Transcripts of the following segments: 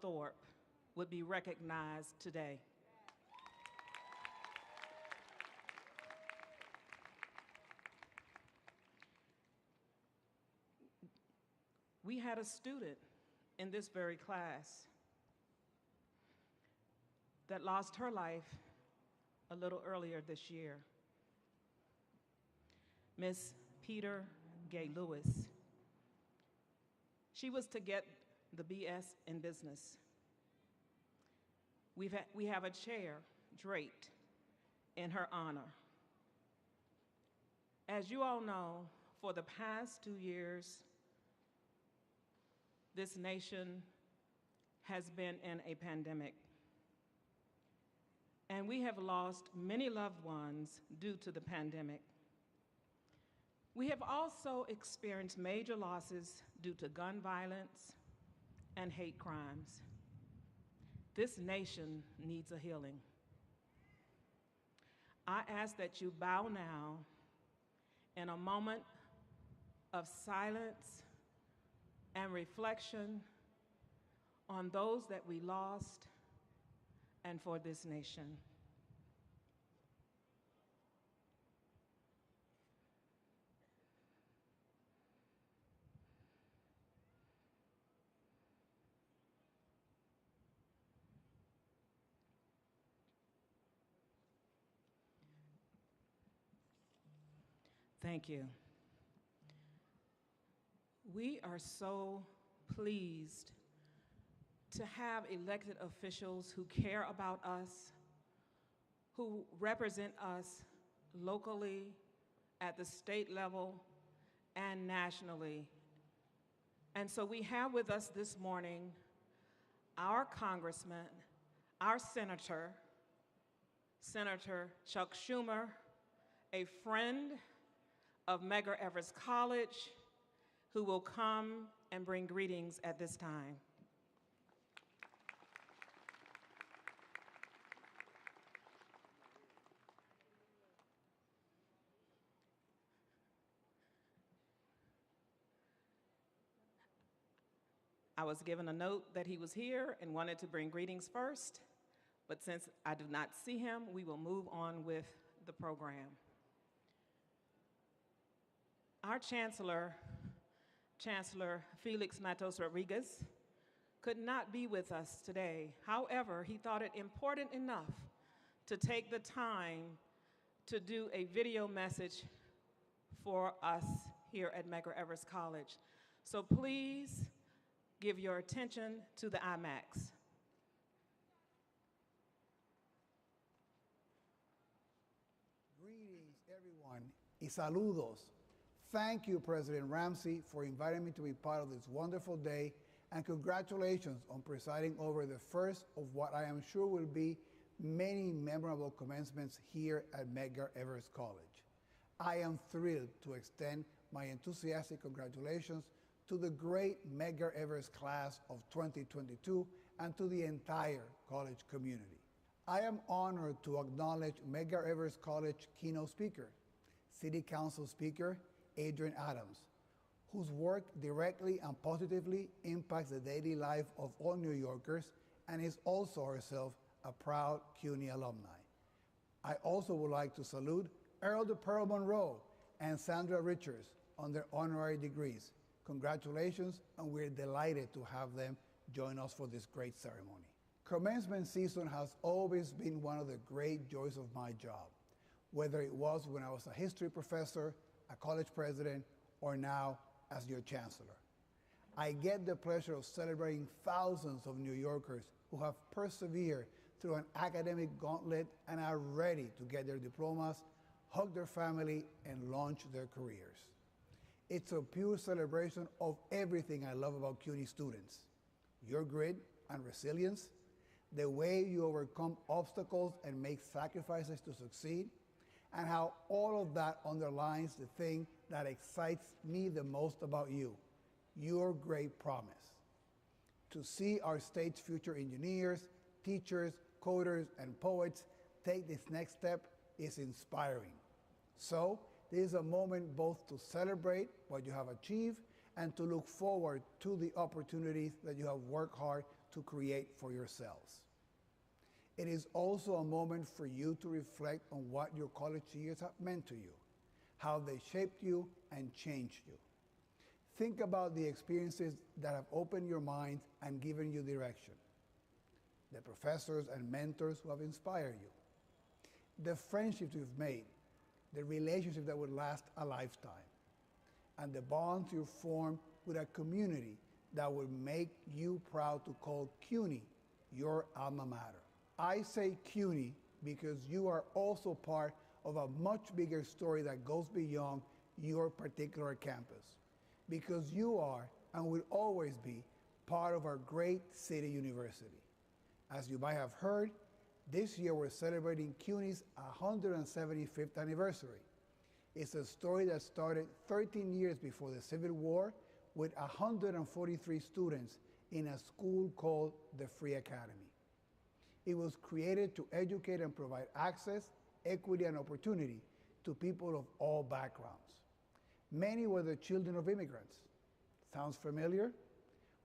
Thorpe would be recognized today. We had a student in this very class that lost her life a little earlier this year. Miss Peter Gay Lewis. She was to get the BS in business. We have a chair draped in her honor. As you all know, for the past 2 years, this nation has been in a pandemic. And we have lost many loved ones due to the pandemic. We have also experienced major losses due to gun violence and hate crimes. This nation needs a healing. I ask that you bow now in a moment of silence and reflection on those that we lost and for this nation. Thank you. We are so pleased to have elected officials who care about us, who represent us locally, at the state level, and nationally. And so we have with us this morning our congressman, our senator, Senator Chuck Schumer, a friend of Medgar Evers College, who will come and bring greetings at this time. I was given a note that he was here and wanted to bring greetings first, but since I do not see him, we will move on with the program. Our Chancellor Felix Matos Rodriguez, could not be with us today. However, he thought it important enough to take the time to do a video message for us here at Medgar Evers College. So please give your attention to the IMAX. Greetings, everyone, y saludos. Thank you, President Ramsey, for inviting me to be part of this wonderful day, and congratulations on presiding over the first of what I am sure will be many memorable commencements here at Medgar Evers College. I am thrilled to extend my enthusiastic congratulations to the great Medgar Evers class of 2022 and to the entire college community. I am honored to acknowledge Medgar Evers College keynote speaker, City Council Speaker Adrienne, whose work directly and positively impacts the daily life of all New Yorkers and is also herself a proud CUNY alumni. I also would like to salute Earl the Pearl Monroe and Sandra Richards on their honorary degrees. Congratulations, and we're delighted to have them join us for this great ceremony. Commencement season has always been one of the great joys of my job, whether it was when I was a history professor, a college president, or now as your chancellor. I get the pleasure of celebrating thousands of New Yorkers who have persevered through an academic gauntlet and are ready to get their diplomas, hug their family, and launch their careers. It's a pure celebration of everything I love about CUNY students: your grit and resilience, the way you overcome obstacles and make sacrifices to succeed, and how all of that underlines the thing that excites me the most about you, your great promise. To see our state's future engineers, teachers, coders, and poets take this next step is inspiring. So, this is a moment both to celebrate what you have achieved and to look forward to the opportunities that you have worked hard to create for yourselves. It is also a moment for you to reflect on what your college years have meant to you, how they shaped you and changed you. Think about the experiences that have opened your mind and given you direction, the professors and mentors who have inspired you, the friendships you've made, the relationships that would last a lifetime, and the bonds you formed with a community that would make you proud to call CUNY your alma mater. I say CUNY because you are also part of a much bigger story that goes beyond your particular campus, because you are and will always be part of our great city university. As you might have heard, this year we're celebrating CUNY's 175th anniversary. It's a story that started 13 years before the Civil War with 143 students in a school called the Free Academy. It was created to educate and provide access, equity, and opportunity to people of all backgrounds. Many were the children of immigrants. Sounds familiar?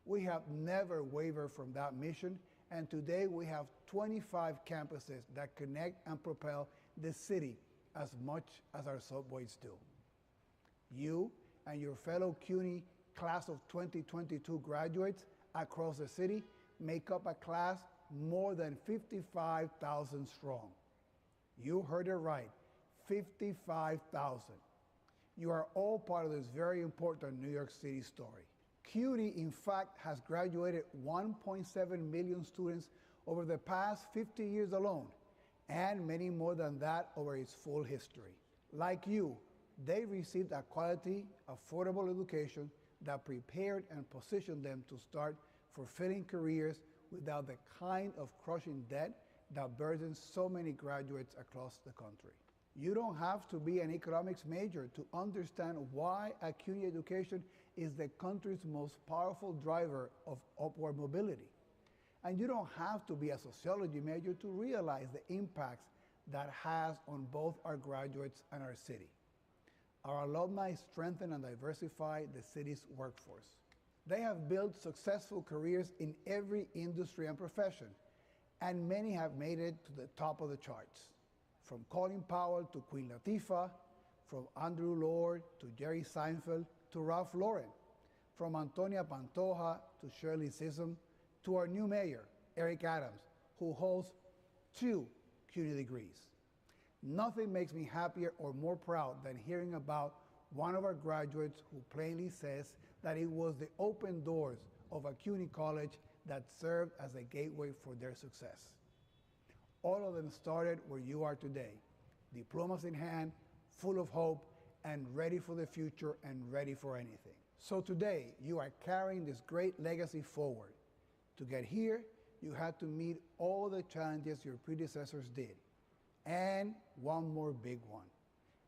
We have never wavered from that mission, and today we have 25 campuses that connect and propel the city as much as our subways do. You and your fellow CUNY class of 2022 graduates across the city make up a class more than 55,000 strong. You heard it right, 55,000. You are all part of this very important New York City story. CUNY, in fact, has graduated 1.7 million students over the past 50 years alone, and many more than that over its full history. Like you, they received a quality, affordable education that prepared and positioned them to start fulfilling careers without the kind of crushing debt that burdens so many graduates across the country. You don't have to be an economics major to understand why a CUNY education is the country's most powerful driver of upward mobility. And you don't have to be a sociology major to realize the impacts that has on both our graduates and our city. Our alumni strengthen and diversify the city's workforce. They have built successful careers in every industry and profession, and many have made it to the top of the charts. From Colin Powell to Queen Latifah, from Andrew Lord to Jerry Seinfeld to Ralph Lauren, from Antonia Pantoja to Shirley Chisholm to our new mayor, Eric Adams, who holds 2 CUNY degrees. Nothing makes me happier or more proud than hearing about one of our graduates who plainly says that it was the open doors of a CUNY college that served as a gateway for their success. All of them started where you are today, diplomas in hand, full of hope, and ready for the future and ready for anything. So today, you are carrying this great legacy forward. To get here, you had to meet all the challenges your predecessors did, and one more big one.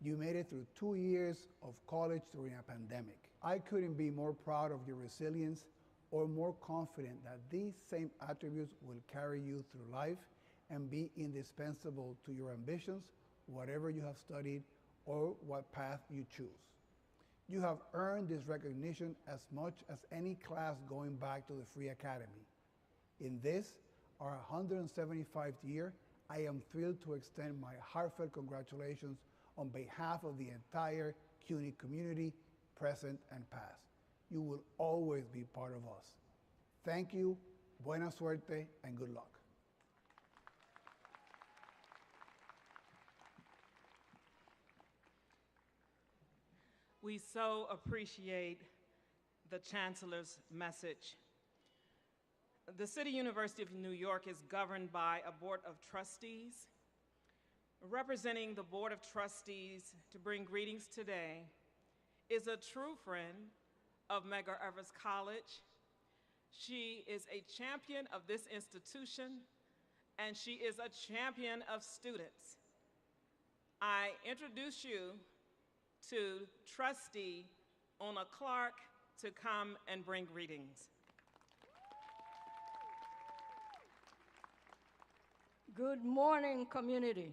You made it through 2 years of college during a pandemic. I couldn't be more proud of your resilience or more confident that these same attributes will carry you through life and be indispensable to your ambitions, whatever you have studied or what path you choose. You have earned this recognition as much as any class going back to the Free Academy. In this, our 175th year, I am thrilled to extend my heartfelt congratulations on behalf of the entire CUNY community, present and past. You will always be part of us. Thank you, buena suerte, and good luck. We so appreciate the Chancellor's message. The City University of New York is governed by a Board of Trustees. Representing the Board of Trustees to bring greetings today is a true friend of Medgar College. She is a champion of this institution, and she is a champion of students. I introduce you to Trustee Ona Clark to come and bring greetings. Good morning, community.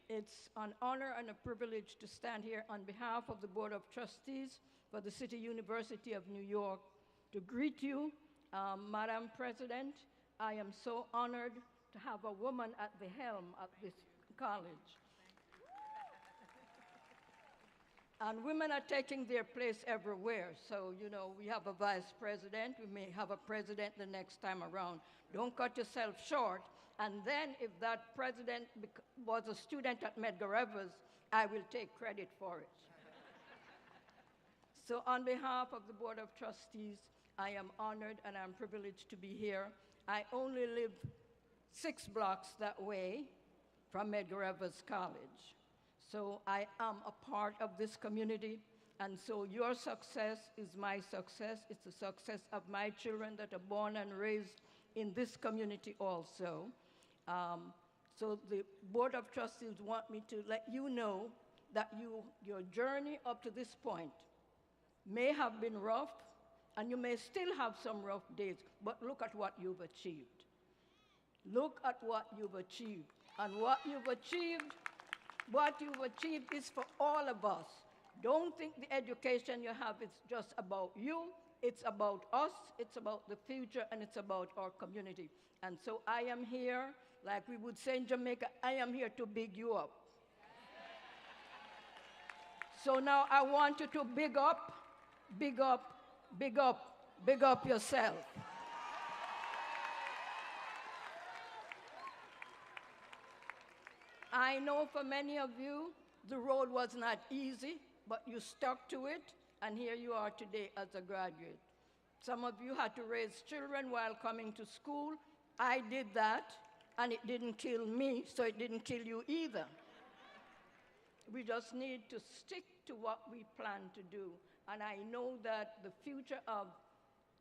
It's an honor and a privilege to stand here on behalf of the Board of Trustees for the City University of New York to greet you Madam President, I am so honored to have a woman at the helm of this college. And women are taking their place everywhere. So, you know, we have a vice president. We may have a president the next time around. Don't cut yourself short. And then if that president was a student at Medgar Evers, I will take credit for it. So on behalf of the Board of Trustees, I am honored and I'm privileged to be here. I only live 6 blocks that way from Medgar Evers College. So I am a part of this community, and so your success is my success. It's the success of my children that are born and raised in this community also. So the Board of Trustees want me to let you know that your journey up to this point may have been rough, and you may still have some rough days, but look at what you've achieved. Look at what you've achieved. And what you've achieved is for all of us. Don't think the education you have is just about you. It's about us, it's about the future, and it's about our community. And so I am here, like we would say in Jamaica, I am here to big you up. So now I want you to big up, big up, big up, big up yourself. I know for many of you, the road was not easy, but you stuck to it, and here you are today as a graduate. Some of you had to raise children while coming to school. I did that, and it didn't kill me, so it didn't kill you either. We just need to stick to what we plan to do, and I know that the future of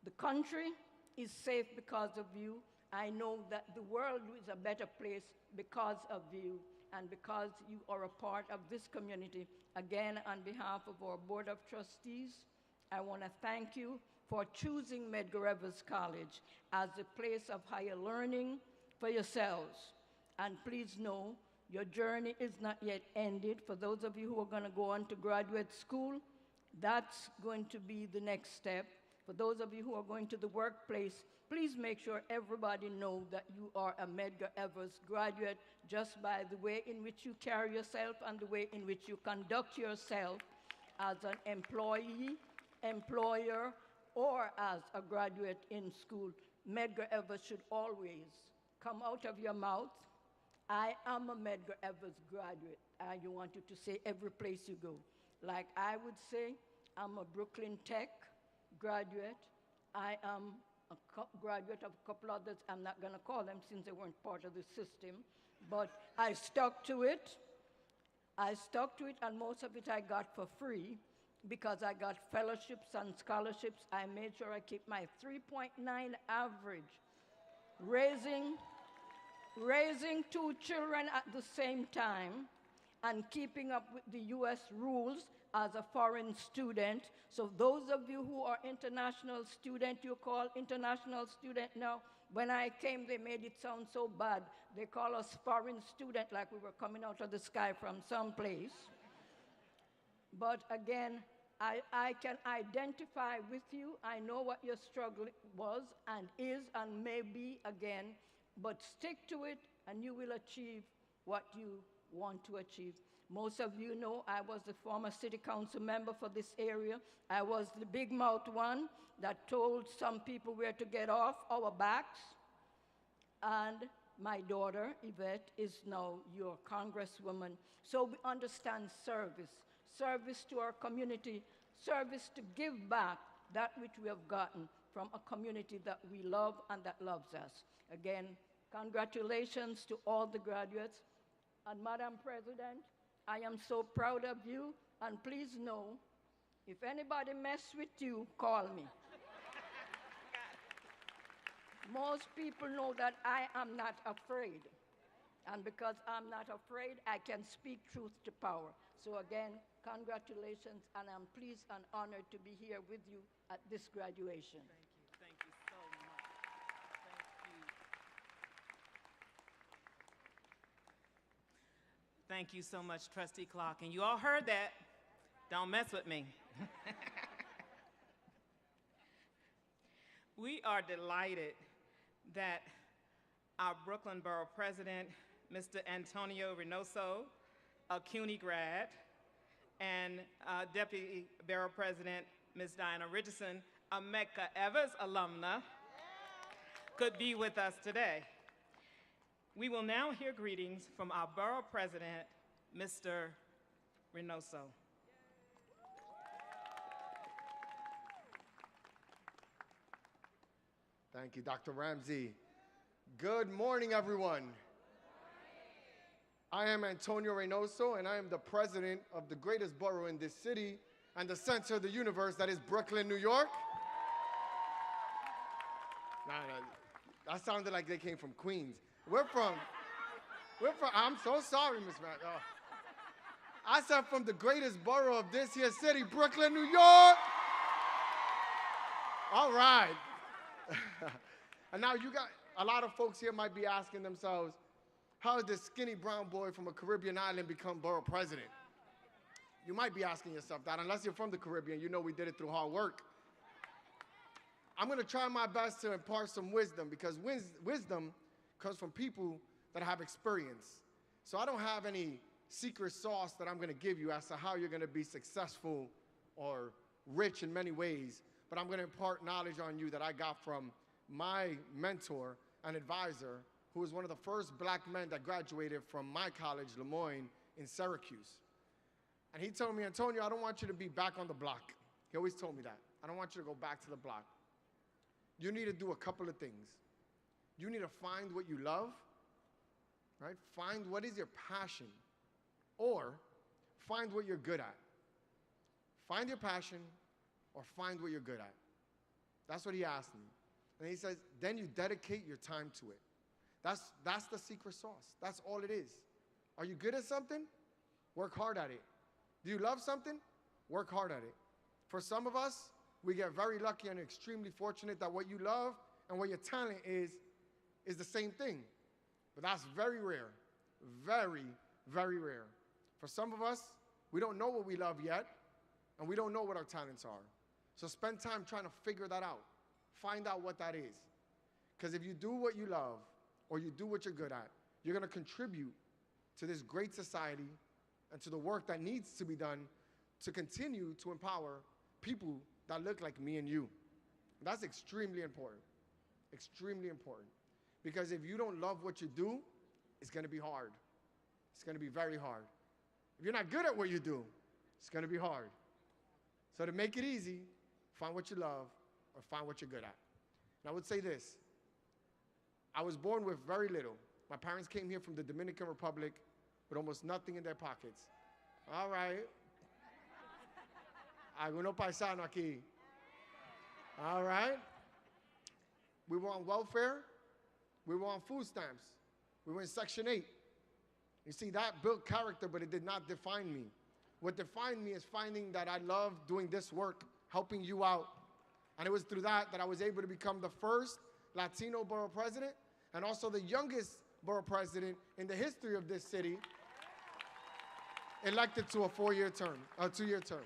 the country is safe because of you. I know that the world is a better place because of you, and because you are a part of this community. Again, on behalf of our Board of Trustees, I want to thank you for choosing Medgar Evers College as a place of higher learning for yourselves. And please know, your journey is not yet ended. For those of you who are going to go on to graduate school, that's going to be the next step. For those of you who are going to the workplace, please make sure everybody knows that you are a Medgar Evers graduate just by the way in which you carry yourself and the way in which you conduct yourself as an employee, employer, or as a graduate in school. Medgar Evers should always come out of your mouth. I am a Medgar Evers graduate. You want you to say every place you go. Like I would say, I'm a Brooklyn Tech graduate. I am a graduate of a couple others. I'm not going to call them since they weren't part of the system. But I stuck to it. I stuck to it, and most of it I got for free because I got fellowships and scholarships. I made sure I keep my 3.9 average. Raising 2 children at the same time and keeping up with the US rules as a foreign student. So those of you who are international student, you call international student now. When I came, they made it sound so bad. They call us foreign student like we were coming out of the sky from someplace. But again, I can identify with you. I know what your struggle was and is and may be again, but stick to it and you will achieve what you want to achieve. Most of you know I was the former city council member for this area. I was the big mouth one that told some people where to get off our backs. And my daughter, Yvette, is now your congresswoman. So we understand service, service to our community, service to give back that which we have gotten from a community that we love and that loves us. Again, congratulations to all the graduates. And Madam President, I am so proud of you, and please know, if anybody mess with you, call me. Most people know that I am not afraid. And because I'm not afraid, I can speak truth to power. So again, congratulations, and I'm pleased and honored to be here with you at this graduation. Thank you so much. Thank you so much, Trustee Clark. And you all heard that. Don't mess with me. We are delighted that our Brooklyn Borough President, Mr. Antonio Reynoso, a CUNY grad, and Deputy Borough President, Ms. Diana Richardson, a Medgar Evers alumna, could be with us today. We will now hear greetings from our Borough President, Mr. Reynoso. Thank you, Dr. Ramsey. Good morning, everyone. I am Antonio Reynoso, and I am the president of the greatest borough in this city and the center of the universe that is Brooklyn, New York. Nah, that sounded like they came from Queens. We're from, I'm so sorry, Miss Matt. Oh. I said from the greatest borough of this here city, Brooklyn, New York. All right. And now you got, a lot of folks here might be asking themselves, how did this skinny brown boy from a Caribbean island become borough president? You might be asking yourself that. Unless you're from the Caribbean, you know we did it through hard work. I'm going to try my best to impart some wisdom, because wisdom comes from people that have experience. So I don't have any secret sauce that I'm going to give you as to how you're going to be successful or rich in many ways, but I'm going to impart knowledge on you that I got from my mentor and advisor, who was one of the first black men that graduated from my college, Lemoyne, in Syracuse. And he told me, Antonio, I don't want you to be back on the block. He always told me that. I don't want you to go back to the block. You need to do a couple of things. You need to find what you love, right? Find what is your passion, or find what you're good at. Find your passion or find what you're good at. That's what he asked me. And he says, then you dedicate your time to it. That's the secret sauce. That's all it is. Are you good at something? Work hard at it. Do you love something? Work hard at it. For some of us, we get very lucky and extremely fortunate that what you love and what your talent is the same thing. But that's very rare. Very, very rare. For some of us, we don't know what we love yet, and we don't know what our talents are. So spend time trying to figure that out. Find out what that is. Because if you do what you love, or you do what you're good at, you're going to contribute to this great society and to the work that needs to be done to continue to empower people that look like me and you. That's extremely important. Extremely important. Because if you don't love what you do, it's going to be hard. It's going to be very hard. If you're not good at what you do, it's going to be hard. So to make it easy, find what you love or find what you're good at. And I would say this. I was born with very little. My parents came here from the Dominican Republic with almost nothing in their pockets. All right. Alguno paisano aquí. All right. We were on welfare. We were on food stamps. We were in Section 8. You see, that built character, but it did not define me. What defined me is finding that I love doing this work, helping you out. And it was through that I was able to become the first Latino borough president and also the youngest borough president in the history of this city, elected to a 4-year term, a 2-year term.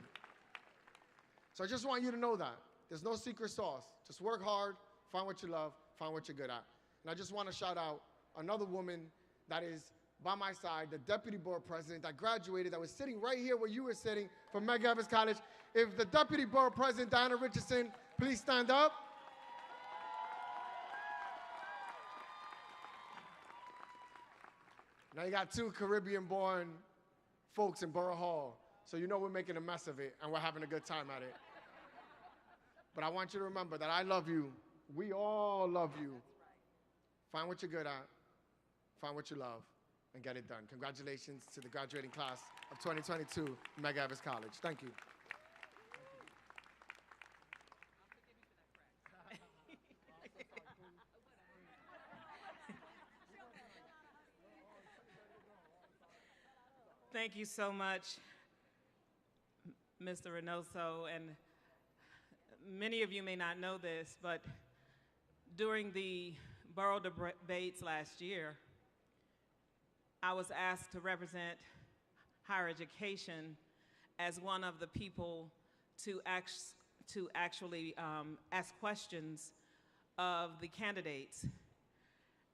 So I just want you to know that. There's no secret sauce. Just work hard, find what you love, find what you're good at. And I just want to shout out another woman that is by my side, the deputy borough president that graduated, that was sitting right here where you were sitting from Medgar Evers College. If the deputy borough president, Diana Richardson, please stand up. Now you got 2 Caribbean-born folks in Borough Hall, so you know we're making a mess of it and we're having a good time at it. But I want you to remember that I love you. We all love you. Find what you're good at, find what you love, and get it done. Congratulations to the graduating class of 2022, Medgar Evers College. Thank you. Thank you so much, Mr. Reynoso. And many of you may not know this, but during the borough debates last year, I was asked to represent higher education as one of the people to actually ask questions of the candidates,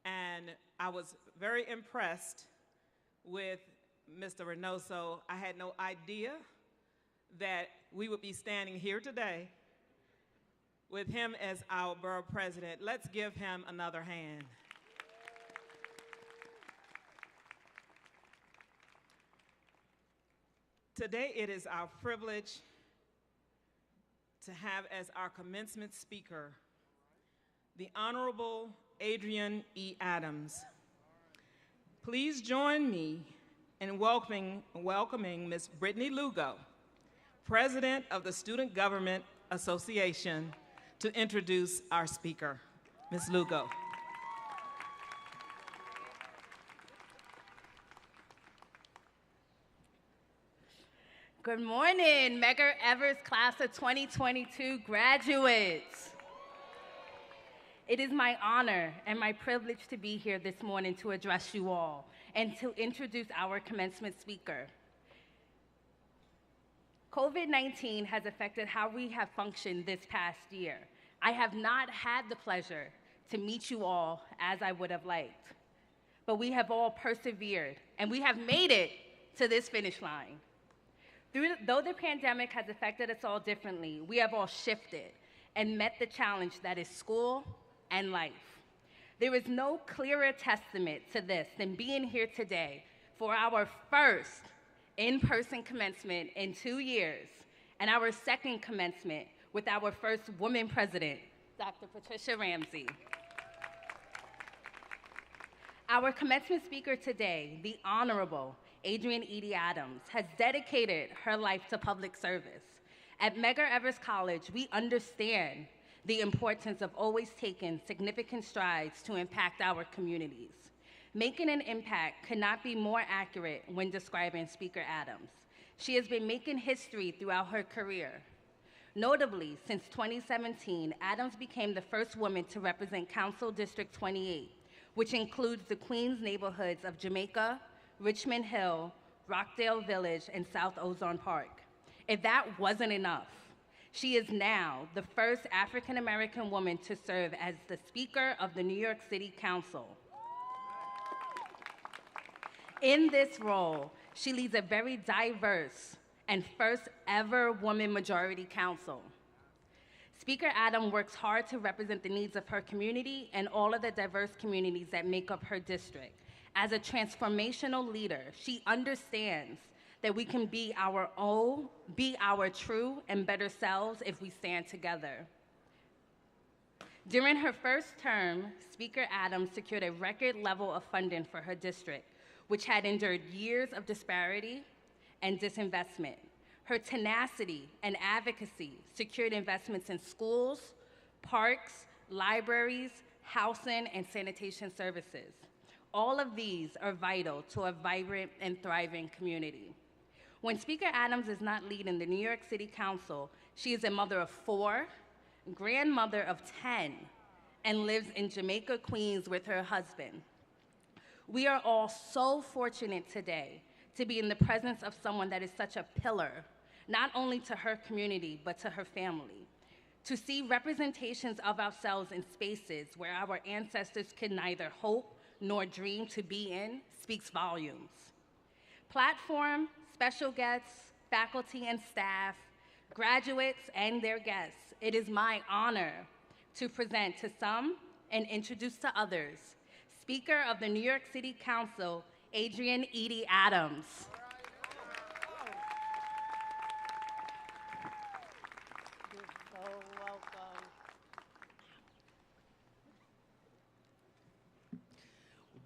and I was very impressed with Mr. Reynoso. I had no idea that we would be standing here today with him as our borough president. Let's give him another hand. Today it is our privilege to have as our commencement speaker the Honorable Adrienne E. Adams. Please join me in welcoming Ms. Brittany Lugo, President of the Student Government Association, to introduce our speaker. Ms. Lugo. Good morning, Medgar Evers Class of 2022 graduates. It is my honor and my privilege to be here this morning to address you all and to introduce our commencement speaker. COVID-19 has affected how we have functioned this past year. I have not had the pleasure to meet you all as I would have liked, but we have all persevered and we have made it to this finish line. Though the pandemic has affected us all differently, we have all shifted and met the challenge that is school and life. There is no clearer testament to this than being here today for our first in-person commencement in 2 years and our second commencement with our first woman president, Dr. Patricia Ramsey. Our commencement speaker today, the Honorable Adrienne Eadie Adams, has dedicated her life to public service. At Medgar Evers College, we understand the importance of always taking significant strides to impact our communities. Making an impact could not be more accurate when describing Speaker Adams. She has been making history throughout her career. Notably, since 2017, Adams became the first woman to represent Council District 28, which includes the Queens neighborhoods of Jamaica, Richmond Hill, Rockdale Village, and South Ozone Park. If that wasn't enough, she is now the first African-American woman to serve as the Speaker of the New York City Council. In this role, she leads a very diverse and first ever woman majority council. Speaker Adams works hard to represent the needs of her community and all of the diverse communities that make up her district. As a transformational leader, she understands that we can be our own, be our true and better selves if we stand together. During her first term, Speaker Adams secured a record level of funding for her district, which had endured years of disparity and disinvestment. Her tenacity and advocacy secured investments in schools, parks, libraries, housing, and sanitation services. All of these are vital to a vibrant and thriving community. When Speaker Adams is not leading the New York City Council, she is a mother of 4, grandmother of 10, and lives in Jamaica, Queens with her husband. We are all so fortunate today to be in the presence of someone that is such a pillar, not only to her community, but to her family. To see representations of ourselves in spaces where our ancestors could neither hope nor dream to be in speaks volumes. Platform, special guests, faculty and staff, graduates and their guests, it is my honor to present to some and introduce to others, Speaker of the New York City Council, Adrienne Eadie Adams. You're so welcome.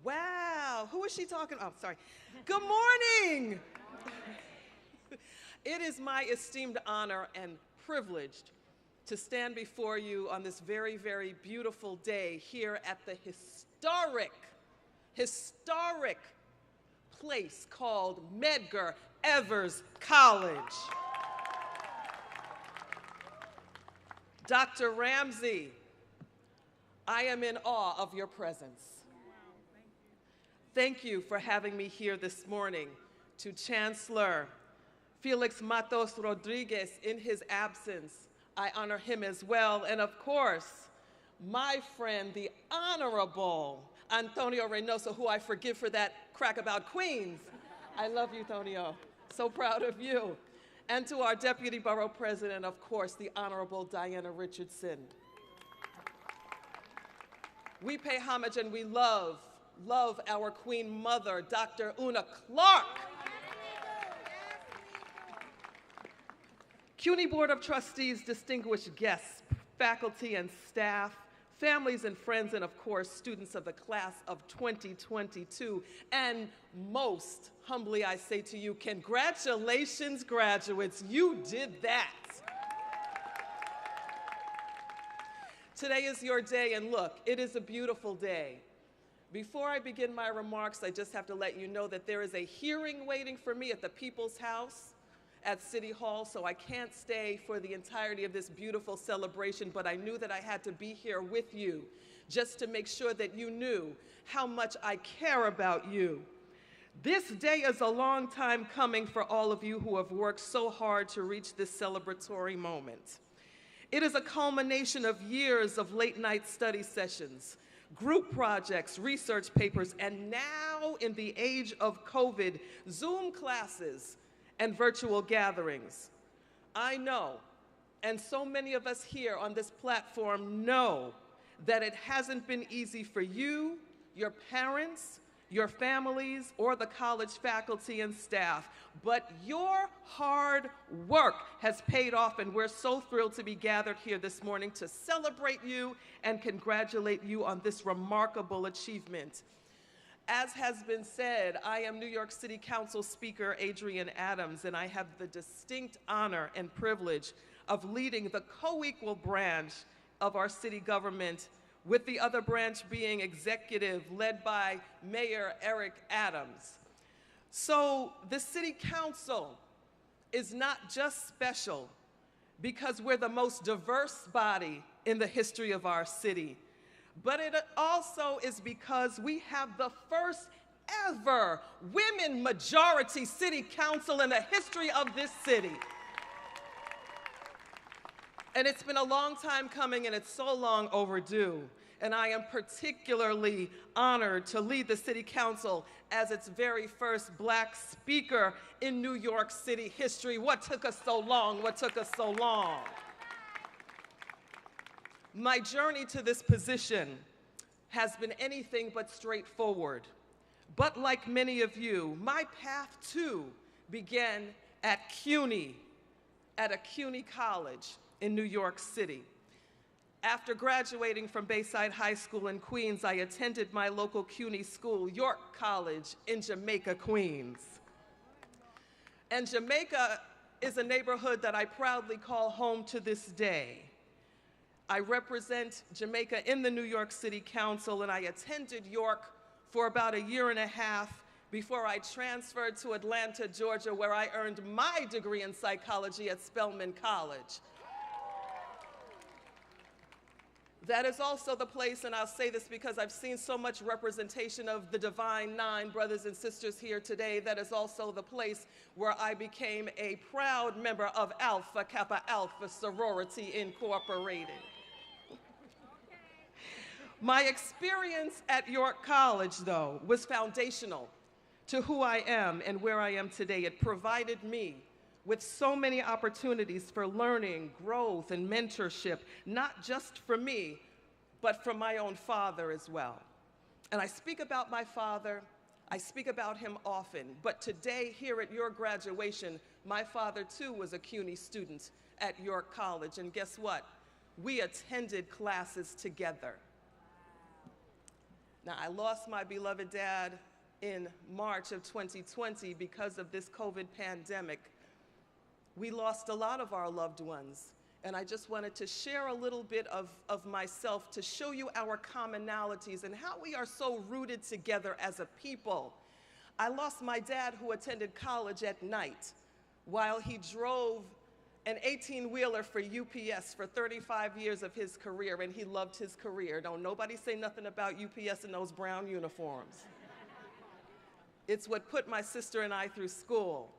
Wow, who is she talking? Oh, sorry. Good morning. It is my esteemed honor and privilege to stand before you on this very, very beautiful day here at the historic place called Medgar Evers College. Dr. Ramsey, I am in awe of your presence. Thank you for having me here this morning. To Chancellor Felix Matos Rodriguez in his absence, I honor him as well. And of course, my friend, the Honorable Antonio Reynoso, who I forgive for that crack about Queens. I love you, Tonio. So proud of you. And to our Deputy Borough President, of course, the Honorable Diana Richardson. We pay homage and we love our Queen Mother, Dr. Una Clark. CUNY Board of Trustees, distinguished guests, faculty and staff, families and friends, and of course, students of the class of 2022. And most humbly, I say to you, congratulations, graduates. You did that. Today is your day, and look, it is a beautiful day. Before I begin my remarks, I just have to let you know that there is a hearing waiting for me at the People's House at City Hall, so I can't stay for the entirety of this beautiful celebration, but I knew that I had to be here with you just to make sure that you knew how much I care about you. This day is a long time coming for all of you who have worked so hard to reach this celebratory moment. It is a culmination of years of late-night study sessions, group projects, research papers, and now, in the age of COVID, Zoom classes and virtual gatherings. I know, and so many of us here on this platform know, that it hasn't been easy for you, your parents, your families, or the college faculty and staff, but your hard work has paid off, and we're so thrilled to be gathered here this morning to celebrate you and congratulate you on this remarkable achievement. As has been said, I am New York City Council Speaker Adrienne Adams, and I have the distinct honor and privilege of leading the co-equal branch of our city government, with the other branch being executive, led by Mayor Eric Adams. So the City Council is not just special because we're the most diverse body in the history of our city, but it also is because we have the first ever women majority city council in the history of this city. And it's been a long time coming, and it's so long overdue. And I am particularly honored to lead the City Council as its very first Black speaker in New York City history. What took us so long? What took us so long? My journey to this position has been anything but straightforward. But like many of you, my path too began at CUNY, at a CUNY college in New York City. After graduating from Bayside High School in Queens, I attended my local CUNY school, York College in Jamaica, Queens. And Jamaica is a neighborhood that I proudly call home to this day. I represent Jamaica in the New York City Council, and I attended York for about a year and a half before I transferred to Atlanta, Georgia, where I earned my degree in psychology at Spelman College. That is also the place, and I'll say this because I've seen so much representation of the Divine Nine brothers and sisters here today, that is also the place where I became a proud member of Alpha Kappa Alpha Sorority Incorporated. My experience at York College, though, was foundational to who I am and where I am today. It provided me with so many opportunities for learning, growth, and mentorship, not just for me, but from my own father as well. And I speak about my father, I speak about him often, but today, here at your graduation, my father too was a CUNY student at York College, and guess what? We attended classes together. Now, I lost my beloved dad in March of 2020 because of this COVID pandemic. We lost a lot of our loved ones, and I just wanted to share a little bit of myself to show you our commonalities and how we are so rooted together as a people. I lost my dad, who attended college at night while he drove an 18-wheeler for UPS for 35 years of his career, and he loved his career. Don't nobody say nothing about UPS in those brown uniforms. It's what put my sister and I through school.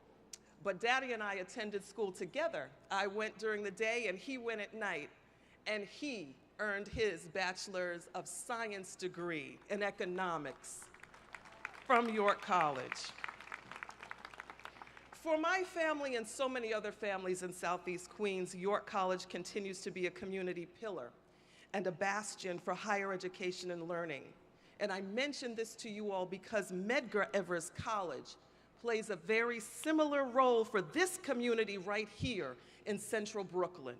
But Daddy and I attended school together. I went during the day and he went at night. And he earned his Bachelor's of Science degree in economics from York College. For my family and so many other families in Southeast Queens, York College continues to be a community pillar and a bastion for higher education and learning. And I mention this to you all because Medgar Evers College plays a very similar role for this community right here in central Brooklyn.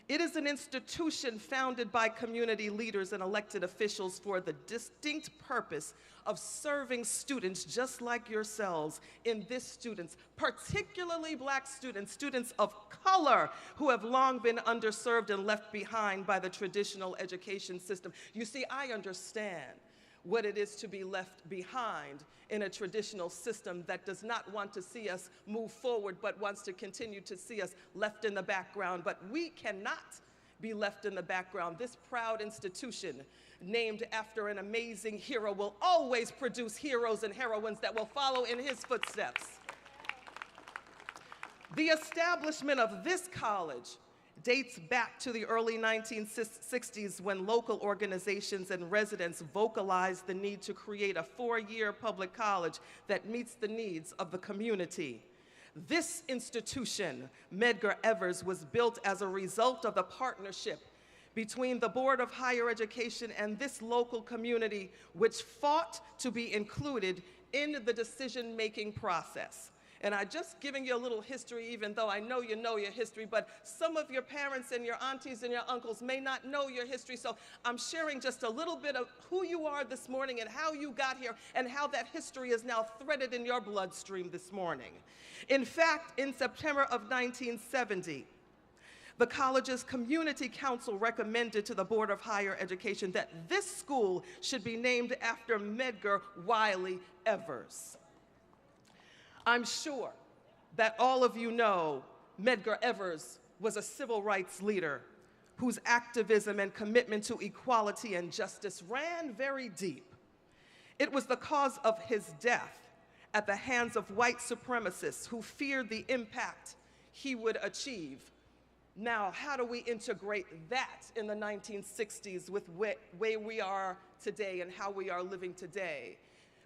It is an institution founded by community leaders and elected officials for the distinct purpose of serving students just like yourselves in this students, particularly Black students, students of color who have long been underserved and left behind by the traditional education system. You see, I understand what it is to be left behind in a traditional system that does not want to see us move forward, but wants to continue to see us left in the background. But we cannot be left in the background. This proud institution, named after an amazing hero, will always produce heroes and heroines that will follow in his footsteps. The establishment of this college dates back to the early 1960s when local organizations and residents vocalized the need to create a four-year public college that meets the needs of the community. This institution, Medgar Evers, was built as a result of the partnership between the Board of Higher Education and this local community, which fought to be included in the decision-making process. And I'm just giving you a little history, even though I know you know your history, but some of your parents and your aunties and your uncles may not know your history, so I'm sharing just a little bit of who you are this morning and how you got here and how that history is now threaded in your bloodstream this morning. In fact, in September of 1970, the college's community council recommended to the Board of Higher Education that this school should be named after Medgar Wiley Evers. I'm sure that all of you know Medgar Evers was a civil rights leader whose activism and commitment to equality and justice ran very deep. It was the cause of his death at the hands of white supremacists who feared the impact he would achieve. Now, how do we integrate that in the 1960s with where we are today and how we are living today?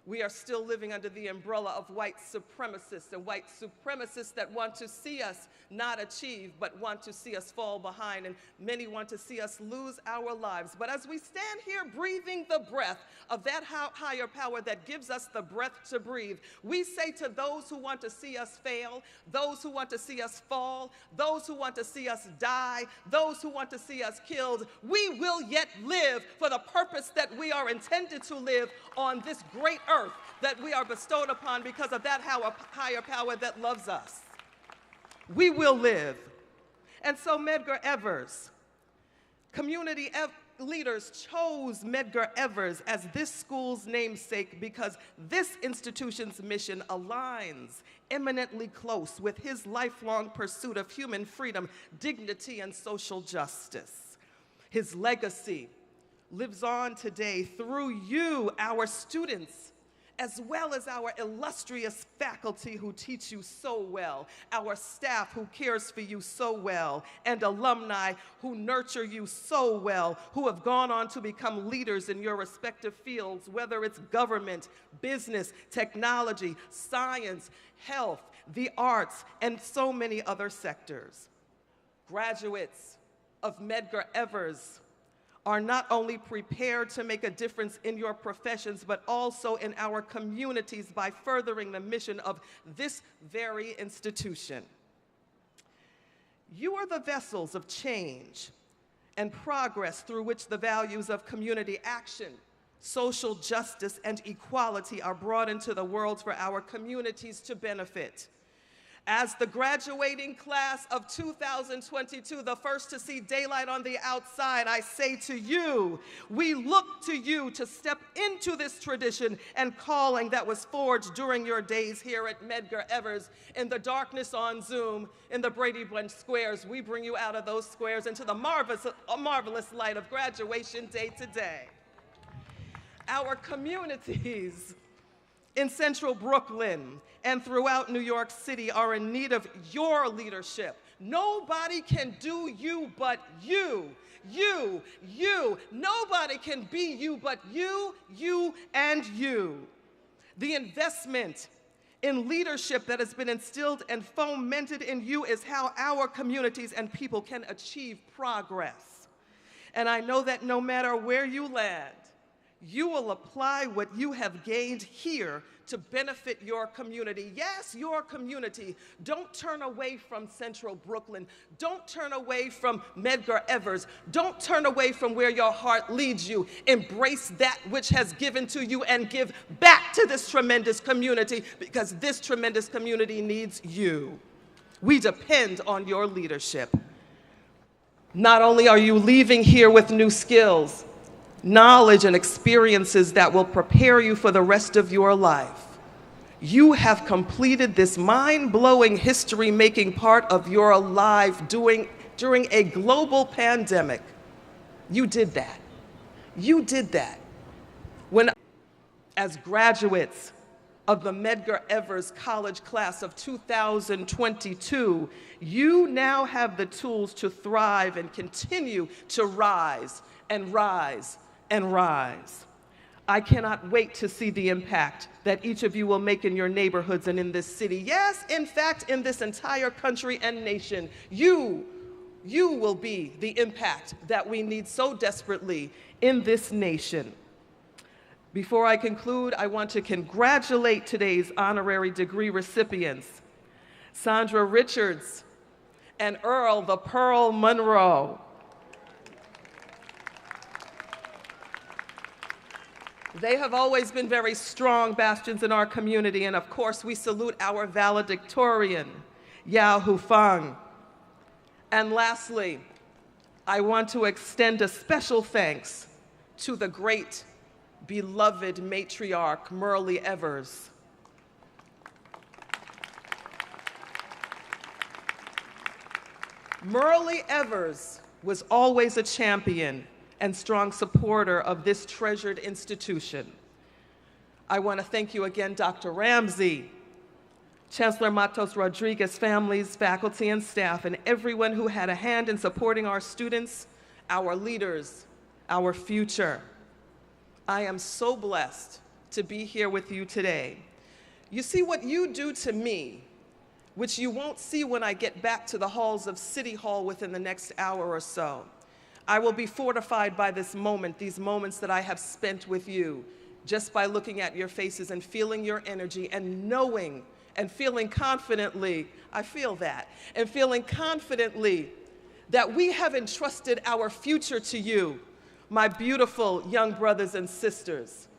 We are still living under the umbrella of white supremacists and white supremacists that want to see us not achieve, but want to see us fall behind, and many want to see us lose our lives. But as we stand here breathing the breath of that higher power that gives us the breath to breathe, we say to those who want to see us fail, those who want to see us fall, those who want to see us die, those who want to see us killed, we will yet live for the purpose that we are intended to live on this great earth that we are bestowed upon because of that higher power that loves us. We will live. And so Medgar Evers, community leaders chose Medgar Evers as this school's namesake because this institution's mission aligns eminently close with his lifelong pursuit of human freedom, dignity, and social justice. His legacy lives on today through you, our students, as well as our illustrious faculty who teach you so well, our staff who cares for you so well, and alumni who nurture you so well, who have gone on to become leaders in your respective fields, whether it's government, business, technology, science, health, the arts, and so many other sectors. Graduates of Medgar Evers are not only prepared to make a difference in your professions, but also in our communities by furthering the mission of this very institution. You are the vessels of change and progress through which the values of community action, social justice, and equality are brought into the world for our communities to benefit. As the graduating class of 2022, the first to see daylight on the outside, I say to you, we look to you to step into this tradition and calling that was forged during your days here at Medgar Evers. In the darkness on Zoom, in the Brady Bunch squares, we bring you out of those squares into the marvelous light of graduation day today. Our communities in central Brooklyn and throughout New York City are in need of your leadership Nobody can do you but you. You. Nobody can be you but you, and you. The investment in leadership that has been instilled and fomented in you is how our communities and people can achieve progress. And I know that no matter where you land, you will apply what you have gained here to benefit your community. Yes, your community. Don't turn away from Central Brooklyn. Don't turn away from Medgar Evers. Don't turn away from where your heart leads you. Embrace that which has given to you and give back to this tremendous community, because this tremendous community needs you. We depend on your leadership. Not only are you leaving here with new skills, knowledge and experiences that will prepare you for the rest of your life, you have completed this mind-blowing history-making part of your life during a global pandemic. You did that. You did that. When, as graduates of the Medgar Evers College class of 2022, you now have the tools to thrive and continue to rise and rise and rise. I cannot wait to see the impact that each of you will make in your neighborhoods and in this city. Yes, in fact, in this entire country and nation. You will be the impact that we need so desperately in this nation. Before I conclude, I want to congratulate today's honorary degree recipients, Sandra Richards and Earl the Pearl Monroe. They have always been very strong bastions in our community, and of course we salute our valedictorian, Fung. And lastly, I want to extend a special thanks to the great, beloved matriarch, Merle Evers. Merle Evers was always a champion and strong supporter of this treasured institution. I want to thank you again, Dr. Ramsey, Chancellor Matos Rodriguez, families, faculty, and staff, and everyone who had a hand in supporting our students, our leaders, our future. I am so blessed to be here with you today. You see, what you do to me, which you won't see when I get back to the halls of City Hall within the next hour or so. I will be fortified by this moment, these moments that I have spent with you, just by looking at your faces and feeling your energy and knowing and feeling confidently, I feel that, and feeling confidently that we have entrusted our future to you, my beautiful young brothers and sisters.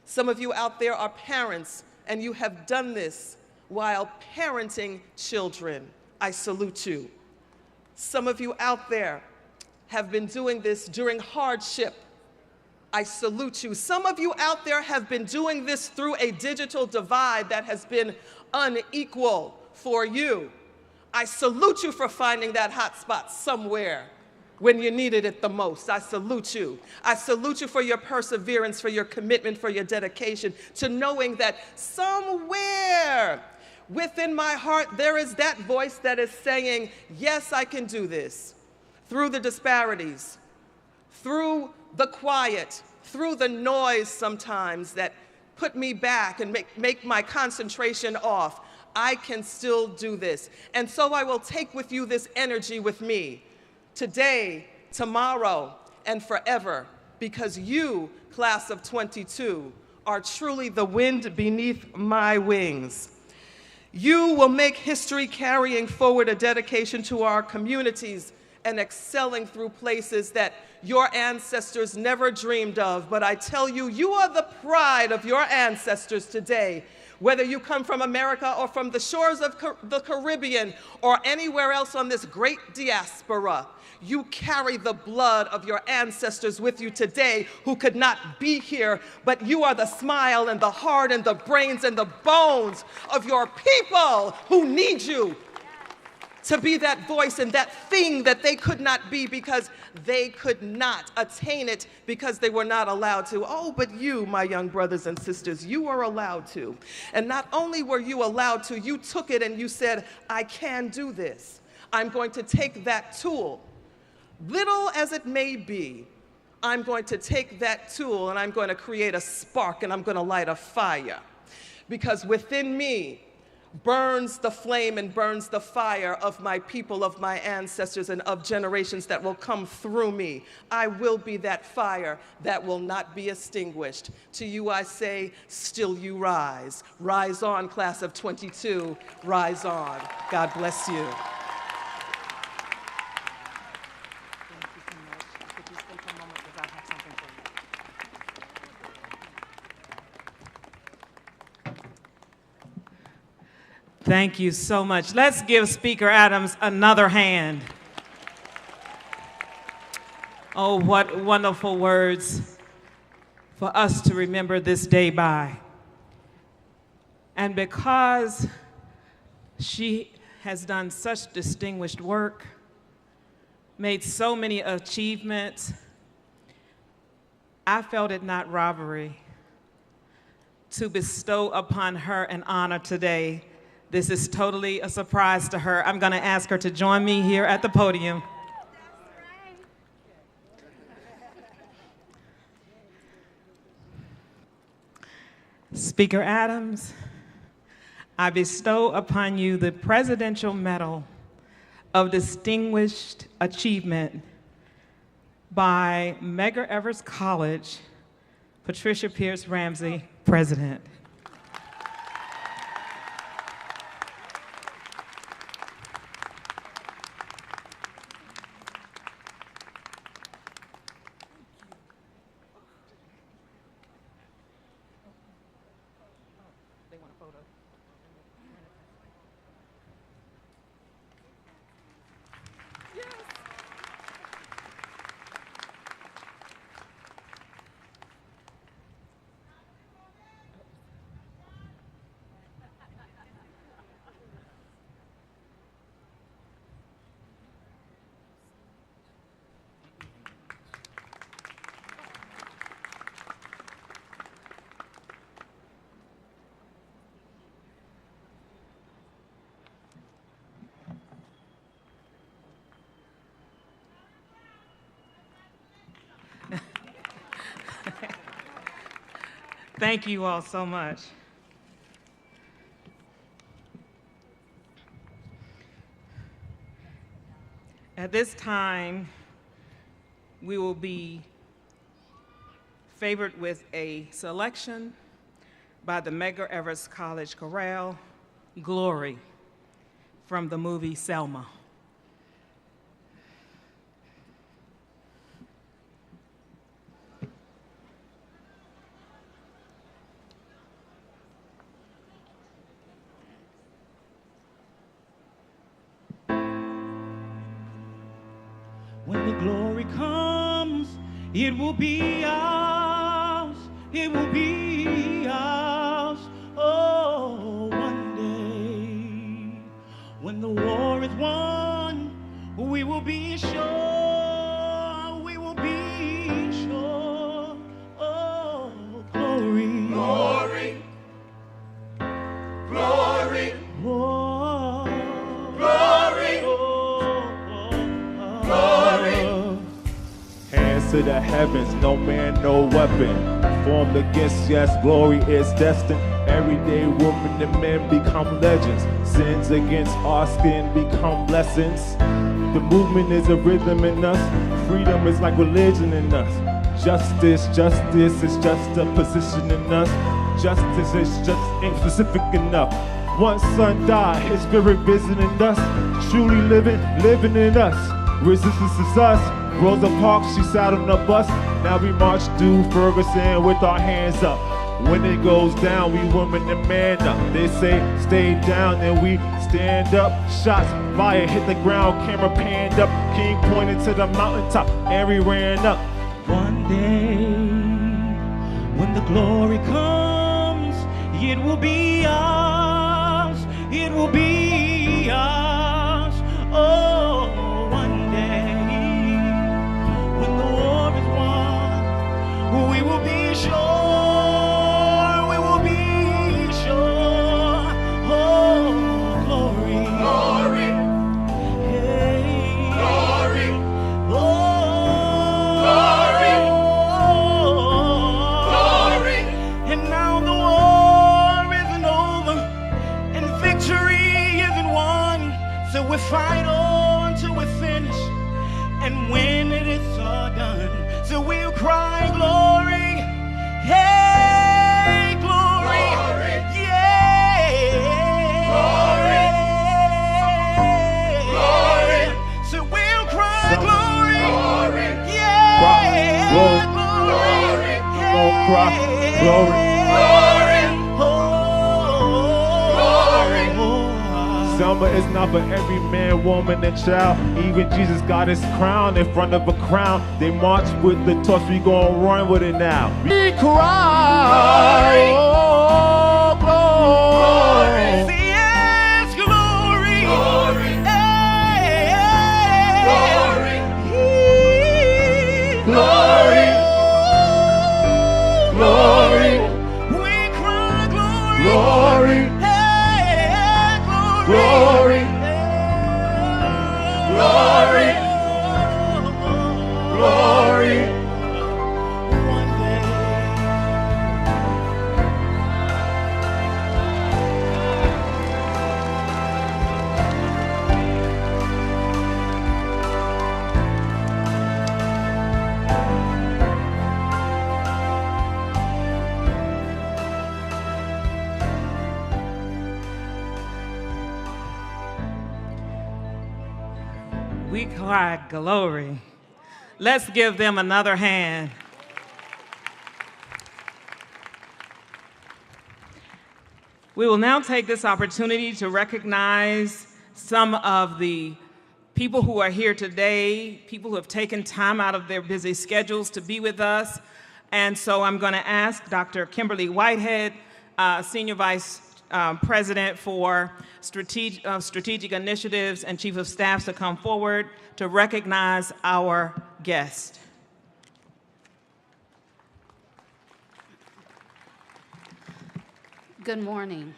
Some of you out there are parents, and you have done this while parenting children. I salute you. Some of you out there have been doing this during hardship. I salute you. Some of you out there have been doing this through a digital divide that has been unequal for you. I salute you for finding that hot spot somewhere when you needed it the most. I salute you. I salute you for your perseverance, for your commitment, for your dedication, to knowing that somewhere within my heart there is that voice that is saying, yes, I can do this. Through the disparities, through the quiet, through the noise sometimes that put me back and make my concentration off, I can still do this. And so I will take with you this energy with me today, tomorrow, and forever, because you, class of 22, are truly the wind beneath my wings. You will make history carrying forward a dedication to our communities and excelling through places that your ancestors never dreamed of. But I tell you, you are the pride of your ancestors today. Whether you come from America or from the shores of the Caribbean or anywhere else on this great diaspora, you carry the blood of your ancestors with you today who could not be here, but you are the smile and the heart and the brains and the bones of your people who need you to be that voice and that thing that they could not be because they could not attain it because they were not allowed to. Oh, but you, my young brothers and sisters, you are allowed to. And not only were you allowed to, you took it and you said, I can do this. I'm going to take that tool, little as it may be, I'm going to take that tool and I'm going to create a spark and I'm going to light a fire. Because within me burns the flame and burns the fire of my people, of my ancestors, and of generations that will come through me. I will be that fire that will not be extinguished. To you I say, still you rise. Rise on, class of 22, rise on. God bless you. Thank you so much. Let's give Speaker Adams another hand. Oh, what wonderful words for us to remember this day by. And because she has done such distinguished work, made so many achievements, I felt it not robbery to bestow upon her an honor today. This is totally a surprise to her. I'm going to ask her to join me here at the podium. Speaker Adams, I bestow upon you the Presidential Medal of Distinguished Achievement by Medgar Evers College, Patricia Pierce Ramsey, President. Thank you all so much. At this time, we will be favored with a selection by the Medgar Evers College Chorale, Glory, from the movie Selma. When the glory comes, it will be ours, it will be ours, oh, one day. When the war is won, we will be sure, we will be sure, oh, glory. Glory, glory, oh, glory, Hands to the heavens, no man, no weapon formed against, yes, glory is destined. Everyday women and men become legends. Sins against our skin become blessings. The movement is a rhythm in us. Freedom is like religion in us. Justice is just a position in us. Justice is just ain't specific enough. One son died, his spirit visiting us. Truly living in us. Resistance is us. Rosa Parks, she sat on the bus. Now we march through Ferguson with our hands up. When it goes down, we women and man up. They say stay down and we stand up. Shots fire hit the ground, camera panned up. King pointed to the mountaintop and we ran up. One day, when the glory comes, it will be ours, it will be ours, oh, one day, when the war is won, we will be sure, we will be sure, oh, glory, glory, Summer is not for every man, woman, and child. Even Jesus got his crown in front of a crown. They march with the torch, we gon' run with it now. We cry, oh, glory. Say yes, glory. Glory. Hey, Glory. Glory. We cry glory. Glory. Glory, glory, glory. We cry glory. Let's give them another hand. We will now take this opportunity to recognize some of the people who are here today, people who have taken time out of their busy schedules to be with us. And so I'm going to ask Dr. Kimberly Whitehead, Senior Vice President for Strategic Initiatives and Chief of Staff, to come forward to recognize our guest. Good morning.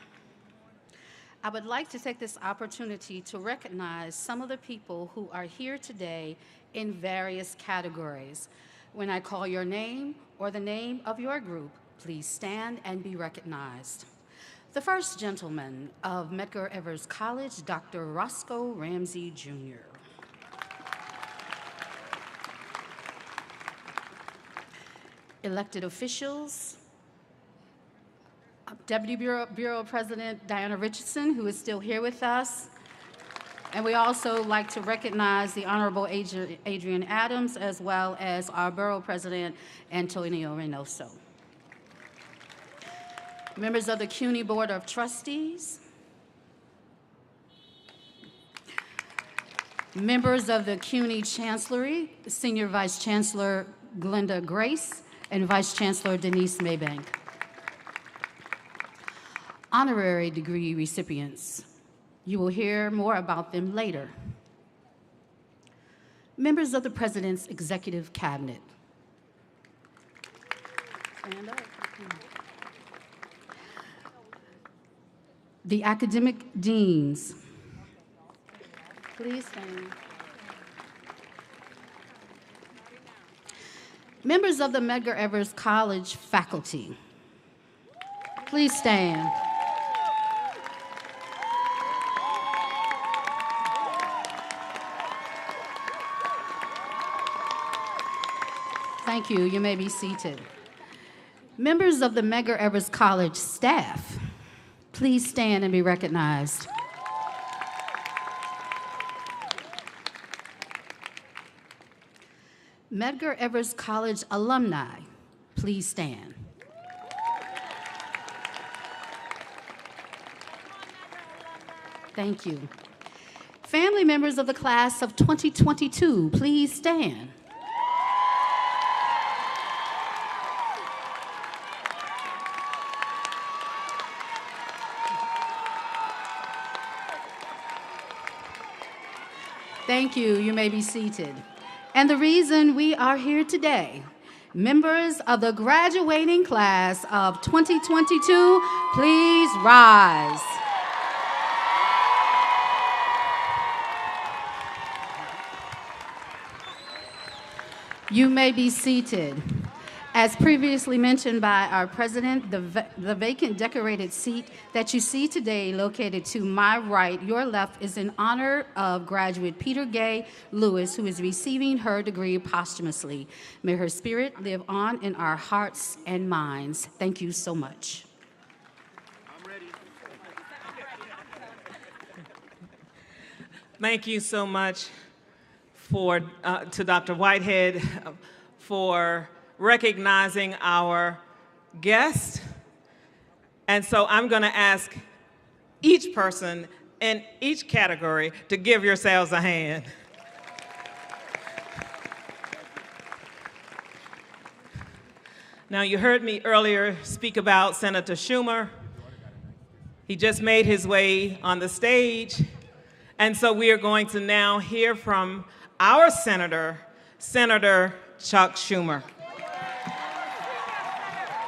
I would like to take this opportunity to recognize some of the people who are here today in various categories. When I call your name or the name of your group, please stand and be recognized. The first gentleman of Medgar Evers College, Dr. Roscoe Ramsey, Jr. Elected officials, Deputy Bureau President Diana Richardson, who is still here with us. And we also like to recognize the Honorable Adrienne Adams, as well as our Borough President, Antonio Reynoso. Members of the CUNY Board of Trustees, members of the CUNY Chancellery, Senior Vice Chancellor Glenda Grace and Vice Chancellor Denise Maybank. Honorary degree recipients, you will hear more about them later. Members of the President's Executive Cabinet. Stand up. The academic deans. Please stand. Members of the Medgar Evers College faculty. Please stand. Thank you. You may be seated. Members of the Medgar Evers College staff, please stand and be recognized. Medgar Evers College alumni, please stand. Thank you. Family members of the class of 2022, please stand. Thank you. You may be seated. And the reason we are here today, members of the graduating class of 2022, please rise. You may be seated. As previously mentioned by our president, the vacant decorated seat that you see today located to my right, your left, is in honor of graduate Peter Gay Lewis, who is receiving her degree posthumously. May her spirit live on in our hearts and minds. Thank you so much. I'm ready. Thank you so much to Dr. Whitehead for recognizing our guest. And so I'm going to ask each person in each category to give yourselves a hand. Now, you heard me earlier speak about Senator Schumer. He just made his way on the stage. And so we are going to now hear from our senator, Senator Chuck Schumer.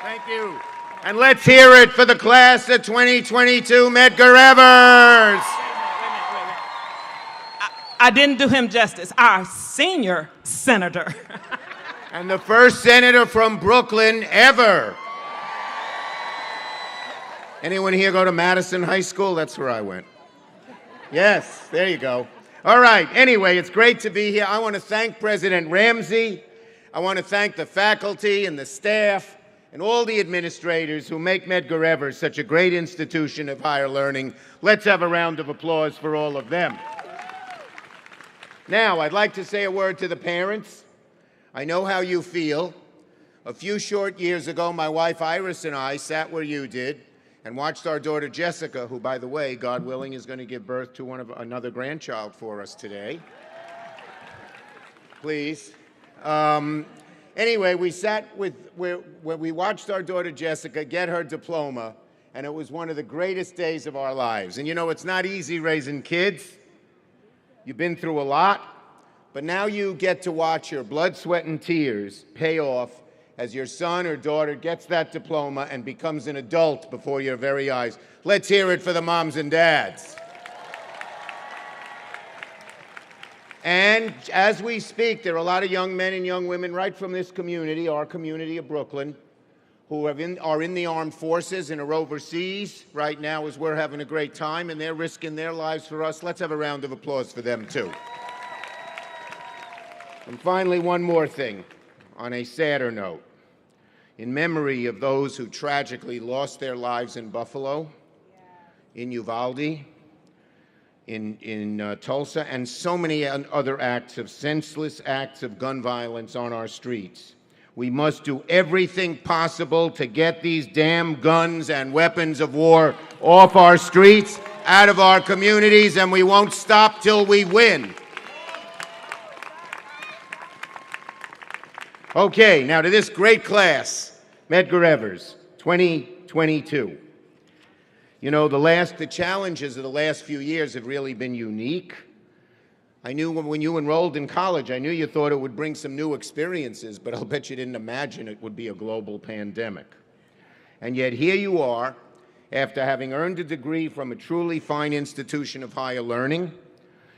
Thank you. And let's hear it for the class of 2022, Medgar Evers. I didn't do him justice. Our senior senator. And the first senator from Brooklyn ever. Anyone here go to Madison High School? That's where I went. Yes, there you go. All right, anyway, it's great to be here. I want to thank President Ramsey. I want to thank the faculty and the staff and all the administrators who make Medgar Evers such a great institution of higher learning. Let's have a round of applause for all of them. Now, I'd like to say a word to the parents. I know how you feel. A few short years ago, my wife Iris and I sat where you did and watched our daughter Jessica, who, by the way, God willing, is going to give birth to another grandchild for us today. Please. Anyway, we sat where we watched our daughter Jessica get her diploma, and it was one of the greatest days of our lives. And you know, it's not easy raising kids. You've been through a lot, but now you get to watch your blood, sweat, and tears pay off as your son or daughter gets that diploma and becomes an adult before your very eyes. Let's hear it for the moms and dads. And as we speak, there are a lot of young men and young women right from this community, our community of Brooklyn, who are in the armed forces and are overseas right now as we're having a great time, and they're risking their lives for us. Let's have a round of applause for them, too. And finally, one more thing. On a sadder note, in memory of those who tragically lost their lives in Buffalo, in Uvalde, in Tulsa, and so many other senseless acts of gun violence on our streets, we must do everything possible to get these damn guns and weapons of war off our streets, out of our communities, and we won't stop till we win. Okay, now to this great class, Medgar Evers, 2022. You know, the challenges of the last few years have really been unique. I knew when you enrolled in college, I knew you thought it would bring some new experiences, but I'll bet you didn't imagine it would be a global pandemic. And yet here you are, after having earned a degree from a truly fine institution of higher learning.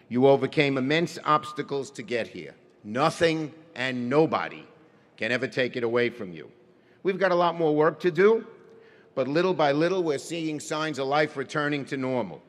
You overcame immense obstacles to get here. Nothing and nobody can ever take it away from you. We've got a lot more work to do, but little by little, we're seeing signs of life returning to normal.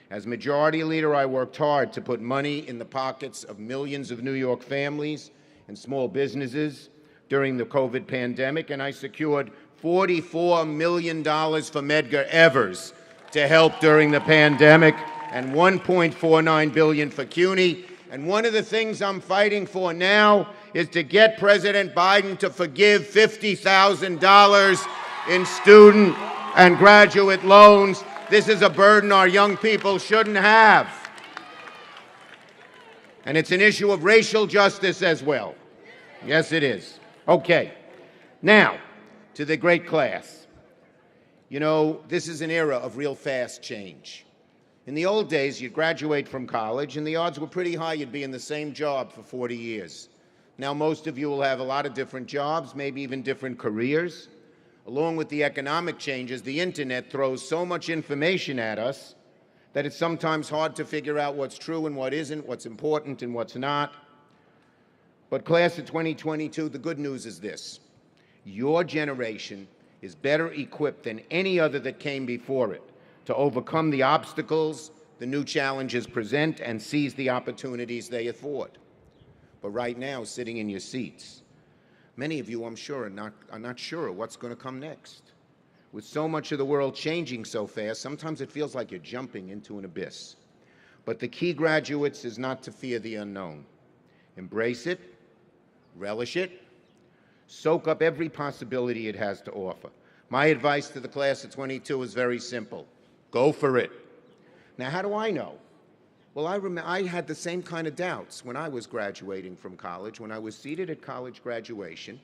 As Majority Leader, I worked hard to put money in the pockets of millions of New York families and small businesses during the COVID pandemic, and I secured $44 million for Medgar Evers to help during the pandemic, and $1.49 billion for CUNY. And one of the things I'm fighting for now is to get President Biden to forgive $50,000 in student and graduate loans. This is a burden our young people shouldn't have. And it's an issue of racial justice as well. Yes, it is. Okay. Now, to the great class. You know, this is an era of real fast change. In the old days, you'd graduate from college, and the odds were pretty high you'd be in the same job for 40 years. Now, most of you will have a lot of different jobs, maybe even different careers. Along with the economic changes, the internet throws so much information at us that it's sometimes hard to figure out what's true and what isn't, what's important and what's not. But class of 2022, the good news is this. Your generation is better equipped than any other that came before it to overcome the obstacles the new challenges present and seize the opportunities they afford. But right now, sitting in your seats, many of you, I'm sure, are not sure what's going to come next. With so much of the world changing so fast, sometimes it feels like you're jumping into an abyss. But the key, graduates, is not to fear the unknown. Embrace it, relish it, soak up every possibility it has to offer. My advice to the class of 22 is very simple. Go for it. Now, how do I know? Well, I had the same kind of doubts when I was graduating from college. When I was seated at college graduation,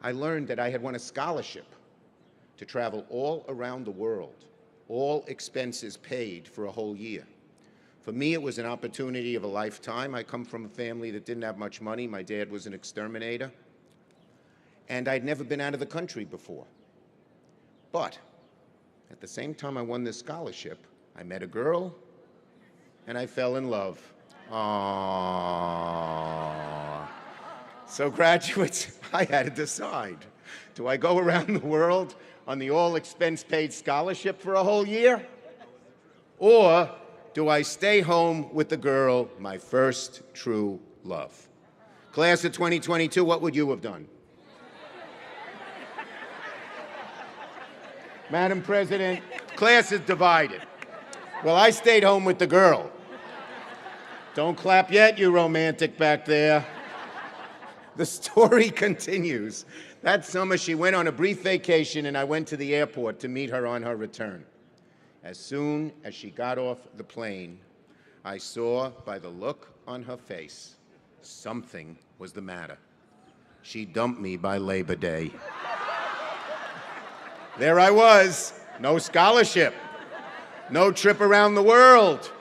I learned that I had won a scholarship to travel all around the world, all expenses paid for a whole year. For me, it was an opportunity of a lifetime. I come from a family that didn't have much money. My dad was an exterminator. And I'd never been out of the country before. But at the same time I won this scholarship, I met a girl and I fell in love. Aww. So graduates, I had to decide. Do I go around the world on the all-expense-paid scholarship for a whole year? Or do I stay home with the girl, my first true love? Class of 2022, what would you have done? Madam President, class is divided. Well, I stayed home with the girl. Don't clap yet, you romantic back there. The story continues. That summer, she went on a brief vacation, and I went to the airport to meet her on her return. As soon as she got off the plane, I saw by the look on her face something was the matter. She dumped me by Labor Day. There I was, no scholarship, no trip around the world,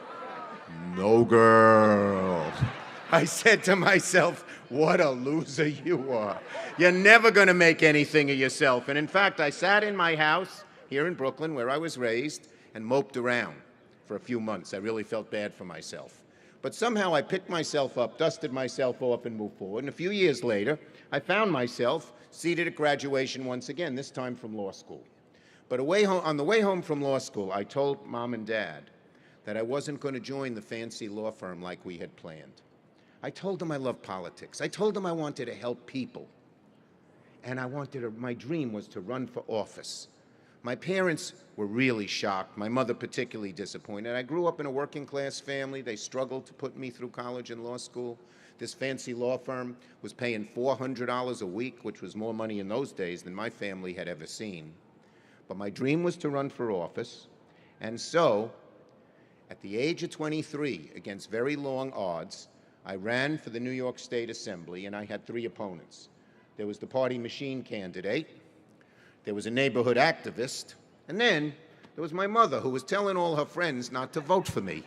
no girl. I said to myself, what a loser you are. You're never going to make anything of yourself. And in fact, I sat in my house here in Brooklyn, where I was raised, and moped around for a few months. I really felt bad for myself. But somehow I picked myself up, dusted myself off, and moved forward. And a few years later, I found myself seated at graduation once again, this time from law school. But on the way home from law school, I told Mom and Dad that I wasn't going to join the fancy law firm like we had planned. I told them I loved politics. I told them I wanted to help people. And my dream was to run for office. My parents were really shocked, my mother particularly disappointed. I grew up in a working class family. They struggled to put me through college and law school. This fancy law firm was paying $400 a week, which was more money in those days than my family had ever seen. But my dream was to run for office, and so, at the age of 23, against very long odds, I ran for the New York State Assembly, and I had 3 opponents. There was the party machine candidate, there was a neighborhood activist, and then there was my mother, who was telling all her friends not to vote for me.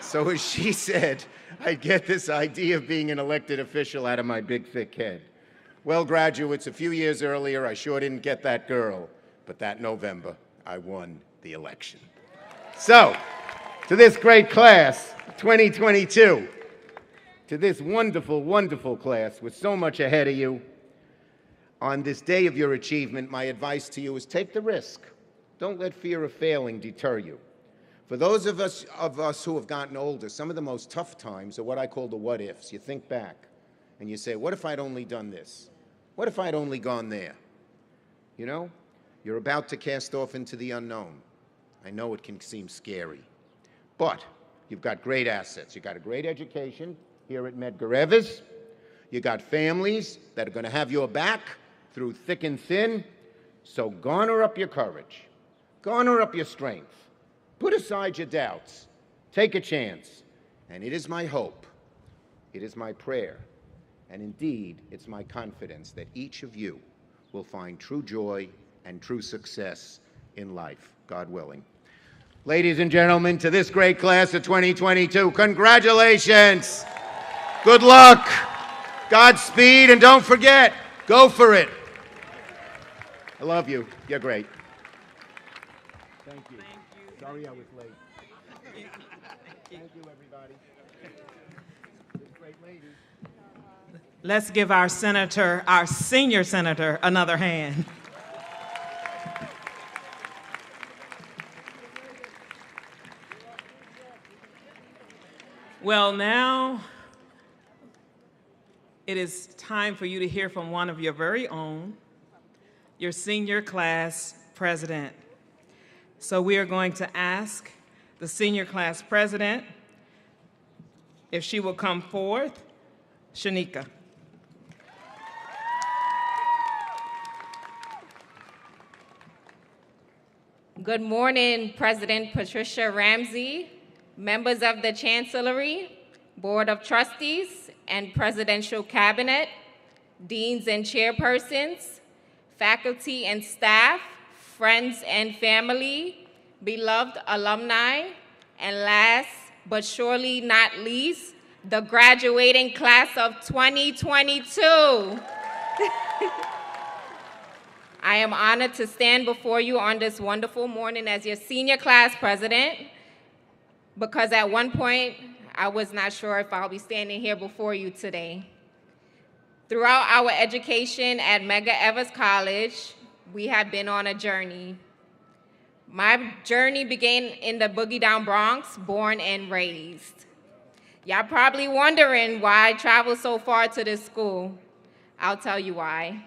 So as she said, I'd get this idea of being an elected official out of my big, thick head. Well, graduates, a few years earlier, I sure didn't get that girl, but that November, I won the election. So, to this great class, 2022, to this wonderful, wonderful class with so much ahead of you, on this day of your achievement, my advice to you is take the risk. Don't let fear of failing deter you. For those of us who have gotten older, some of the most tough times are what I call the what-ifs. You think back, and you say, what if I'd only done this? What if I'd only gone there? You know, you're about to cast off into the unknown. I know it can seem scary, but you've got great assets. You've got a great education here at Medgar. You got families that are going to have your back through thick and thin, so garner up your courage, garner up your strength, put aside your doubts, take a chance, and it is my hope, it is my prayer, and indeed, it's my confidence that each of you will find true joy and true success in life, God willing. Ladies and gentlemen, to this great class of 2022, congratulations, good luck, Godspeed, and don't forget, go for it. I love you. You're great. Thank you. Sorry I was late. Thank you, everybody. This great lady. Let's give our senator, our senior senator, another hand. Well, now it is time for you to hear from one of your very own, your senior class president. So we are going to ask the senior class president if she will come forth. Shanika. Good morning, President Patricia Ramsey, members of the Chancellery, Board of Trustees, and Presidential Cabinet, deans and chairpersons, faculty and staff, friends and family, beloved alumni, and last but surely not least, the graduating class of 2022. I am honored to stand before you on this wonderful morning as your senior class president, because at one point, I was not sure if I'll be standing here before you today. Throughout our education at Medgar Evers College, we have been on a journey. My journey began in the Boogie Down Bronx, born and raised. Y'all probably wondering why I traveled so far to this school. I'll tell you why.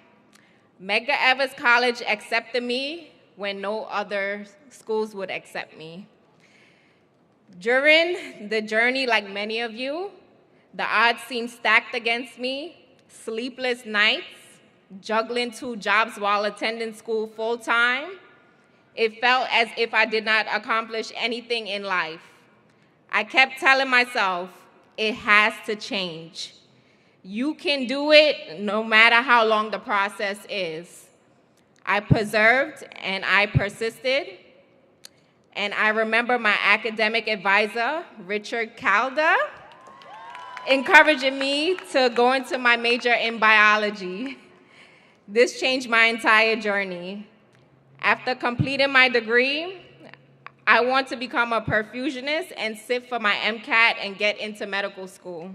Medgar Evers College accepted me when no other schools would accept me. During the journey, like many of you, the odds seemed stacked against me. Sleepless nights, juggling 2 jobs while attending school full-time. It felt as if I did not accomplish anything in life. I kept telling myself, it has to change. You can do it no matter how long the process is. I persevered and I persisted. And I remember my academic advisor, Richard Calder, encouraging me to go into my major in biology. This changed my entire journey. After completing my degree, I want to become a perfusionist and sit for my MCAT and get into medical school.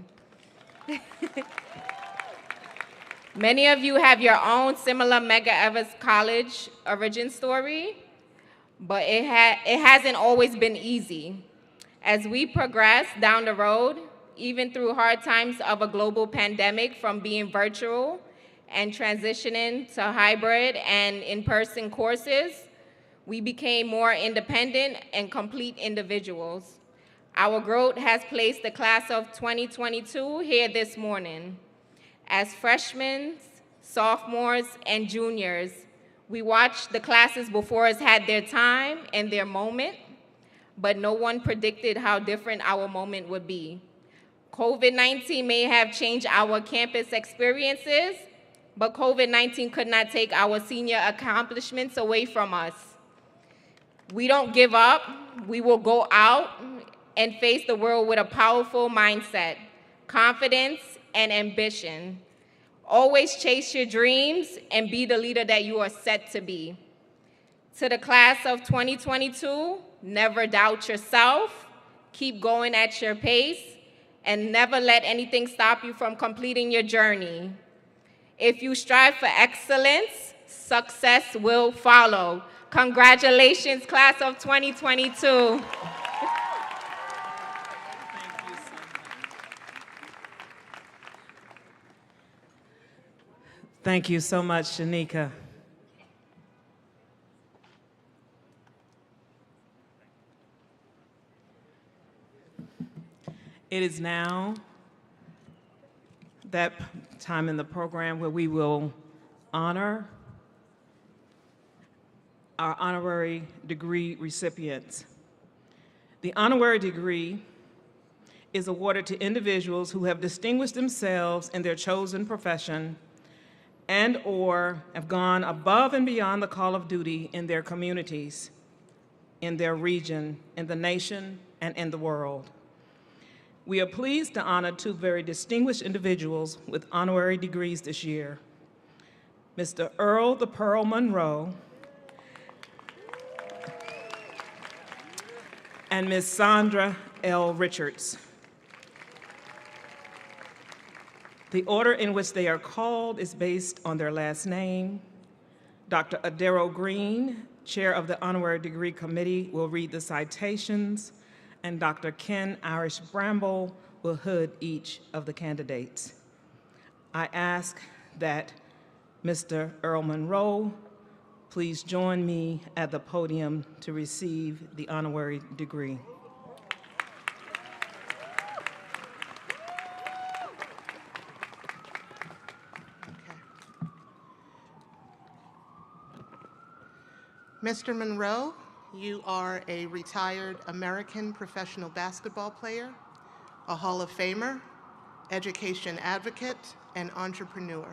Many of you have your own similar Medgar Evers College origin story, but it hasn't always been easy. As we progress down the road, even through hard times of a global pandemic, from being virtual and transitioning to hybrid and in-person courses, we became more independent and complete individuals. Our growth has placed the class of 2022 here this morning. As freshmen, sophomores, and juniors, we watched the classes before us had their time and their moment, but no one predicted how different our moment would be. COVID-19 may have changed our campus experiences, but COVID-19 could not take our senior accomplishments away from us. We don't give up. We will go out and face the world with a powerful mindset, confidence, and ambition. Always chase your dreams and be the leader that you are set to be. To the class of 2022, never doubt yourself, keep going at your pace, and never let anything stop you from completing your journey. If you strive for excellence, success will follow. Congratulations, class of 2022. Thank you so much, Shanika. It is now that time in the program where we will honor our honorary degree recipients. The honorary degree is awarded to individuals who have distinguished themselves in their chosen profession and/or have gone above and beyond the call of duty in their communities, in their region, in the nation, and in the world. We are pleased to honor 2 very distinguished individuals with honorary degrees this year. Mr. Earl the Pearl Monroe and Ms. Sandra L. Richards. The order in which they are called is based on their last name. Dr. Adero Green, Chair of the Honorary Degree Committee, will read the citations, and Dr. Ken Irish Bramble will hood each of the candidates. I ask that Mr. Earl Monroe please join me at the podium to receive the honorary degree. Mr. Monroe, you are a retired American professional basketball player, a Hall of Famer, education advocate, and entrepreneur,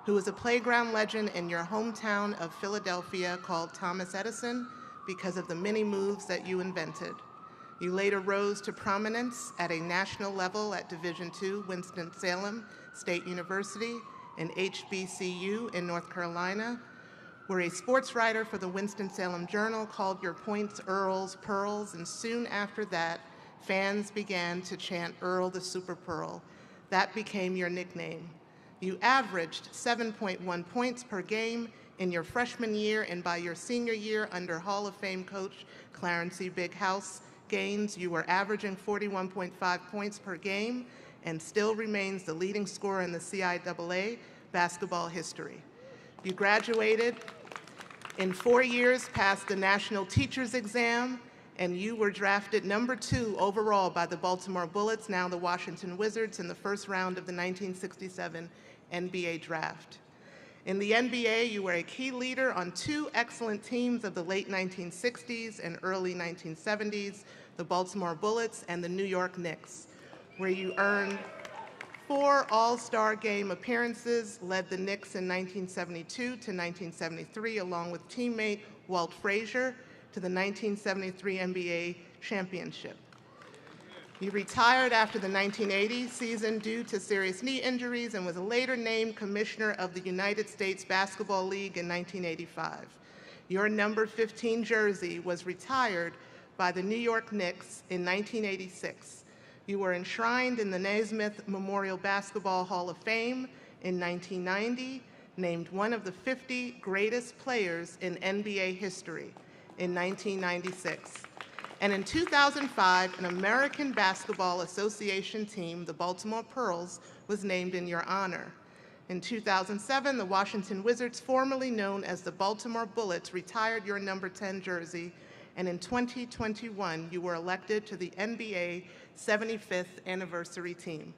who is a playground legend in your hometown of Philadelphia called Thomas Edison because of the many moves that you invented. You later rose to prominence at a national level at Division II Winston-Salem State University and HBCU in North Carolina, were a sports writer for the Winston-Salem Journal, called your points Earls, Pearls, and soon after that, fans began to chant Earl the Super Pearl. That became your nickname. You averaged 7.1 points per game in your freshman year, and by your senior year under Hall of Fame coach Clarence E. Big House Gaines, you were averaging 41.5 points per game and still remains the leading scorer in the CIAA basketball history. You graduated in 4 years, passed the National Teachers Exam, and you were drafted number 2 overall by the Baltimore Bullets, now the Washington Wizards, in the first round of the 1967 NBA Draft. In the NBA, you were a key leader on 2 excellent teams of the late 1960s and early 1970s, the Baltimore Bullets and the New York Knicks, where you earned 4 All-Star Game appearances, led the Knicks in 1972 to 1973, along with teammate Walt Frazier, to the 1973 NBA championship. You retired after the 1980 season due to serious knee injuries and was later named Commissioner of the United States Basketball League in 1985. Your number 15 jersey was retired by the New York Knicks in 1986. You were enshrined in the Naismith Memorial Basketball Hall of Fame in 1990, named one of the 50 greatest players in NBA history in 1996. And in 2005, an American Basketball Association team, the Baltimore Pearls, was named in your honor. In 2007, the Washington Wizards, formerly known as the Baltimore Bullets, retired your number 10 jersey, and in 2021, you were elected to the NBA 75th anniversary team.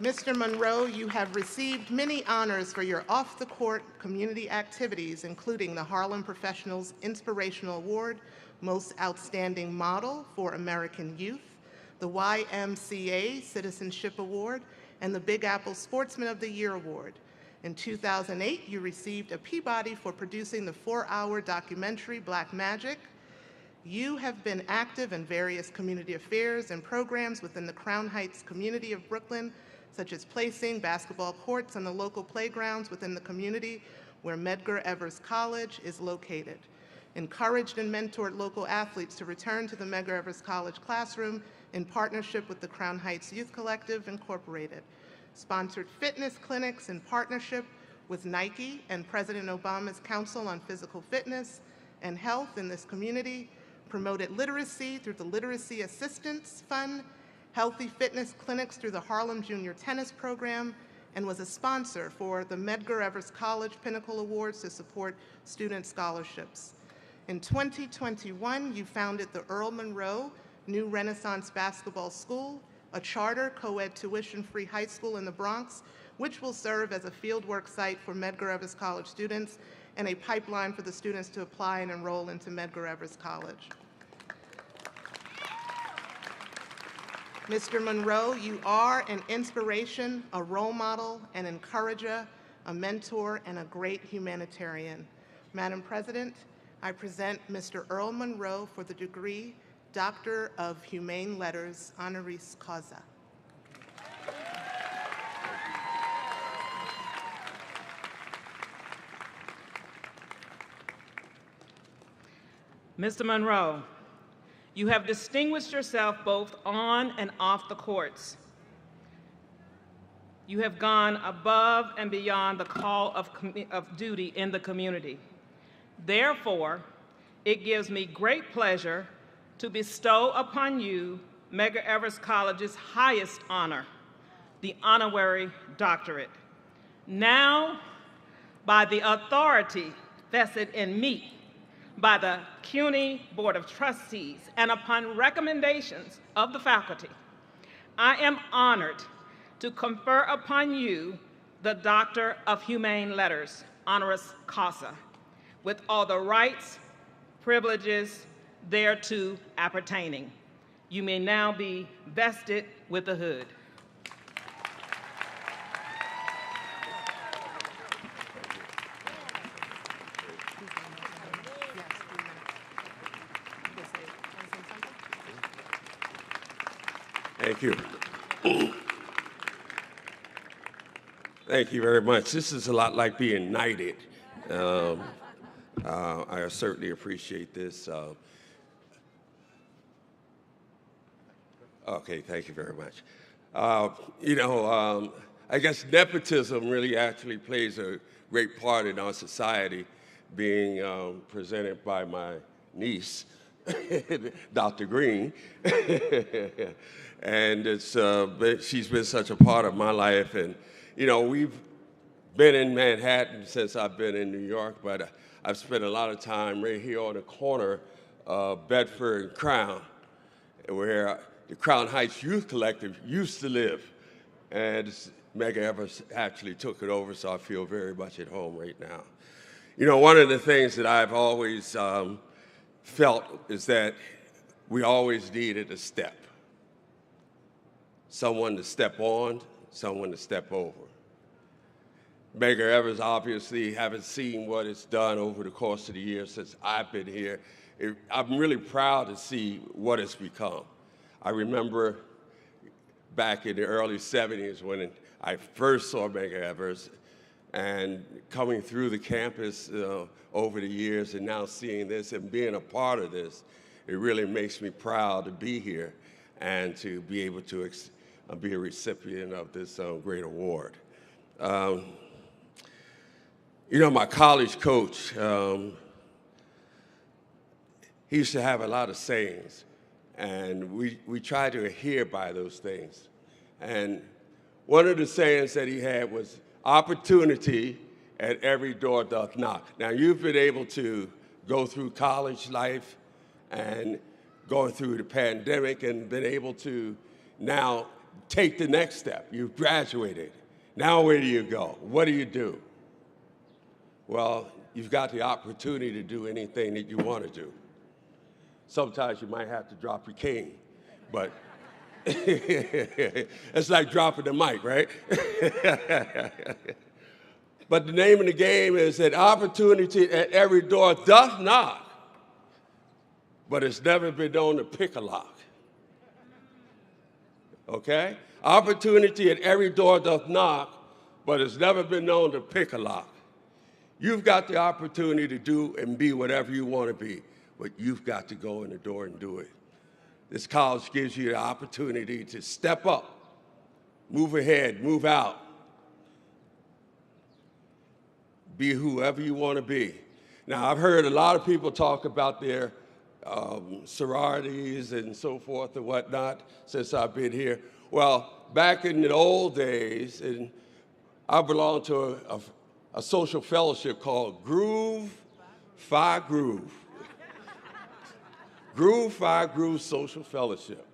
Mr. Monroe, you have received many honors for your off-the-court community activities, including the Harlem Professionals Inspirational Award, Most Outstanding Model for American Youth, the YMCA Citizenship Award, and the Big Apple Sportsman of the Year Award. In 2008, you received a Peabody for producing the 4-hour documentary Black Magic. You have been active in various community affairs and programs within the Crown Heights community of Brooklyn, such as placing basketball courts on the local playgrounds within the community where Medgar Evers College is located. Encouraged and mentored local athletes to return to the Medgar Evers College classroom in partnership with the Crown Heights Youth Collective, Incorporated. Sponsored fitness clinics in partnership with Nike and President Obama's Council on Physical Fitness and Health in this community. Promoted literacy through the Literacy Assistance Fund, healthy fitness clinics through the Harlem Junior Tennis Program, and was a sponsor for the Medgar Evers College Pinnacle Awards to support student scholarships. In 2021, you founded the Earl Monroe New Renaissance Basketball School, a charter co-ed tuition-free high school in the Bronx, which will serve as a fieldwork site for Medgar Evers College students and a pipeline for the students to apply and enroll into Medgar Evers College. Mr. Monroe, you are an inspiration, a role model, an encourager, a mentor, and a great humanitarian. Madam President, I present Mr. Earl Monroe for the degree Doctor of Humane Letters, honoris causa. Mr. Monroe, you have distinguished yourself both on and off the courts. You have gone above and beyond the call of duty in the community. Therefore, it gives me great pleasure to bestow upon you Medgar Evers College's highest honor, the Honorary Doctorate. Now, by the authority vested in me by the CUNY Board of Trustees and upon recommendations of the faculty, I am honored to confer upon you the Doctor of Humane Letters, honoris causa, with all the rights, privileges thereto appertaining. You may now be vested with the hood. Thank you. Thank you very much. This is a lot like being knighted. I certainly appreciate this. Okay, thank you very much. I guess nepotism really actually plays a great part in our society, being presented by my niece, Dr. Green. And she's been such a part of my life. And, we've been in Manhattan since I've been in New York, but I've spent a lot of time right here on the corner of Bedford and Crown, where the Crown Heights Youth Collective used to live. And Medgar Evers actually took it over, so I feel very much at home right now. One of the things that I've always felt is that we always needed a step. Someone to step on, someone to step over. Medgar Evers obviously haven't seen what it's done over the course of the years since I've been here. I'm really proud to see what it's become. I remember back in the early 70s when I first saw Medgar Evers, and coming through the campus over the years and now seeing this and being a part of this, it really makes me proud to be here and to be able to be a recipient of this great award. My college coach, he used to have a lot of sayings, and we try to adhere by those things. And one of the sayings that he had was, opportunity at every door doth knock. Now, you've been able to go through college life and going through the pandemic and been able to now take the next step. You've graduated. Now where do you go? What do you do? Well, you've got the opportunity to do anything that you want to do. Sometimes you might have to drop your cane, but it's like dropping the mic, right? But the name of the game is that opportunity at every door doth knock, but it's never been known to pick a lock. Okay? Opportunity at every door doth knock, but it's never been known to pick a lock. You've got the opportunity to do and be whatever you want to be, but you've got to go in the door and do it. This college gives you the opportunity to step up, move ahead, move out, be whoever you want to be. Now, I've heard a lot of people talk about their sororities and so forth and whatnot since I've been here. Well, back in the old days, and I belonged to a social fellowship called Groove Phi Groove. Groove Phi Groove Social Fellowship.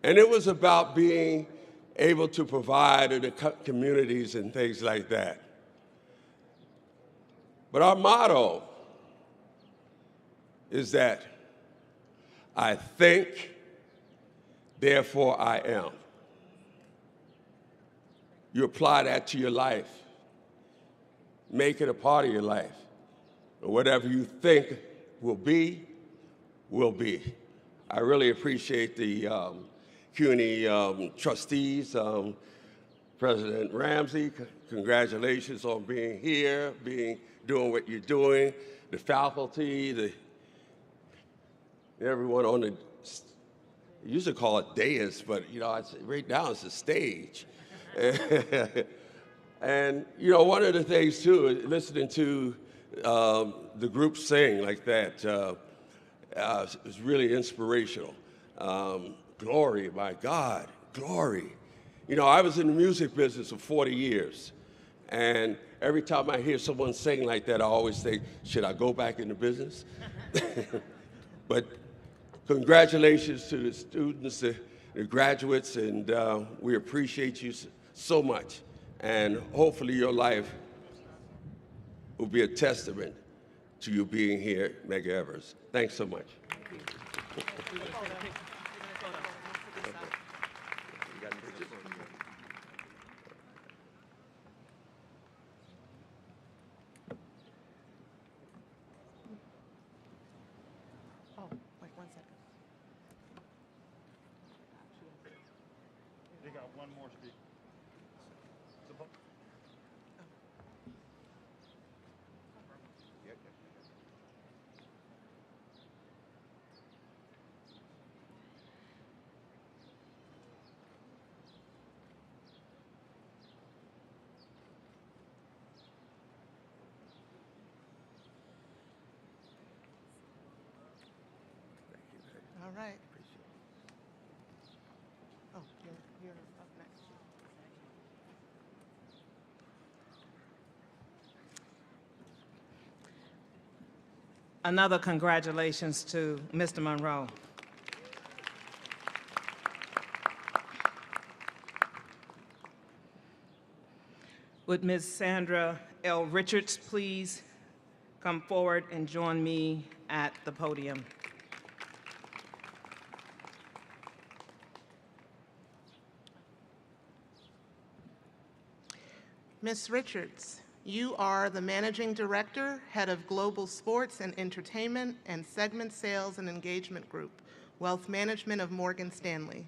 And it was about being able to provide in the communities and things like that. But our motto is that I think, therefore I am. You apply that to your life. Make it a part of your life. And whatever you think will be, will be. I really appreciate the CUNY trustees, President Ramsey, congratulations on being here, doing what you're doing, the faculty, everyone on the, you used to call it dais, but right now it's a stage. And one of the things too, listening to the group sing like that is really inspirational. Glory, my God, glory. I was in the music business for 40 years, and every time I hear someone sing like that, I always think, should I go back into business? But congratulations to the students, the graduates, and we appreciate you so much. And hopefully your life will be a testament to you being here, Medgar Evers. Thanks so much. Oh, wait 1 second. They got one more speaker. All right. Oh, you're up next. Another congratulations to Mr. Monroe. Would Ms. Sandra L. Richards please come forward and join me at the podium? Ms. Richards, you are the Managing Director, Head of Global Sports and Entertainment and Segment Sales and Engagement Group, Wealth Management of Morgan Stanley.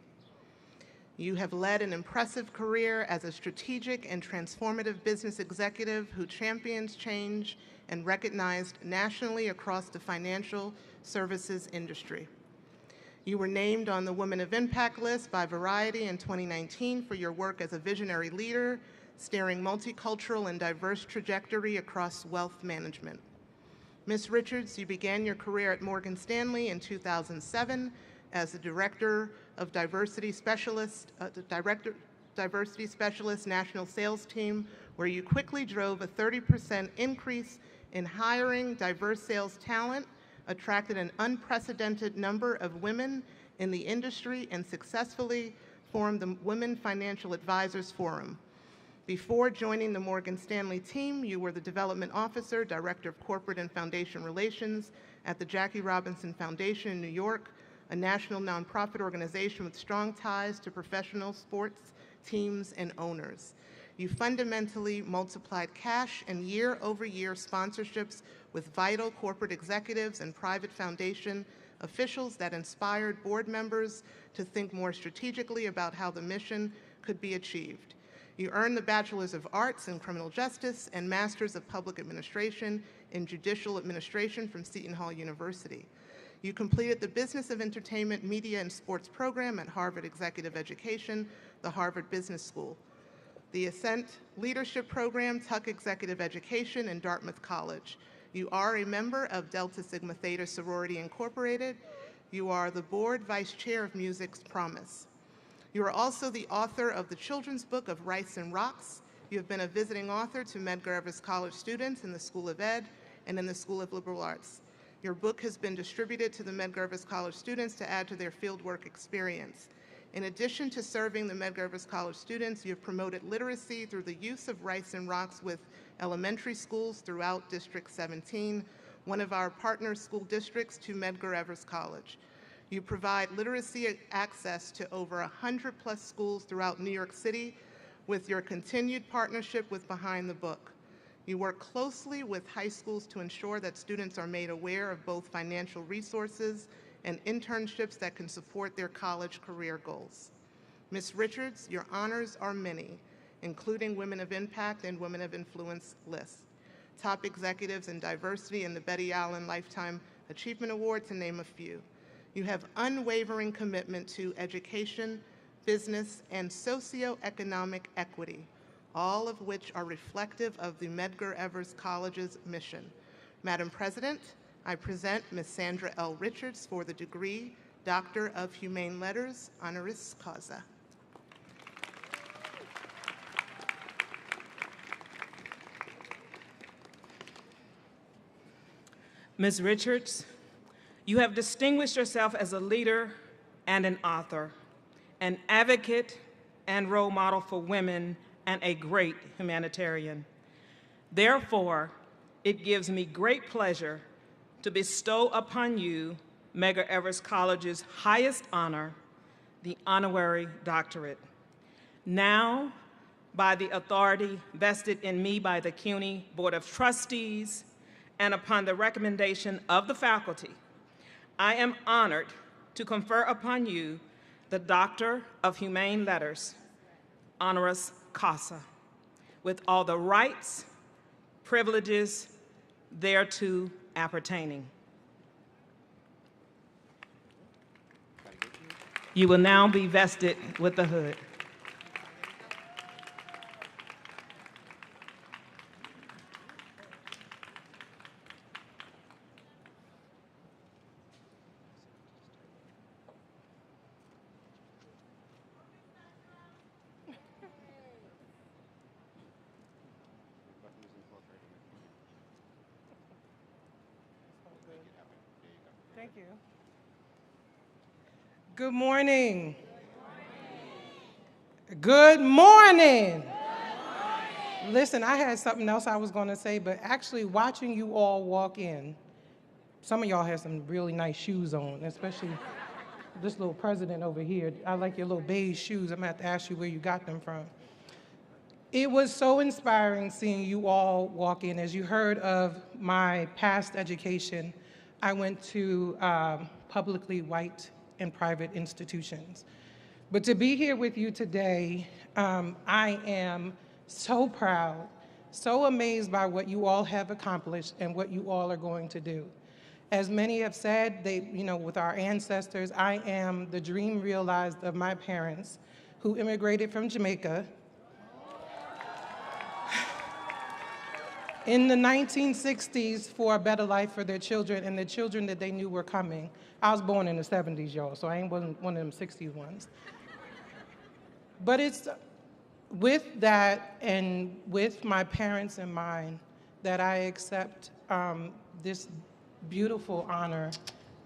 You have led an impressive career as a strategic and transformative business executive who champions change and recognized nationally across the financial services industry. You were named on the Women of Impact list by Variety in 2019 for your work as a visionary leader, steering multicultural and diverse trajectory across wealth management. Ms. Richards, you began your career at Morgan Stanley in 2007 as the Director of Diversity Specialist National Sales Team, where you quickly drove a 30% increase in hiring diverse sales talent, attracted an unprecedented number of women in the industry, and successfully formed the Women Financial Advisors Forum. Before joining the Morgan Stanley team, you were the Development Officer, Director of Corporate and Foundation Relations at the Jackie Robinson Foundation in New York, a national nonprofit organization with strong ties to professional sports teams and owners. You fundamentally multiplied cash and year-over-year sponsorships with vital corporate executives and private foundation officials that inspired board members to think more strategically about how the mission could be achieved. You earned the Bachelor's of Arts in Criminal Justice and Master's of Public Administration in Judicial Administration from Seton Hall University. You completed the Business of Entertainment, Media, and Sports program at Harvard Executive Education, the Harvard Business School, the Ascent Leadership Program, Tuck Executive Education, and Dartmouth College. You are a member of Delta Sigma Theta Sorority Incorporated. You are the Board Vice Chair of Music's Promise. You are also the author of the children's book of Rice and Rocks. You have been a visiting author to Medgar Evers College students in the School of Ed and in the School of Liberal Arts. Your book has been distributed to the Medgar Evers College students to add to their fieldwork experience. In addition to serving the Medgar Evers College students, you have promoted literacy through the use of Rice and Rocks with elementary schools throughout District 17, one of our partner school districts to Medgar Evers College. You provide literacy access to over 100+ schools throughout New York City with your continued partnership with Behind the Book. You work closely with high schools to ensure that students are made aware of both financial resources and internships that can support their college career goals. Ms. Richards, your honors are many, including Women of Impact and Women of Influence lists, top executives in diversity and the Betty Allen Lifetime Achievement Award, to name a few. You have unwavering commitment to education, business, and socioeconomic equity, all of which are reflective of the Medgar Evers College's mission. Madam President, I present Ms. Sandra L. Richards for the degree Doctor of Humane Letters, honoris causa. Ms. Richards, you have distinguished yourself as a leader and an author, an advocate and role model for women, and a great humanitarian. Therefore, it gives me great pleasure to bestow upon you Medgar Evers College's highest honor, the Honorary Doctorate. Now, by the authority vested in me by the CUNY Board of Trustees and upon the recommendation of the faculty, I am honored to confer upon you the Doctor of Humane Letters, honoris causa, with all the rights, privileges thereto appertaining. You will now be vested with the hood. Thank you. Good morning. Good morning. Listen, I had something else I was going to say, but actually watching you all walk in, some of y'all have some really nice shoes on, especially this little president over here. I like your little beige shoes. I'm going to have to ask you where you got them from. It was so inspiring seeing you all walk in. As you heard of my past education, I went to publicly white and private institutions. But to be here with you today, I am so proud, so amazed by what you all have accomplished and what you all are going to do. As many have said, with our ancestors, I am the dream realized of my parents who immigrated from Jamaica in the 1960s for a better life for their children and the children that they knew were coming. I was born in the 70s, y'all, so I wasn't one of them 60s ones. But it's with that and with my parents in mind that I accept this beautiful honor,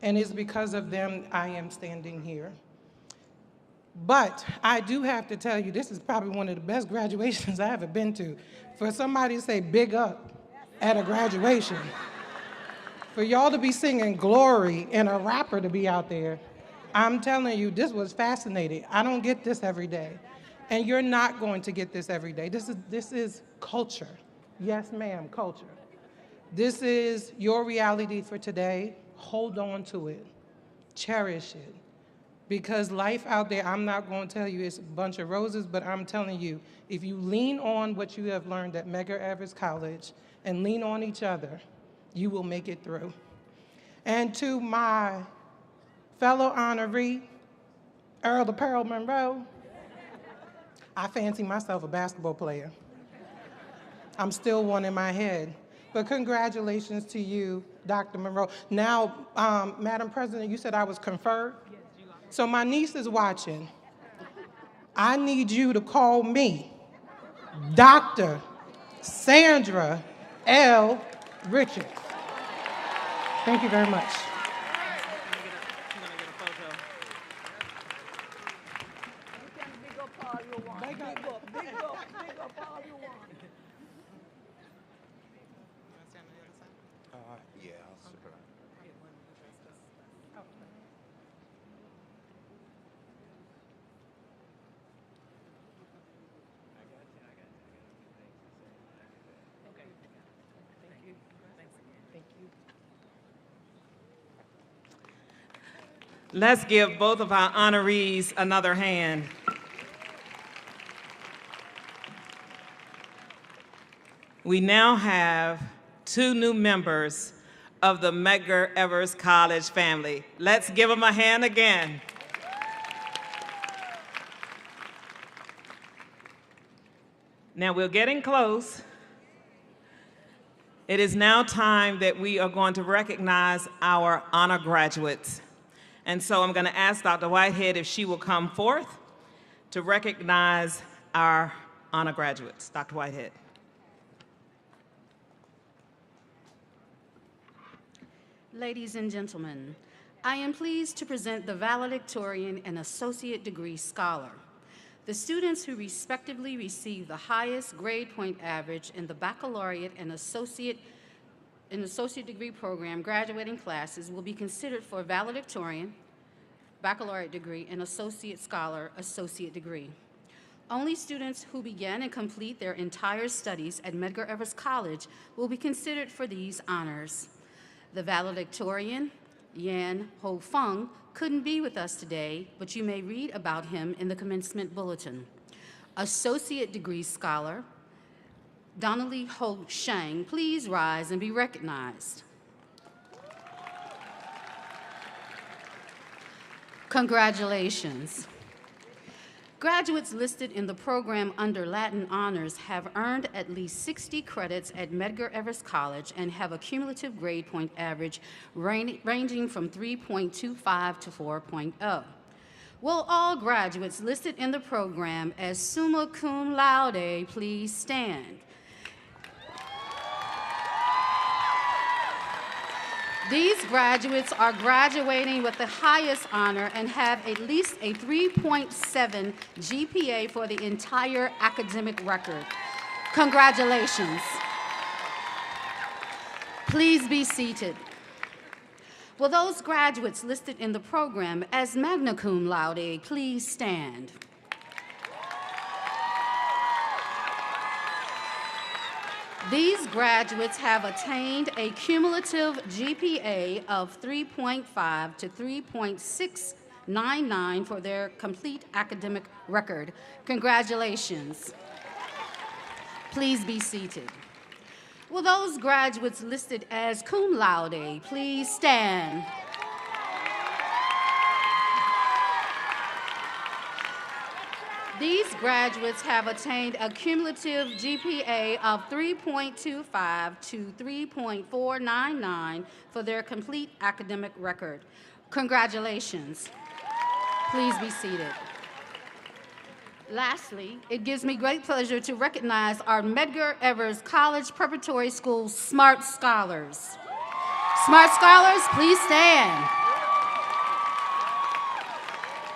and it's because of them I am standing here. But I do have to tell you, this is probably one of the best graduations I ever been to. For somebody to say big up at a graduation, for y'all to be singing Glory and a rapper to be out there, I'm telling you, this was fascinating. I don't get this every day. And you're not going to get this every day. This is culture. Yes, ma'am, culture. This is your reality for today. Hold on to it. Cherish it. Because life out there, I'm not going to tell you it's a bunch of roses, but I'm telling you, if you lean on what you have learned at Medgar Evers College and lean on each other, you will make it through. And to my fellow honoree, Earl the Pearl Monroe, I fancy myself a basketball player. I'm still one in my head. But congratulations to you, Dr. Monroe. Now, Madam President, you said I was conferred? So my niece is watching. I need you to call me Dr. Sandra L. Richards. Thank you very much. Let's give both of our honorees another hand. We now have 2 new members of the Medgar Evers College family. Let's give them a hand again. Now we're getting close. It is now time that we are going to recognize our honor graduates. And so I'm going to ask Dr. Whitehead if she will come forth to recognize our honor graduates. Dr. Whitehead. Ladies and gentlemen, I am pleased to present the Valedictorian and Associate Degree Scholar. The students who respectively received the highest grade point average in the baccalaureate and associate an associate degree program graduating classes will be considered for valedictorian, baccalaureate degree, and associate scholar associate degree. Only students who begin and complete their entire studies at Medgar Evers College will be considered for these honors. The valedictorian, Yan Ho Fung, couldn't be with us today, but you may read about him in the commencement bulletin. Associate degree scholar, Donnolee Ho Shing, please rise and be recognized. Congratulations. Graduates listed in the program under Latin Honors have earned at least 60 credits at Medgar Evers College and have a cumulative grade point average ranging from 3.25 to 4.0. Will all graduates listed in the program as summa cum laude please stand? These graduates are graduating with the highest honor and have at least a 3.7 GPA for the entire academic record. Congratulations. Please be seated. Will those graduates listed in the program as magna cum laude please stand? These graduates have attained a cumulative GPA of 3.5 to 3.699 for their complete academic record. Congratulations. Please be seated. Will those graduates listed as cum laude please stand? These graduates have attained a cumulative GPA of 3.25 to 3.499 for their complete academic record. Congratulations. Please be seated. Lastly, it gives me great pleasure to recognize our Medgar Evers College Preparatory School Smart Scholars. Smart Scholars, please stand.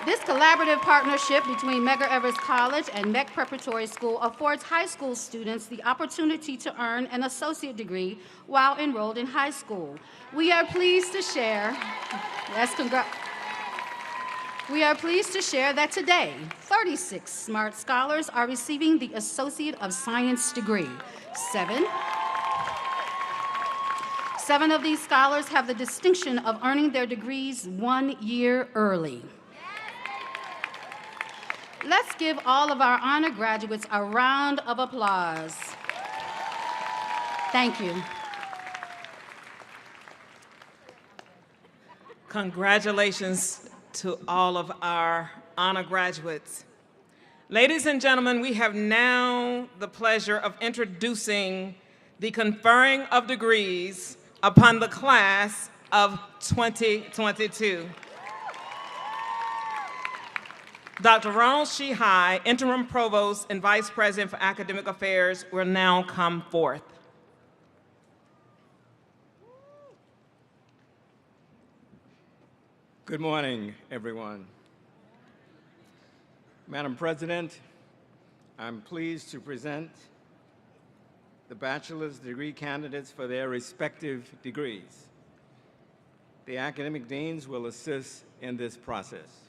This collaborative partnership between Medgar Evers College and MEC Preparatory School affords high school students the opportunity to earn an associate degree while enrolled in high school. We are pleased to share, we are pleased to share that today, 36 Smart Scholars are receiving the Associate of Science degree. Seven of these scholars have the distinction of earning their degrees 1 year early. Let's give all of our honor graduates a round of applause. Thank you. Congratulations to all of our honor graduates. Ladies and gentlemen, we have now the pleasure of introducing the conferring of degrees upon the class of 2022. Dr. Ronald Shihai, Interim Provost and Vice President for Academic Affairs, will now come forth. Good morning, everyone. Madam President, I'm pleased to present the bachelor's degree candidates for their respective degrees. The academic deans will assist in this process.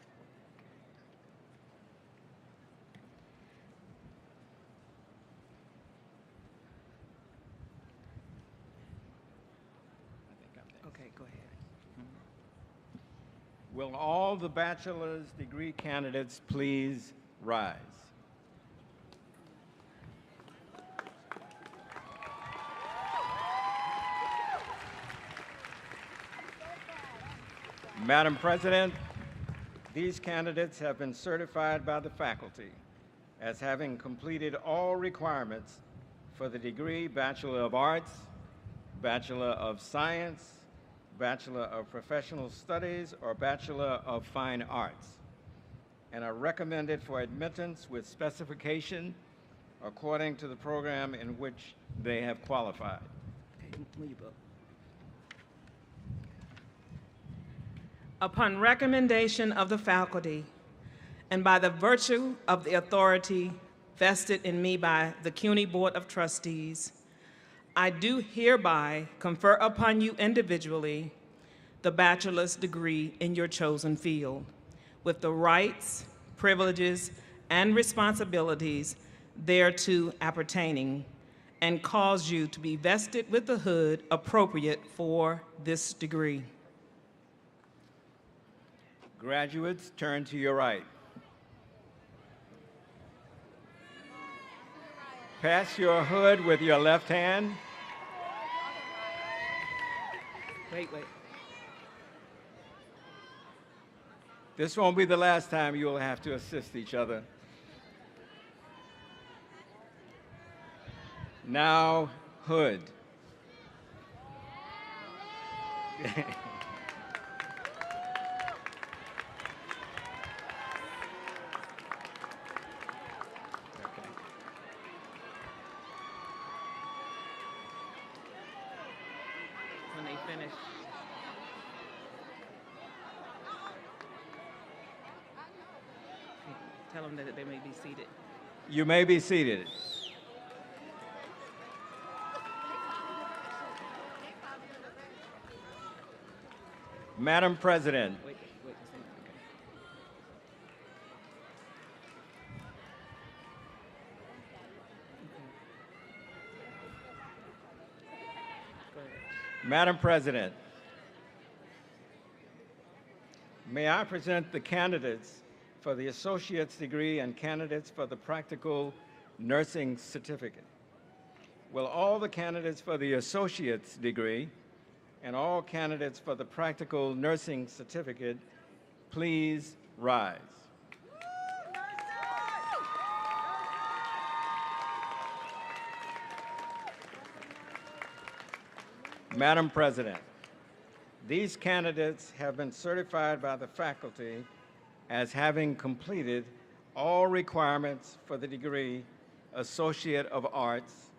Will all the bachelor's degree candidates please rise? Madam President, these candidates have been certified by the faculty as having completed all requirements for the degree Bachelor of Arts, Bachelor of Science, Bachelor of Professional Studies, or Bachelor of Fine Arts, and are recommended for admittance with specification according to the program in which they have qualified. Upon recommendation of the faculty, and by the virtue of the authority vested in me by the CUNY Board of Trustees, I do hereby confer upon you individually the bachelor's degree in your chosen field, with the rights, privileges, and responsibilities thereto appertaining, and cause you to be vested with the hood appropriate for this degree. Graduates, turn to your right. Pass your hood with your left hand. Wait. This won't be the last time you will have to assist each other. Now, hood. When they finish. Tell them that they may be seated. You may be seated. Madam President, Wait. Madam President, may I present the candidates for the associate's degree and candidates for the practical nursing certificate. Will all the candidates for the associate's degree and all candidates for the practical nursing certificate please rise? Madam President, these candidates have been certified by the faculty as having completed all requirements for the degree Associate of Arts,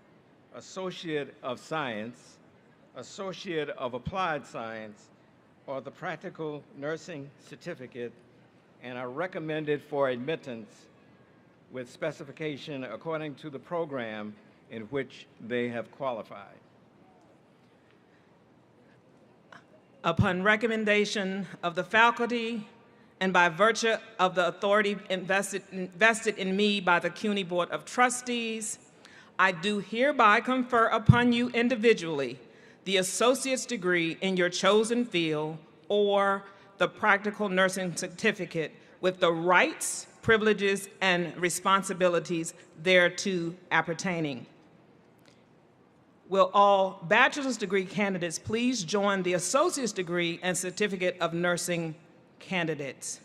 Associate of Science, Associate of Applied Science, or the Practical Nursing Certificate, and are recommended for admittance with specification according to the program in which they have qualified. Upon recommendation of the faculty and by virtue of the authority vested in me by the CUNY Board of Trustees, I do hereby confer upon you individually the associate's degree in your chosen field or the practical nursing certificate with the rights, privileges, and responsibilities thereto appertaining. Will all bachelor's degree candidates please join the associate's degree and certificate of nursing candidates?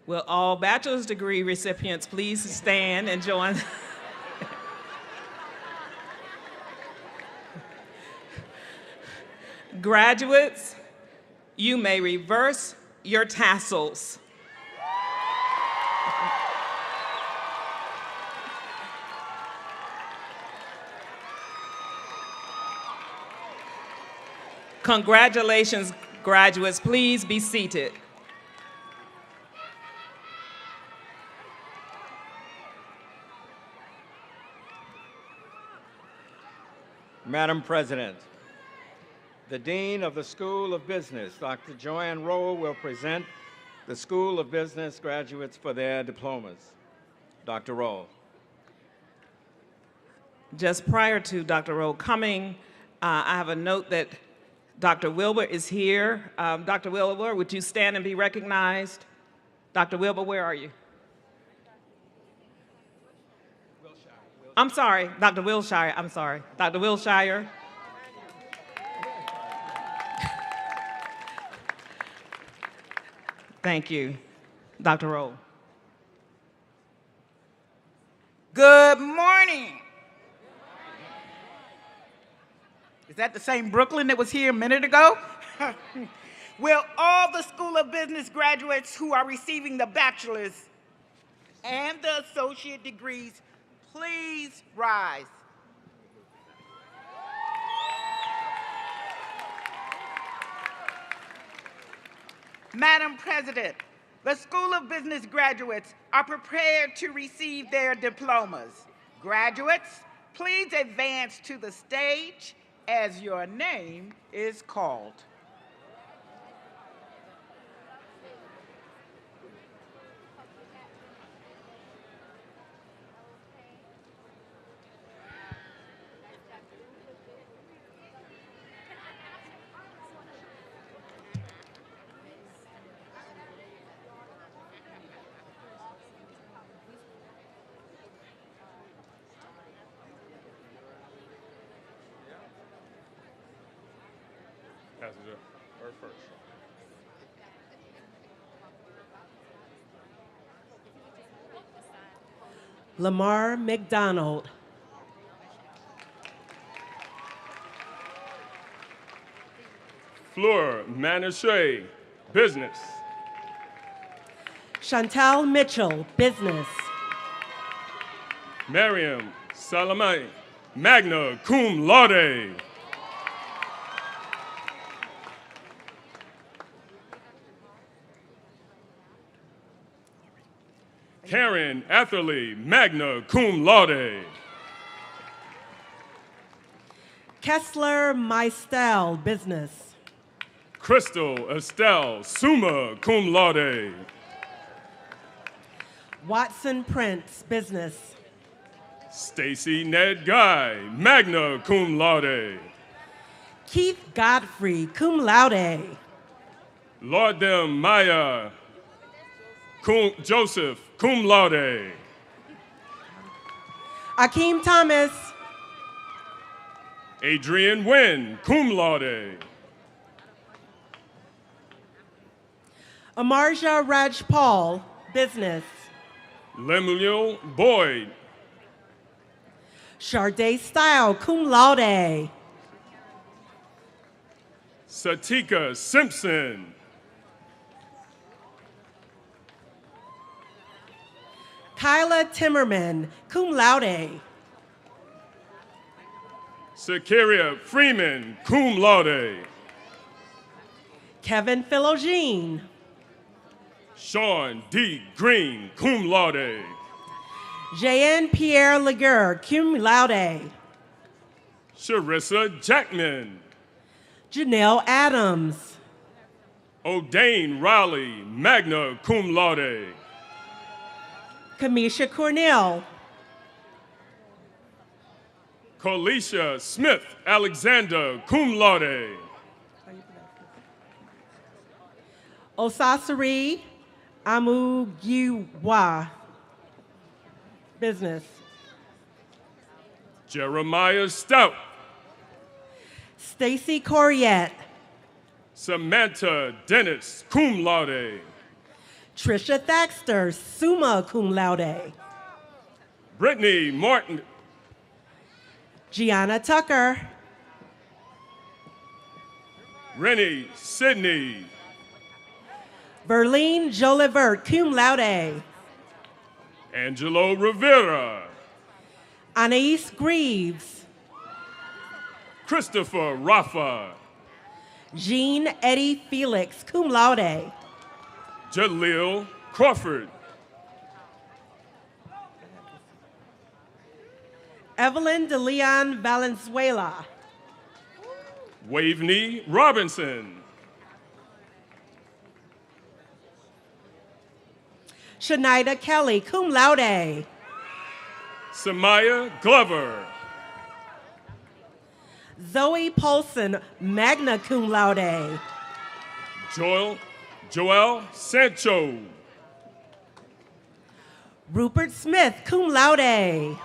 Will all bachelor's degree recipients please stand and join? Graduates, you may reverse your tassels. Congratulations, graduates. Please be seated. Madam President, the Dean of the School of Business, Dr. Joanne Rowe, will present the School of Business graduates for their diplomas. Dr. Rowe. Just prior to Dr. Rowe coming, I have a note that Dr. Wilbur is here. Dr. Wilbur, would you stand and be recognized? Dr. Wilbur, where are you? I'm sorry, Dr. Wilshire, I'm sorry. Dr. Wilshire. Thank you. Dr. Rowe. Good morning. Is that the same Brooklyn that was here a minute ago? Will all the School of Business graduates who are receiving the bachelor's and the associate degrees please rise? Madam President, the School of Business graduates are prepared to receive their diplomas. Graduates, please advance to the stage as your name is called. Passenger, her first. Lamar McDonald. Fleur Manashay, business. Chantal Mitchell, business. Miriam Salamai, magna cum laude. Karen Atherley, magna cum laude. Kessler Maistel, business. Crystal Estelle, summa cum laude. Watson Prince, business. Stacy Ned Guy, magna cum laude. Keith Godfrey, cum laude. Lordem Maya Joseph, cum laude. Akeem Thomas. Adrienne Wynn, cum laude. Amarja Rajpal, business. Lemuel Boyd. Charday Style, cum laude. Satika Simpson. Kyla Timmerman, cum laude. Sakaria Freeman, cum laude. Kevin Philogene. Sean D. Green, cum laude. Jeanne Pierre Laguerre, cum laude. Sharissa Jackman. Janelle Adams. O'Dane Raleigh, magna cum laude. Kamisha Cornell. Colisha Smith Alexander, cum laude. Osasiri Amugiwa, business. Jeremiah Stout. Stacy Coriette. Samantha Dennis, cum laude. Trisha Thaxter, summa cum laude. Brittany Martin. Gianna Tucker. Rennie Sidney. Verlene Jolivert, cum laude. Angelo Rivera. Anais Greaves. Christopher Rafa. Jean Eddie Felix, cum laude. Jaleel Crawford. Evelyn DeLeon Valenzuela. Waveney Robinson. Shanida Kelly, cum laude. Samaya Glover. Zoe Polson, magna cum laude. Joel Sancho. Rupert Smith, cum laude.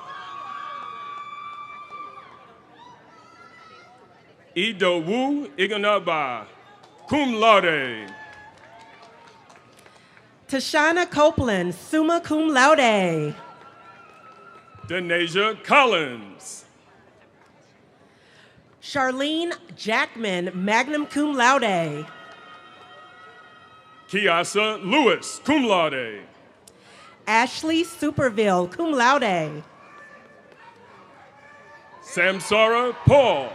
Idowu Iganaba, cum laude. Tashana Copeland, summa cum laude. Denasia Collins. Charlene Jackman, magna cum laude. Kiasa Lewis, cum laude. Ashley Superville, cum laude. Samsara Paul.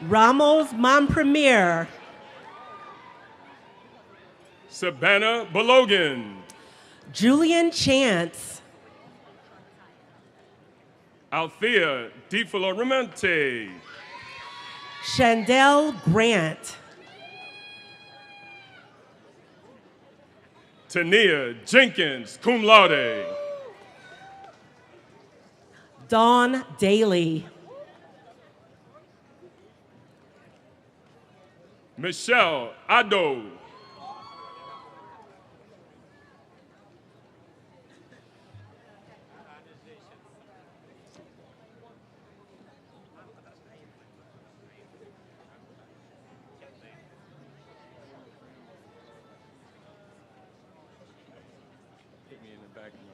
Ramos Monpremier. Savannah Balogan. Julian Chance. Althea Di Florimente. Chandel Grant. Tania Jenkins, cum laude. Dawn Daly. Michelle Ado. Hit me in the back of my...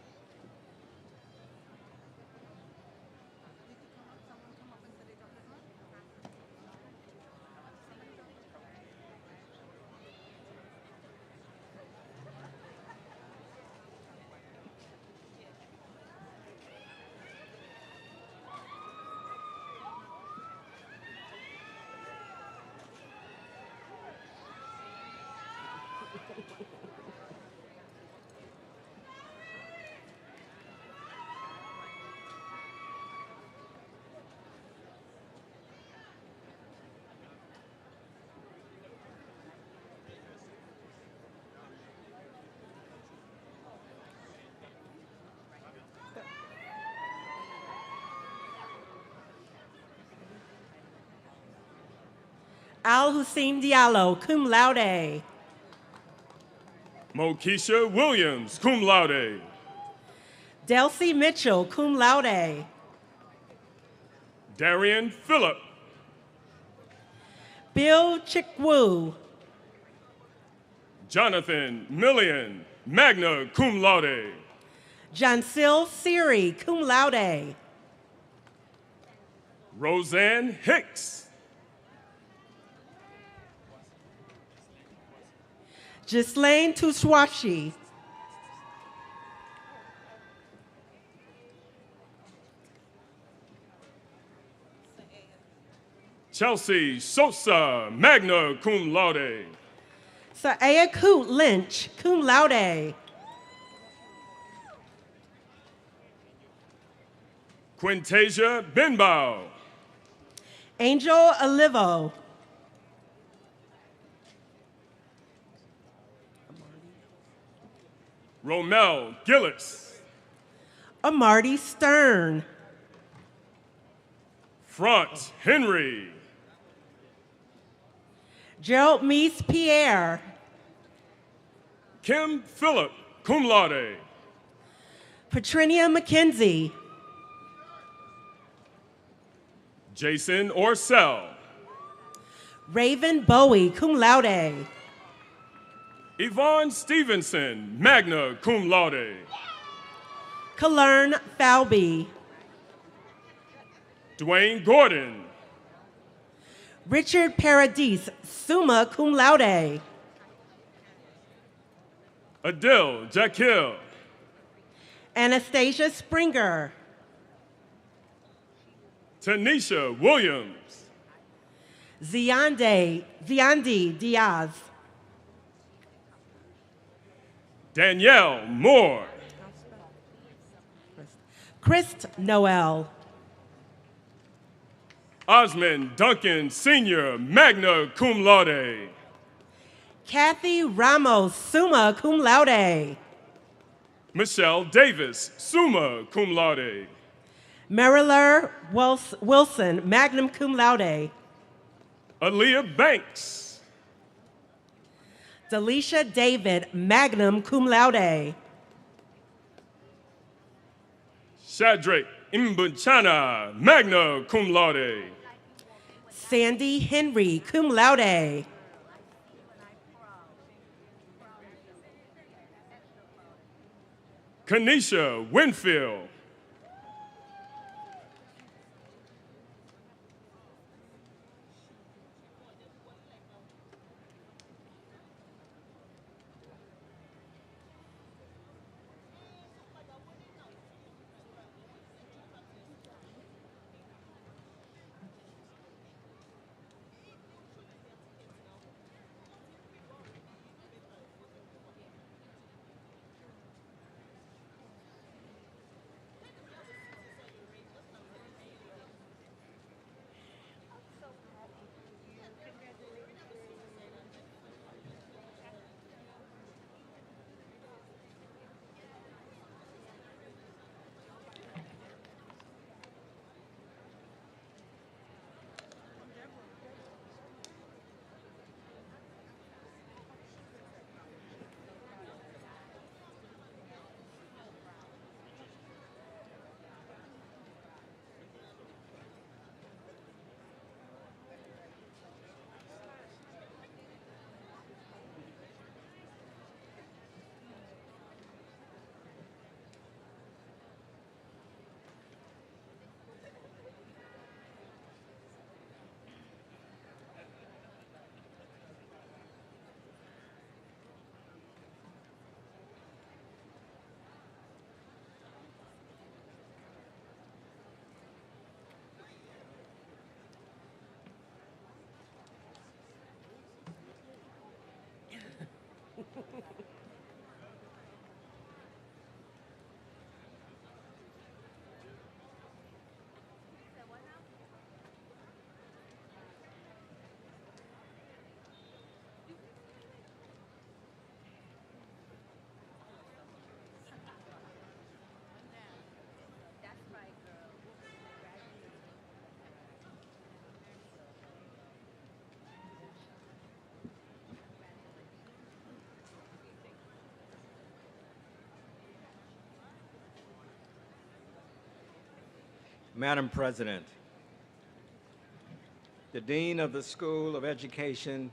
Al Hussein Diallo, cum laude. Mokisha Williams, cum laude. Delcy Mitchell, cum laude. Darian Phillip. Bill Chikwu. Jonathan Millian, magna cum laude. Jansil Siri, cum laude. Roseanne Hicks. Ghislaine Tuswashi. Chelsea Sosa, magna cum laude. Saaya Coot Lynch, cum laude. Quintasia Benbow. Angel Olivo. Romel Gillis. Amarty Stern. Front Henry. Gerald Meese Pierre. Kim Phillip, cum laude. Patrinia McKenzie. Jason Orcell. Raven Bowie, cum laude. Yvonne Stevenson, magna cum laude. Kalern Falby. Dwayne Gordon. Richard Paradis, summa cum laude. Adil Jakil. Anastasia Springer. Tanisha Williams. Ziandi Diaz. Danielle Moore. Christ Noel. Osmond Duncan Sr., magna cum laude. Kathy Ramos, summa cum laude. Michelle Davis, summa cum laude. Mariler Wilson, magna cum laude. Aaliyah Banks. Delisha David, magna cum laude. Shadrach Mbunchana, magna cum laude. Sandy Henry, cum laude. Kanisha Winfield. Madam President, the Dean of the School of Education,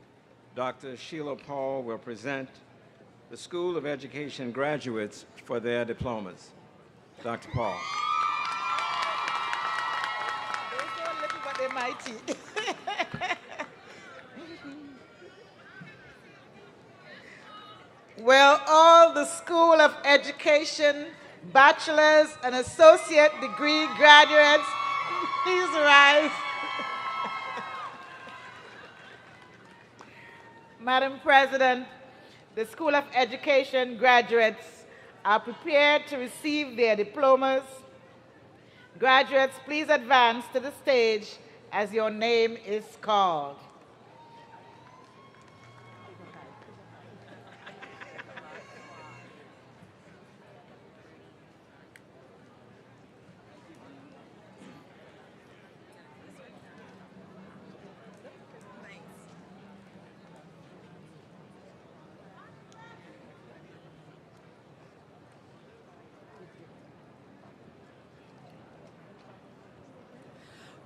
Dr. Sheila Paul, will present the School of Education graduates for their diplomas. Dr. Paul. They're mighty. Will all the School of Education bachelor's and associate degree graduates please rise? Madam President, the School of Education graduates are prepared to receive their diplomas. Graduates, please advance to the stage as your name is called.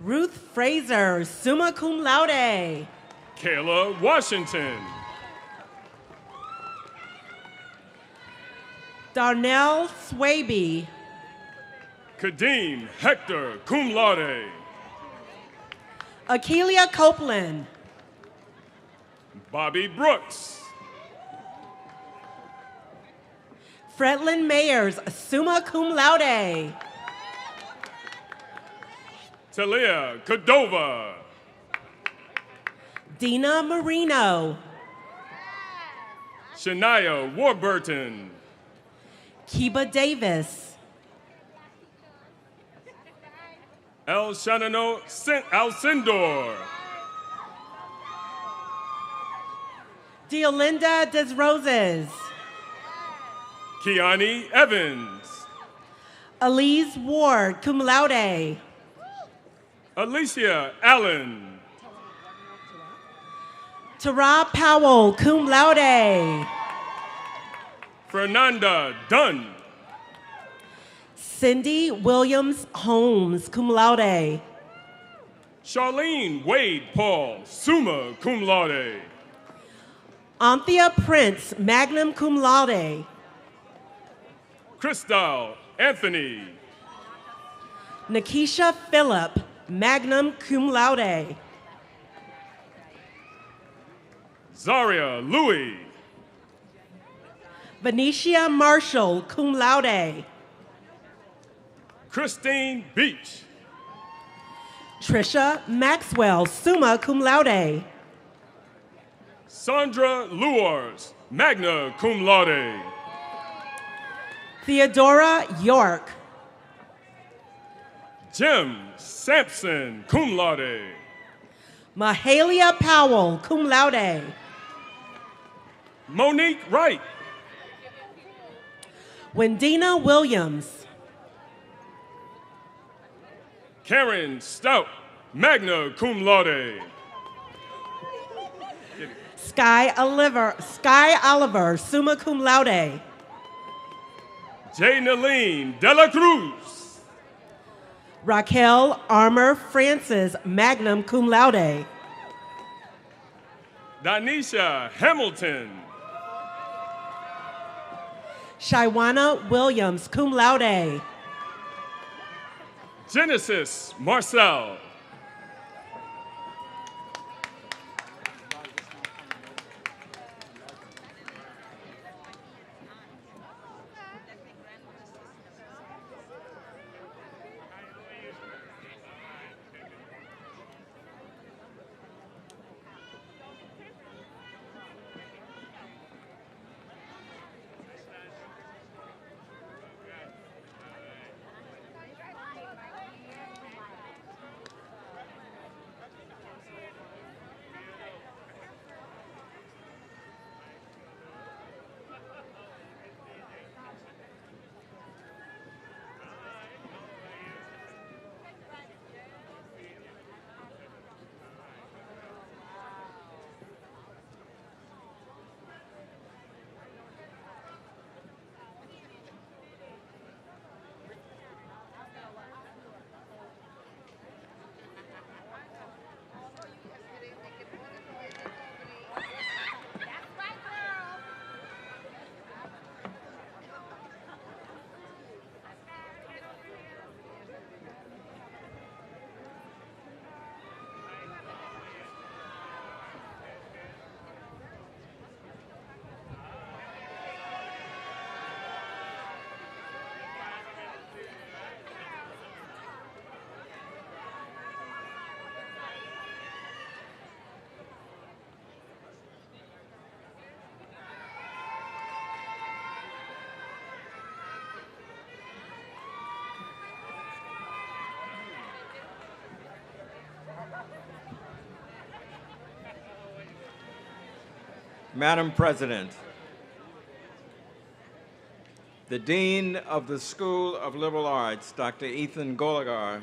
Ruth Fraser, summa cum laude. Kayla Washington. Darnell Swaby. Kadeem Hector, cum laude. Akeelia Copeland. Bobby Brooks. Fredlyn Mayers, summa cum laude. Talia Cordova. Dina Marino. Shania Warburton. Kiba Davis. El Shanano Alcindor. Deolinda Des Roses. Kiani Evans. Elise Ward, cum laude. Alicia Allen. Tara Powell, cum laude. Fernanda Dunn. Cindy Williams Holmes, cum laude. Charlene Wade Paul, summa cum laude. Anthea Prince, magna cum laude. Crystal Anthony. Nikisha Phillip, magna cum laude. Zaria Louis. Venetia Marshall, cum laude. Christine Beach. Trisha Maxwell, summa cum laude. Sandra Luars, magna cum laude. Theodora York. Jim Sampson, cum laude. Mahalia Powell, cum laude. Monique Wright. Wendina Williams. Karen Stout, magna cum laude. Sky Oliver, summa cum laude. Jay Naline Dela Cruz. Raquel Armour Francis, magna cum laude. Danisha Hamilton. Shaiwana Williams, cum laude. Genesis Marcel. Madam President, the Dean of the School of Liberal Arts, Dr. Ethan Golagar,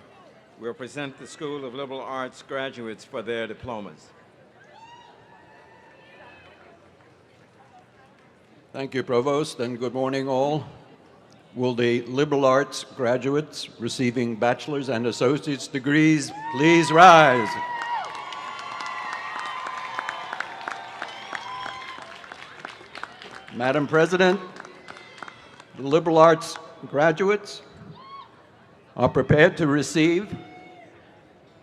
will present the School of Liberal Arts graduates for their diplomas. Thank you, Provost, and good morning, all. Will the liberal arts graduates receiving bachelor's and associate's degrees please rise? Madam President, the liberal arts graduates are prepared to receive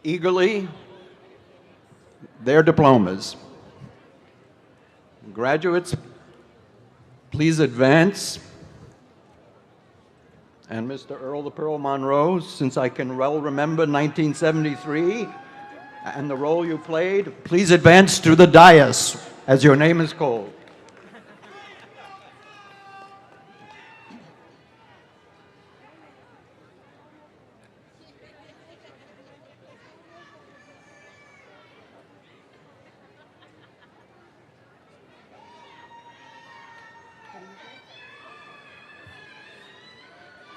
eagerly their diplomas. Graduates, please advance. And Mr. Earl the Pearl Monroe, since I can well remember 1973 and the role you played, please advance to the dais as your name is called.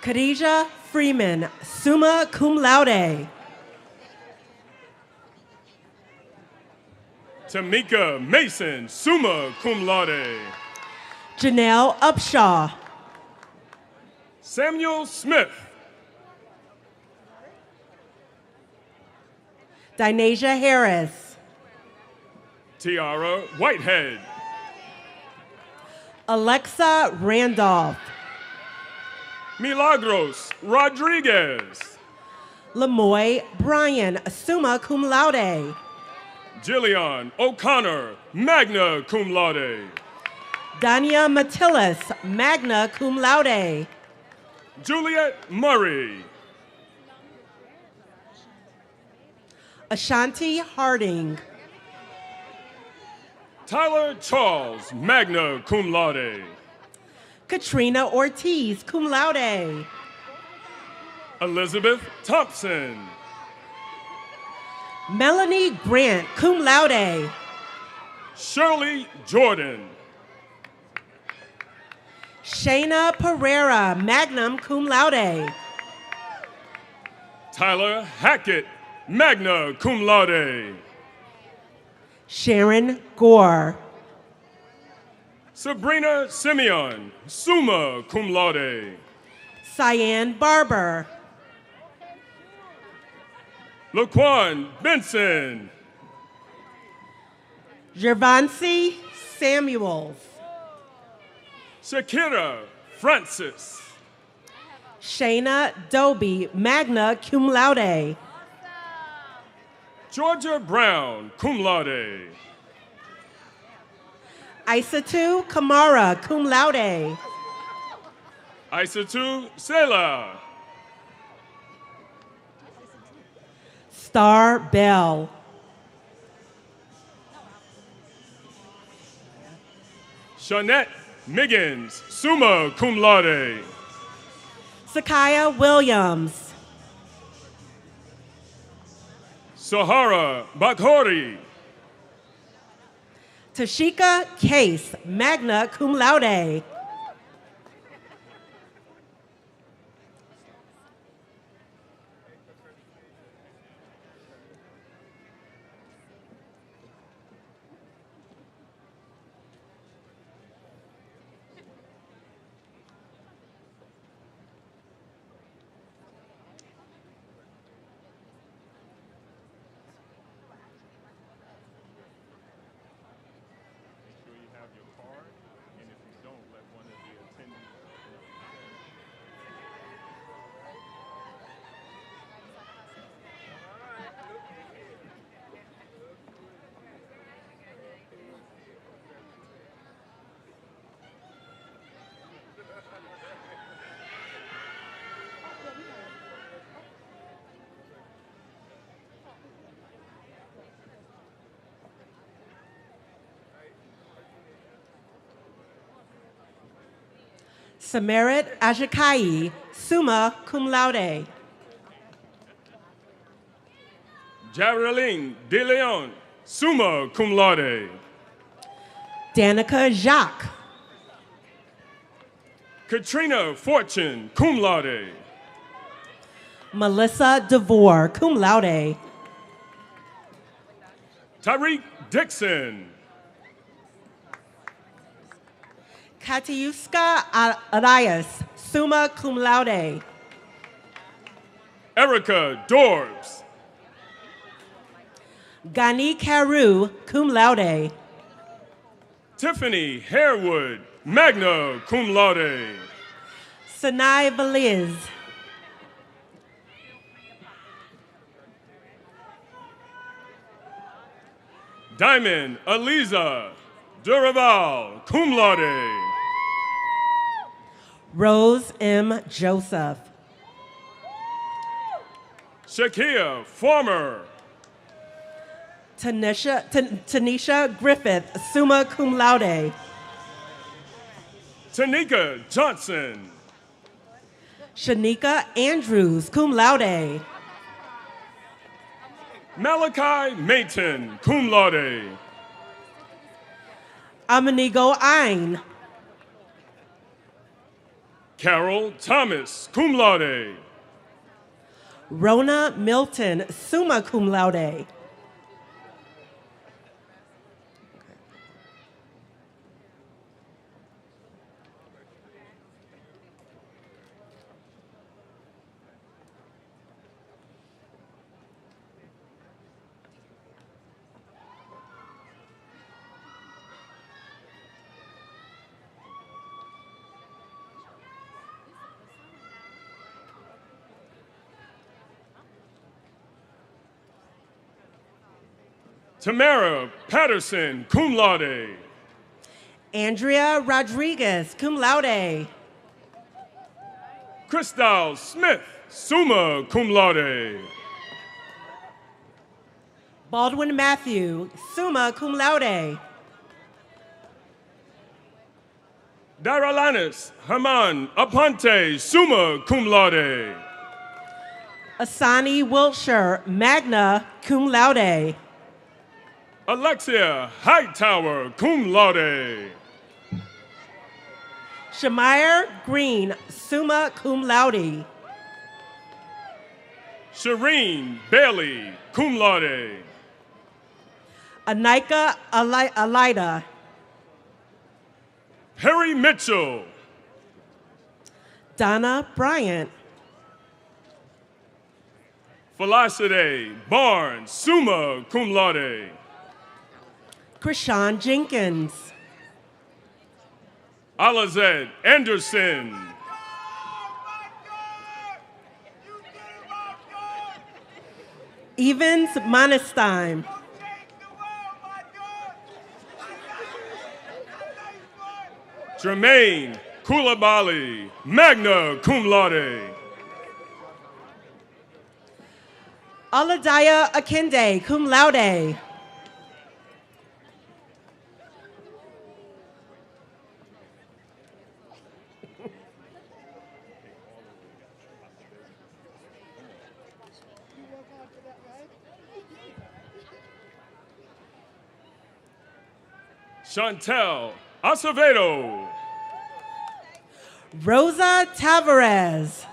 Khadijah Freeman, summa cum laude. Tamika Mason, summa cum laude. Janelle Upshaw. Samuel Smith. Dinasia Harris. Tiara Whitehead. Alexa Randolph. Milagros Rodriguez. Lamoy Bryan, summa cum laude. Jillian O'Connor, magna cum laude. Dania Matillis, magna cum laude. Juliet Murray. Ashanti Harding. Tyler Charles, magna cum laude. Katrina Ortiz, cum laude. Elizabeth Thompson. Melanie Grant, cum laude. Shirley Jordan. Shayna Pereira, magna cum laude. Tyler Hackett, magna cum laude. Sharon Gore. Sabrina Simeon, summa cum laude. Cyan Barber. Laquan Benson. Gervancy Samuels. Shakira Francis. Shayna Doby, magna cum laude. Georgia Brown, cum laude. Isatu Kamara, cum laude. Isatu Sela. Star Bell. Shanette Miggins, summa cum laude. Sakaya Williams. Sahara Bakhori. Tashika Case, magna cum laude. Samarit Ajakai, summa cum laude. Geraldine De Leon, summa cum laude. Danica Jacques. Katrina Fortune, cum laude. Melissa DeVore, cum laude. Tyreek Dixon. Katiuska Arias, summa cum laude. Erica Dorbs. Gani Carew, cum laude. Tiffany Harewood, magna cum laude. Sanai Valiz. Diamond Aliza Duraval, cum laude. Rose M. Joseph. Shakia Farmer. Tanisha Griffith, summa cum laude. Tanika Johnson. Shanika Andrews, cum laude. Malachi Mayton, cum laude. Amanigo Ain. Carol Thomas, cum laude. Rona Milton, summa cum laude. Tamara Patterson, cum laude. Andrea Rodriguez, cum laude. Crystal Smith, summa cum laude. Baldwin Matthew, summa cum laude. Daralanis Haman Aponte, summa cum laude. Asani Wiltshire, magna cum laude. Alexia Hightower, cum laude. Shamir Green, summa cum laude. Shireen Bailey, cum laude. Anika Alida. Perry Mitchell. Donna Bryant. Felicity Barnes, summa cum laude. Krishan Jenkins. Alazed Anderson. Evans Monestein. Jermaine Koulibaly, magna cum laude. Aladaya Akinde, cum laude. Chantel Acevedo. Rosa Tavares.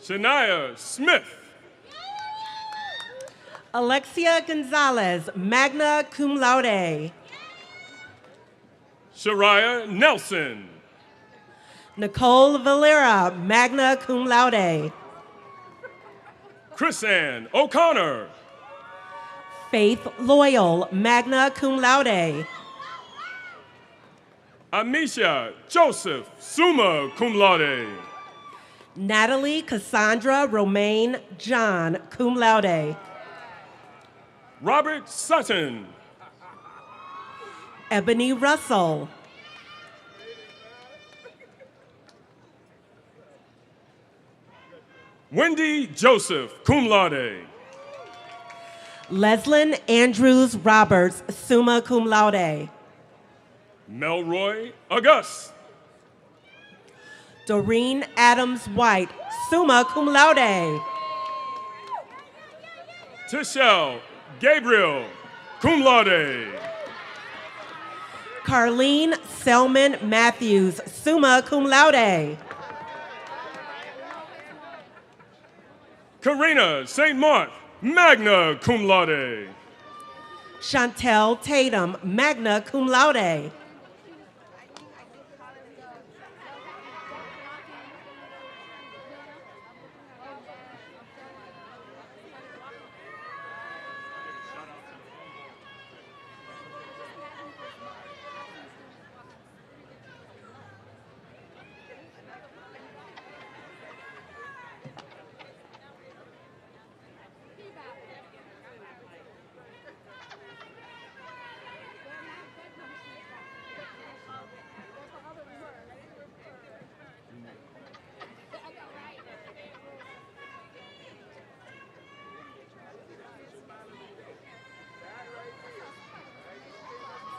Shania Smith. Alexia Gonzalez, magna cum laude. Shariah Nelson. Nicole Valera, magna cum laude. Chrisann O'Connor. Faith Loyal, magna cum laude. Amisha Joseph, summa cum laude. Natalie Cassandra Romaine John, cum laude. Robert Sutton. Ebony Russell. Wendy Joseph, cum laude. Leslyn Andrews Roberts, summa cum laude. Melroy August. Doreen Adams White, summa cum laude. Tishelle Gabriel, cum laude. Carlene Selman Matthews, summa cum laude. Karina St. Mark, magna cum laude. Chantel Tatum, magna cum laude.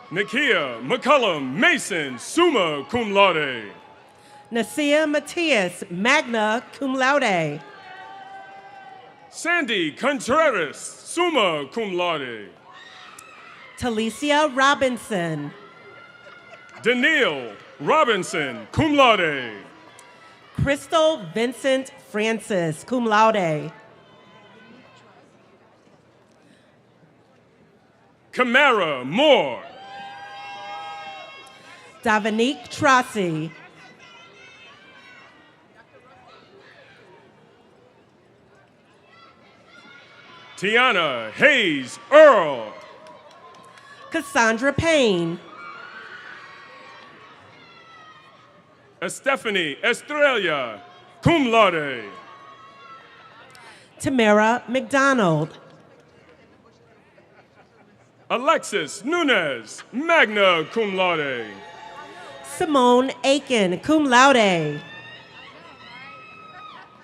Nakia McCullum Mason, summa cum laude. Nasia Matias, magna cum laude. Sandy Contreras, summa cum laude. Talicia Robinson. Danielle Robinson, cum laude. Crystal Vincent Francis, cum laude. Camara Moore. Davinique Trossi. Tiana Hayes Earl. Cassandra Payne. Stephanie Estrella, cum laude. Tamara McDonald. Alexis Nunez, magna cum laude. Simone Aiken, cum laude.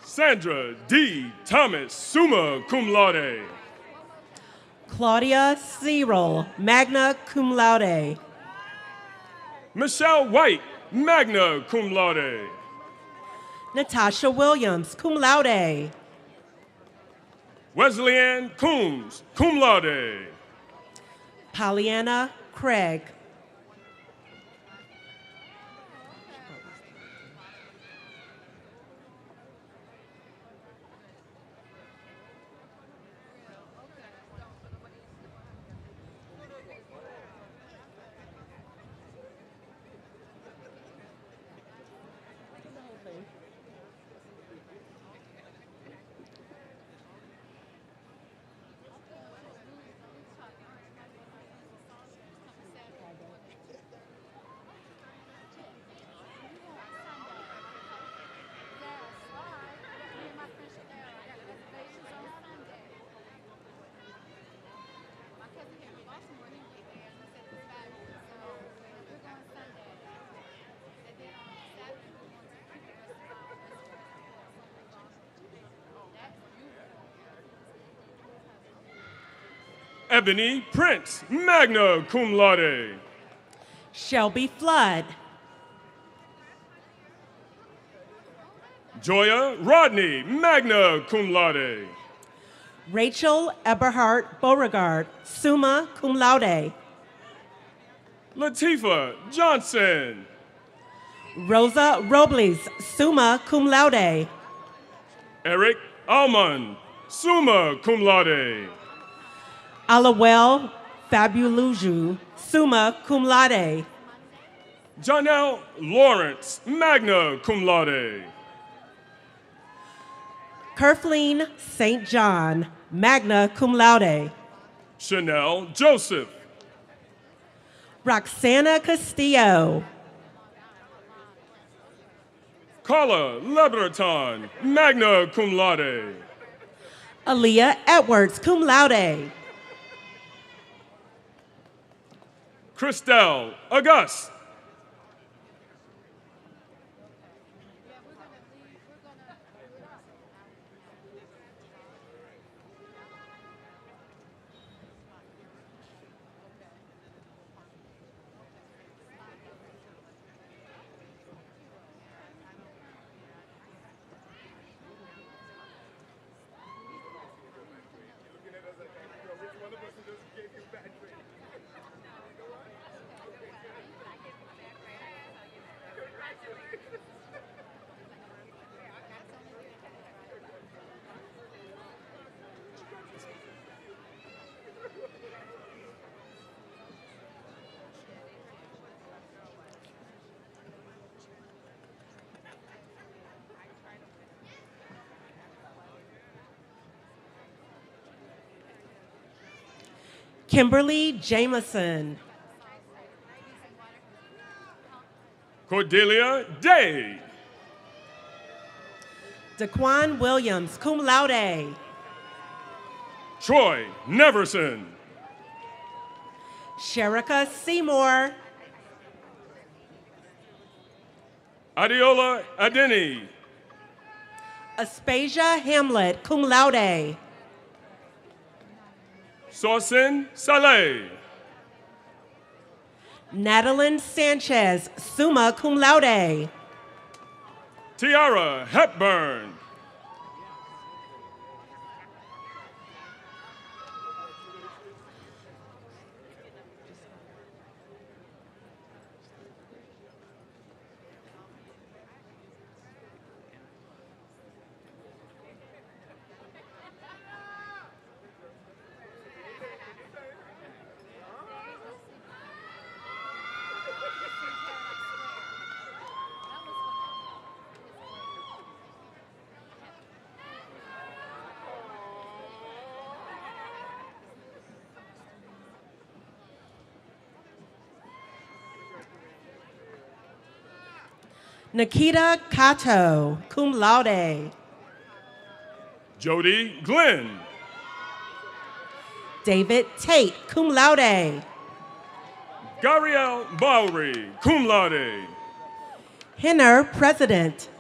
Sandra D. Thomas, summa cum laude. Claudia Cyril, magna cum laude. Michelle White, magna cum laude. Natasha Williams, cum laude. Wesleyan Coombs, cum laude. Pollyanna Craig. Ebony Prince, magna cum laude. Shelby Flood. Joya Rodney, magna cum laude. Rachel Eberhardt Beauregard, summa cum laude. Latifah Johnson. Rosa Robles, summa cum laude. Eric Almond, summa cum laude. Alawel Fabuluju, summa cum laude. Janelle Lawrence, magna cum laude. Kerfleen St. John, magna cum laude. Chanel Joseph. Roxana Castillo. Carla Lebreton, magna cum laude. Aaliyah Edwards, cum laude. Christelle August. Kimberly Jameson. Cordelia Day. Daquan Williams, cum laude. Troy Neverson. Sherika Seymour. Adiola Adeni. Aspasia Hamlet, cum laude. Saucin Saleh. Natalie Sanchez, summa cum laude. Tiara Hepburn. Nikita Cato, cum laude. Jody Glenn. David Tate, cum laude. Gariel Bowery, cum laude. Henner, president.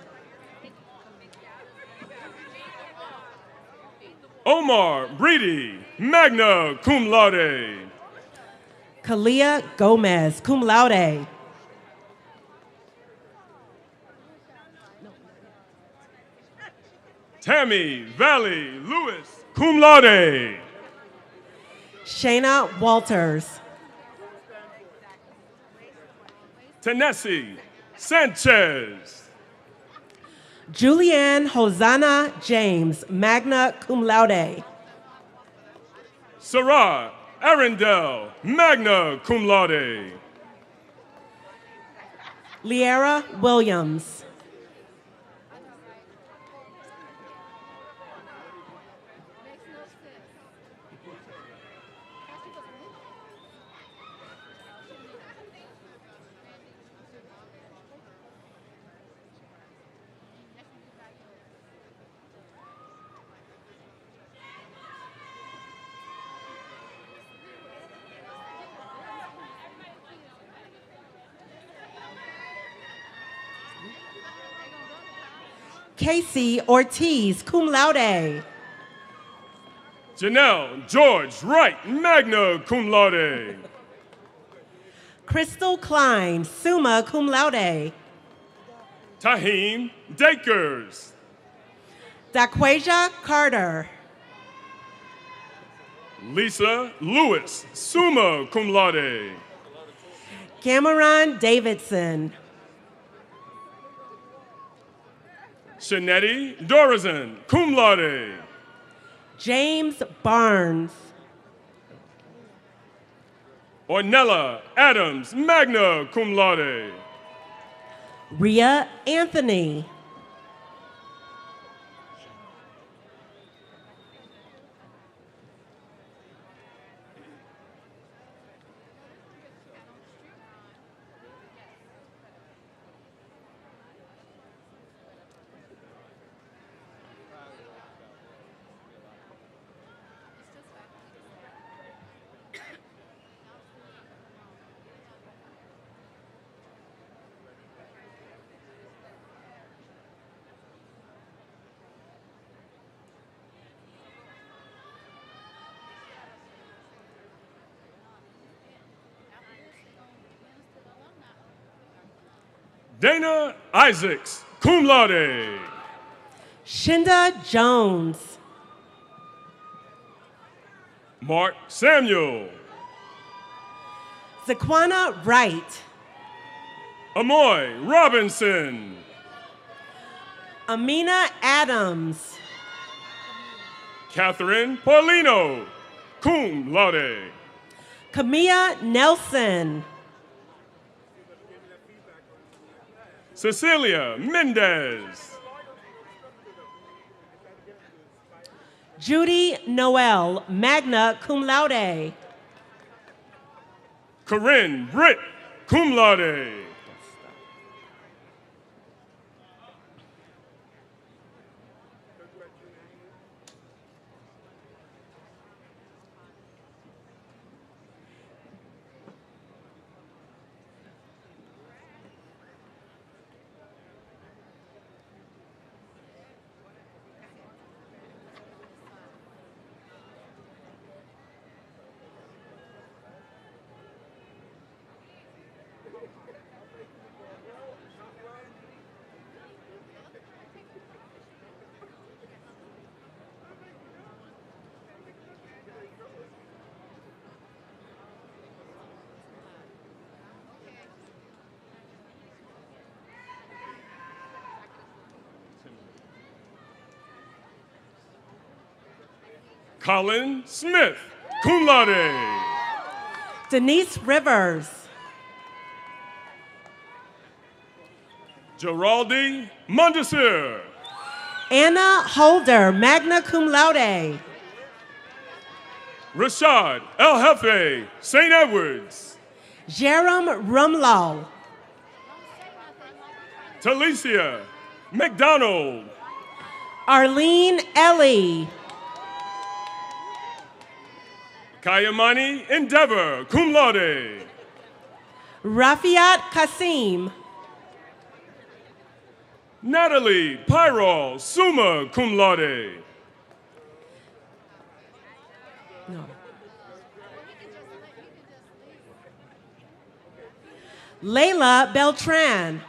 Omar Breedy, magna cum laude. Kalia Gomez, cum laude. Tammy Valley Lewis, cum laude. Shayna Walters. Tennessee Sanchez. Julianne Hosanna James, magna cum laude. Sarah Arundel, magna cum laude. Liera Williams. Casey Ortiz, cum laude. Janelle George Wright, magna cum laude. Crystal Klein, summa cum laude. Tahim Dakers. Daquasia Carter. Lisa Lewis, summa cum laude. Cameron Davidson. Shanetti Dorazan, cum laude. James Barnes. Ornella Adams, magna cum laude. Rhea Anthony. Dana Isaacs, cum laude. Shinda Jones. Mark Samuel. Zaquana Wright. Amoy Robinson. Amina Adams. Catherine Paulino, cum laude. Camilla Nelson. Cecilia Mendez. Judy Noel, magna cum laude. Corinne Britt, cum laude. Colin Smith, cum laude. Denise Rivers. Geraldi Mondesir. Anna Holder, magna cum laude. Rashad El Jefe, St. Edwards. Jerem Rumlaw. Talicia McDonald. Arlene Ellie. Kayamani Endeavor, cum laude. Rafiat Kasim. Natalie Pyrol, summa cum laude. No. Layla Beltran.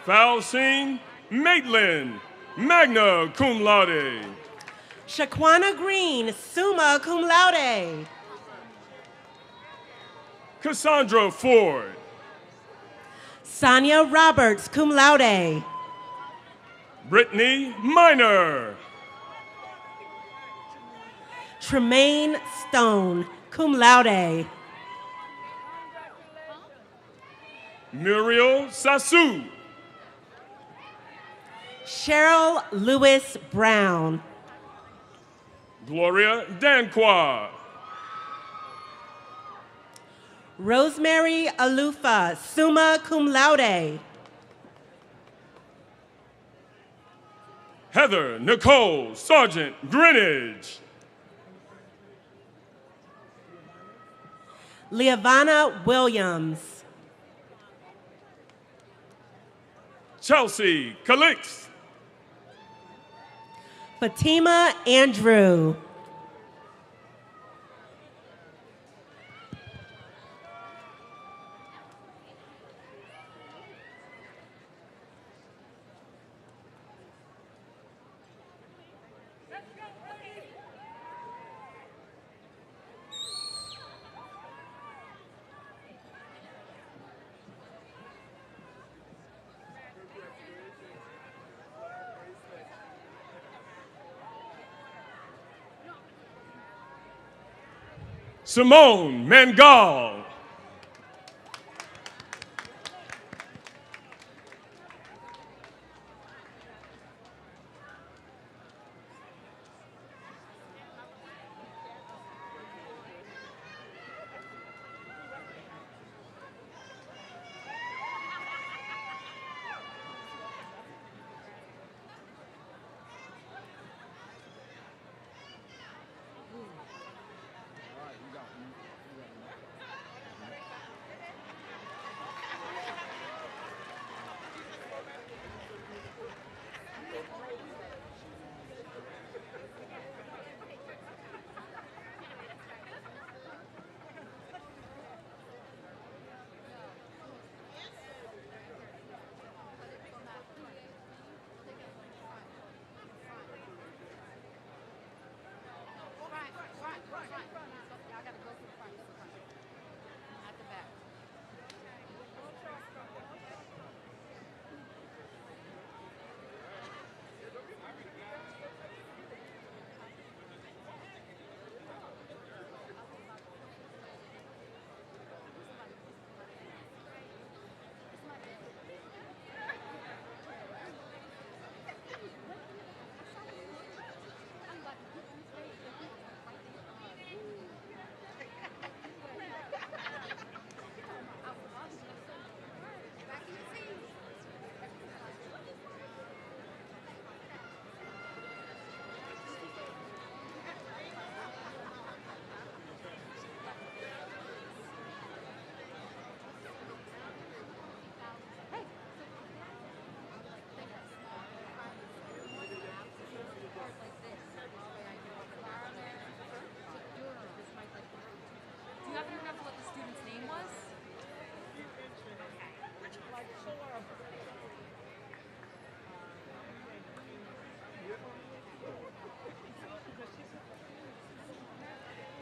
Falsine Maitland, magna cum laude. Shaquana Green, summa cum laude. Cassandra Ford. Sonia Roberts, cum laude. Brittany Minor. Tremaine Stone, cum laude. Muriel Sassou. Cheryl Lewis Brown. Gloria Danqua. Rosemary Alufa, summa cum laude. Heather Nicole Sargent Greenwich. Leavana Williams. Chelsea Calix. Fatima Andrew. Simone Mangal.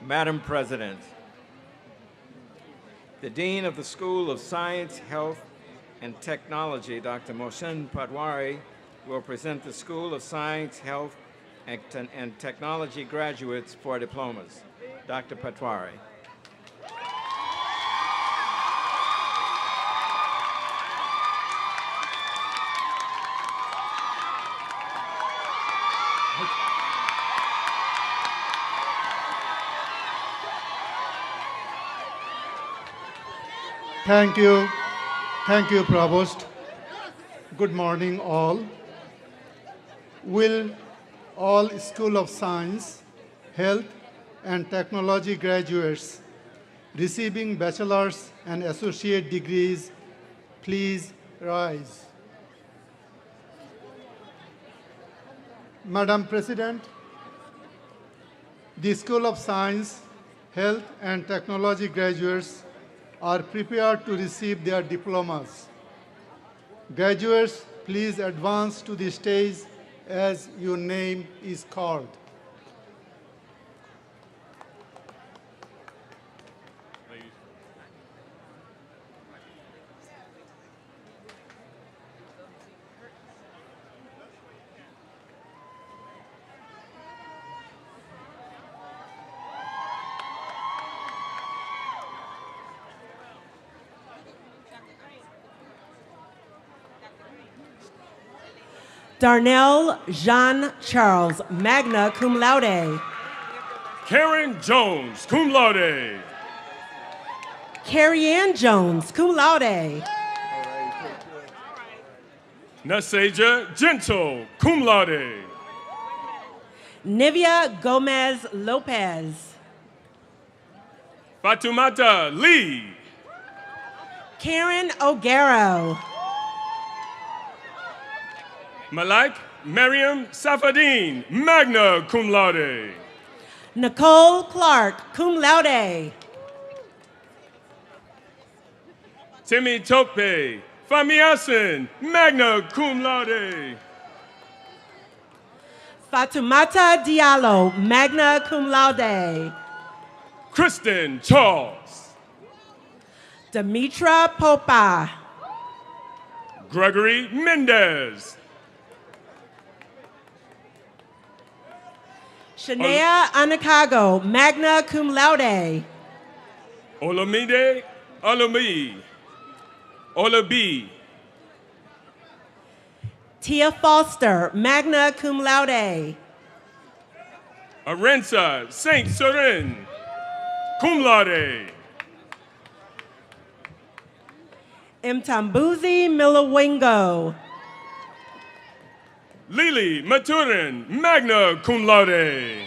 Madam President, the Dean of the School of Science, Health, and Technology, Dr. Mohsen Patwari, will present the School of Science, Health, and Technology graduates for diplomas. Dr. Patwari. Thank you, Provost. Good morning, all. Will all School of Science, Health, and Technology graduates receiving bachelor's and associate degrees please rise? Madam President, the School of Science, Health, and Technology graduates are prepared to receive their diplomas. Graduates, please advance to the stage as your name is called. Darnell Jean Charles, magna cum laude. Karen Jones, cum laude. Carrie Ann Jones, cum laude. Nasaja Gentle, cum laude. Nivea Gomez Lopez. Fatumata Lee. Karen O'Garo. Malak Mariam Safadine, magna cum laude. Nicole Clark, cum laude. Timmy Tope, Famiasin, magna cum laude. Fatumata Diallo, magna cum laude. Kristen Charles. Demetra Popa. Gregory Mendez. Shania Anakago, magna cum laude. Olamide Alumi. Olabi. Tia Foster, magna cum laude. Arenza Saint Sorin, cum laude. Mtambuzi Milawingo. Lily Maturin, magna cum laude.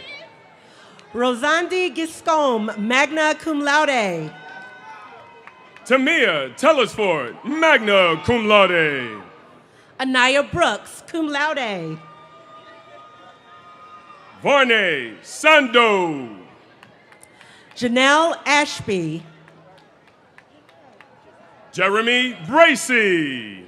Rosandi Giscombe, magna cum laude. Tamia Telesford, magna cum laude. Anaya Brooks, cum laude. Varney Sando. Janelle Ashby. Jeremy Bracy.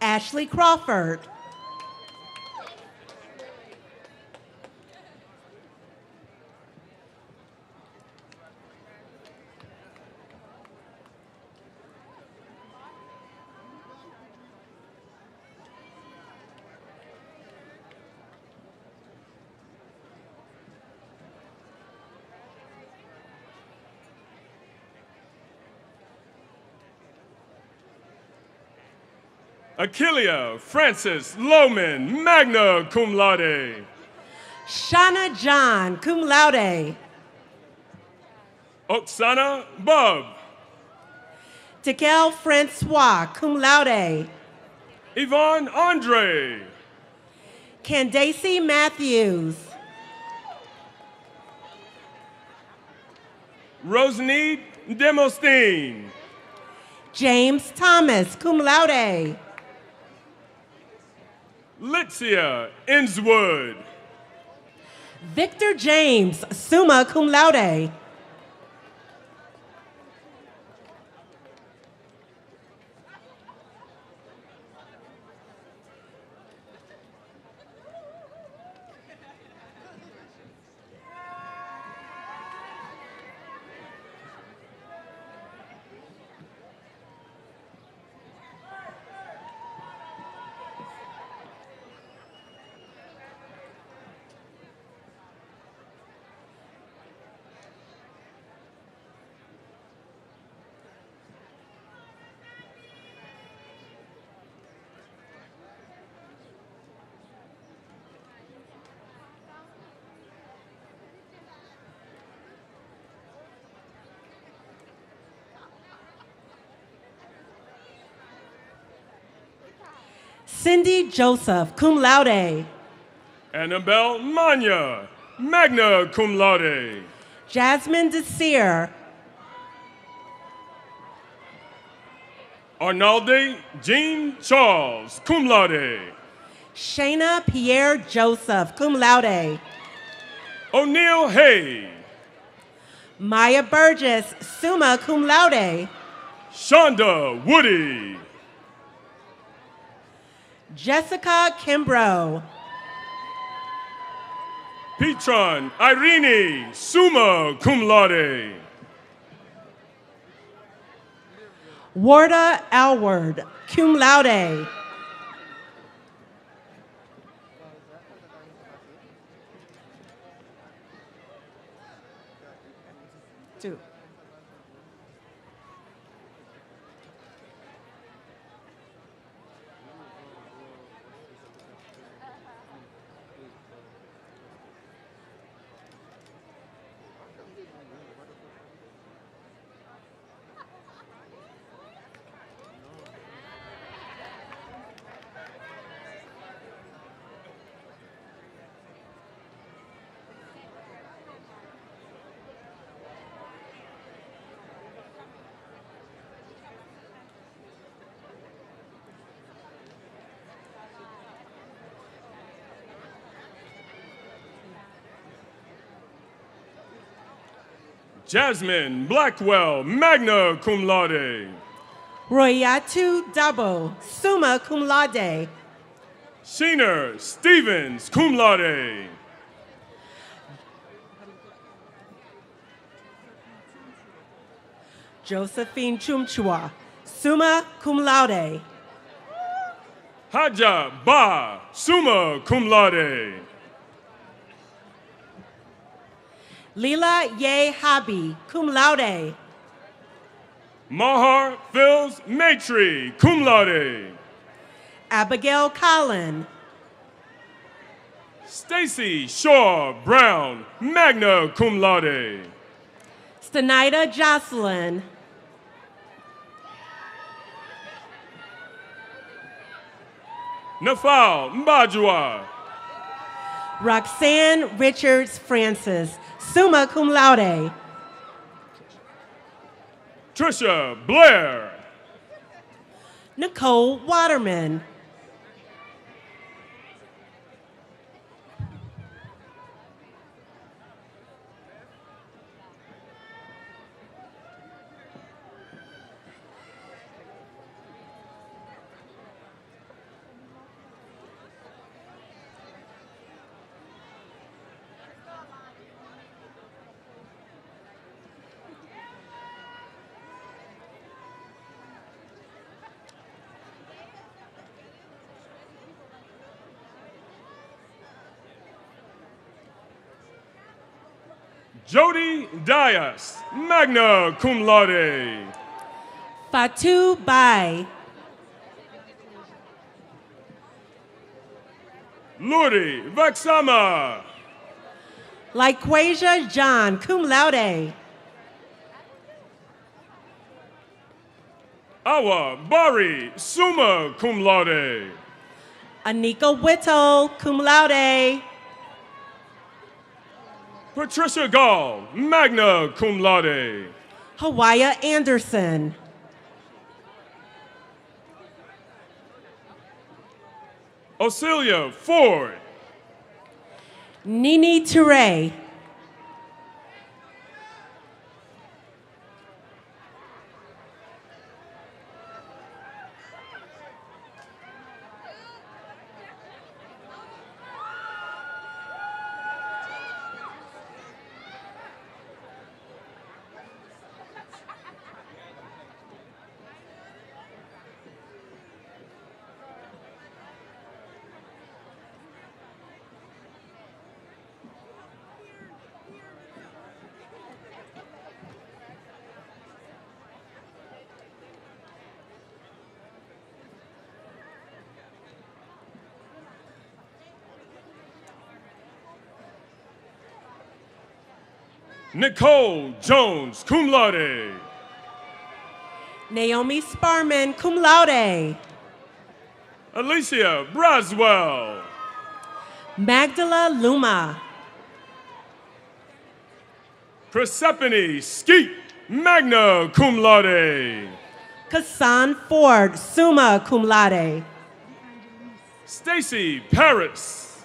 Ashley Crawford. Achillea Francis Lohman, magna cum laude. Shauna John, cum laude. Oksana Bub. Tikel Francois, cum laude. Yvonne Andre. Candace Matthews. Rosalie Demostine. James Thomas, cum laude. Litzia Inswood. Victor James, summa cum laude. Cindy Joseph, cum laude. Annabelle Manya, magna cum laude. Jasmine Desir. Arnalde Jean Charles, cum laude. Shayna Pierre Joseph, cum laude. O'Neill Hay. Maya Burgess, summa cum laude. Shonda Woody. Jessica Kimbrough. Petron Irene, summa cum laude. Warda Alward, cum laude. Two. Jasmine Blackwell, magna cum laude. Royatu Dabo, summa cum laude. Sheener Stevens, cum laude. Josephine Chumchua, summa cum laude. Haja Ba, summa cum laude. Lila Ye Habi, cum laude. Mahar Phils Matry, cum laude. Abigail Collin. Stacy Shaw Brown, magna cum laude. Stanida Jocelyn. Nafal Mbajua. Roxanne Richards Francis, summa cum laude. Trisha Blair. Nicole Waterman. Jody Dias, magna cum laude. Fatu Bai. Luri Vaxama. Lyquasia John, cum laude. Awa Bari, summa cum laude. Anika Whittle, cum laude. Patricia Gall, magna cum laude. Hawaya Anderson. Osilia Ford. Nini Toure. Nicole Jones, cum laude. Naomi Sparman, cum laude. Alicia Braswell. Magdala Luma. Persephone Skeet, magna cum laude. Kassan Ford, summa cum laude. Stacy Paris.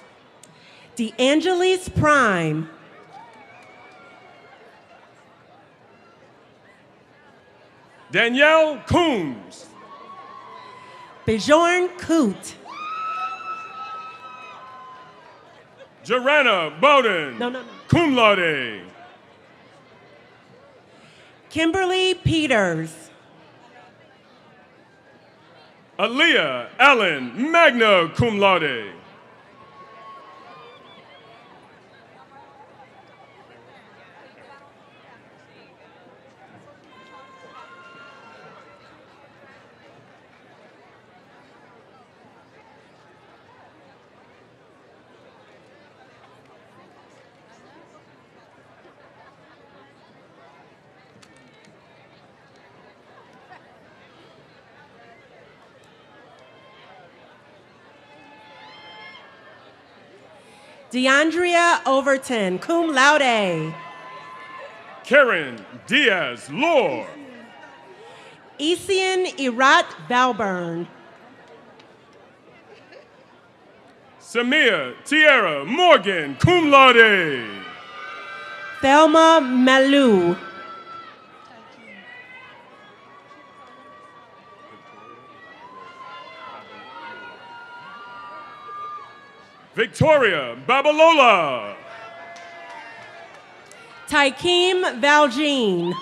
DeAngelis Prime. Danielle Coombs. Bjorn Coot. Joanna Bowden. No. Cum laude. Kimberly Peters. Aaliyah Allen, magna cum laude. DeAndrea Overton, cum laude. Karen Diaz Lore. Isian Irat Valburn. Samia Tierra Morgan, cum laude. Thelma Malou. Victoria Babalola. Tykeem Valjean.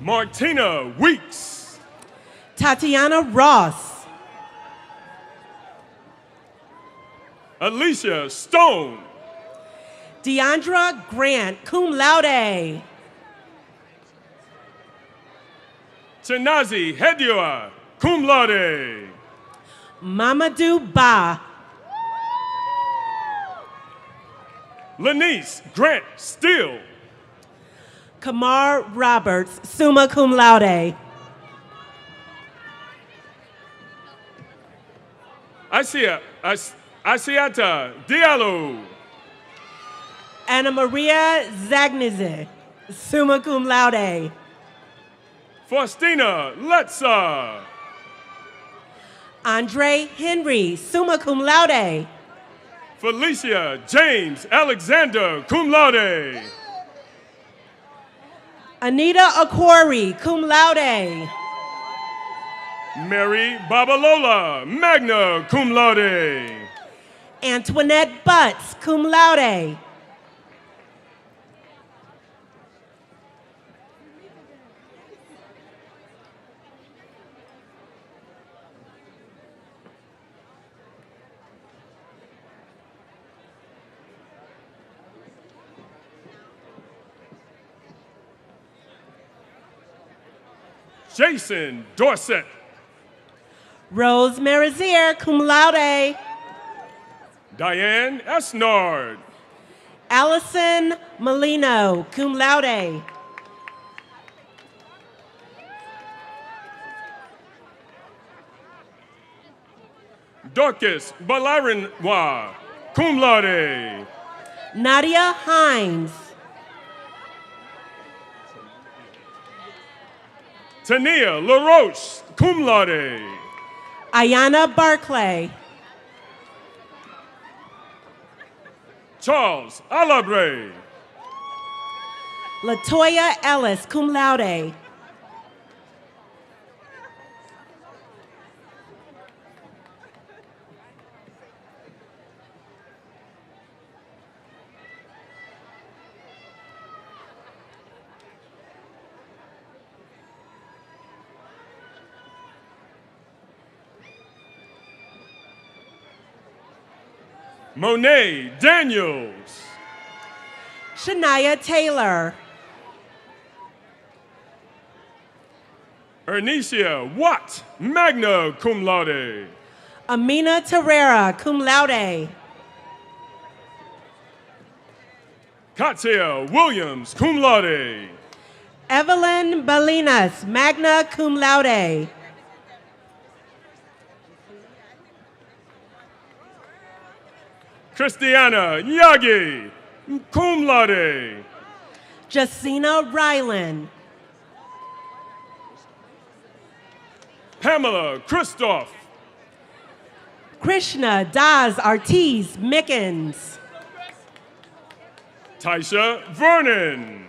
Martina Weeks. Tatiana Ross. Alicia Stone. Deandra Grant, cum laude. Chinazi Hediwa, cum laude. Mamadou Ba. Lanice Grant Steele. Kamar Roberts, summa cum laude. Asiata Diallo. Anna Maria Zagnize, summa cum laude. Faustina Letza. Andre Henry, summa cum laude. Felicia James Alexander, cum laude. Anita Aquari, cum laude. Mary Babalola, magna cum laude. Antoinette Butts, cum laude. Jason Dorset. Rose Merizier, cum laude. Diane Esnard. Allison Molino, cum laude. Dorcas Balarinwa, cum laude. Nadia Hines. Tania LaRoche, cum laude. Ayana Barclay. Charles Alabre. Latoya Ellis, cum laude. Monet Daniels. Shania Taylor. Ernesia Watt, magna cum laude. Amina Terrera, cum laude. Katia Williams, cum laude. Evelyn Balinas, magna cum laude. Christiana Yagi, cum laude. Jacina Ryland. Pamela Christoph. Krishna Das Ortiz Mickens. Taisha Vernon.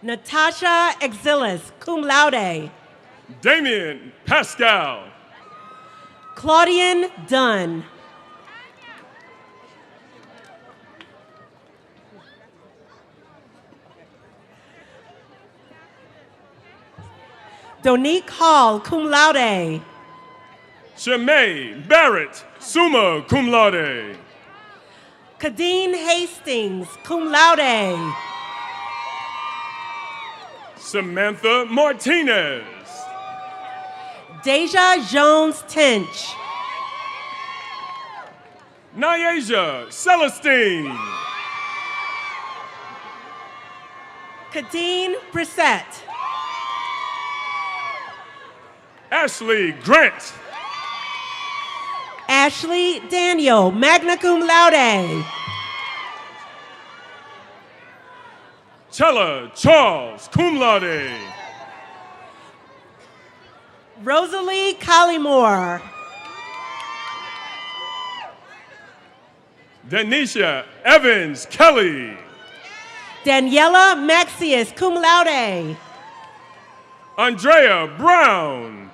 Natasha Exilis, cum laude. Damien Pascal. Claudian Dunn. Donique Hall, cum laude. Shemay Barrett, summa cum laude. Kadeen Hastings, cum laude. Samantha Martinez. Deja Jones Tench. Nyasia Celestine. Kadeen Brissett. Ashley Grant. Ashley Daniel, magna cum laude. Teller Charles, cum laude. Rosalie Collymore. Denisha Evans Kelly. Daniela Maxius, cum laude. Andrea Brown.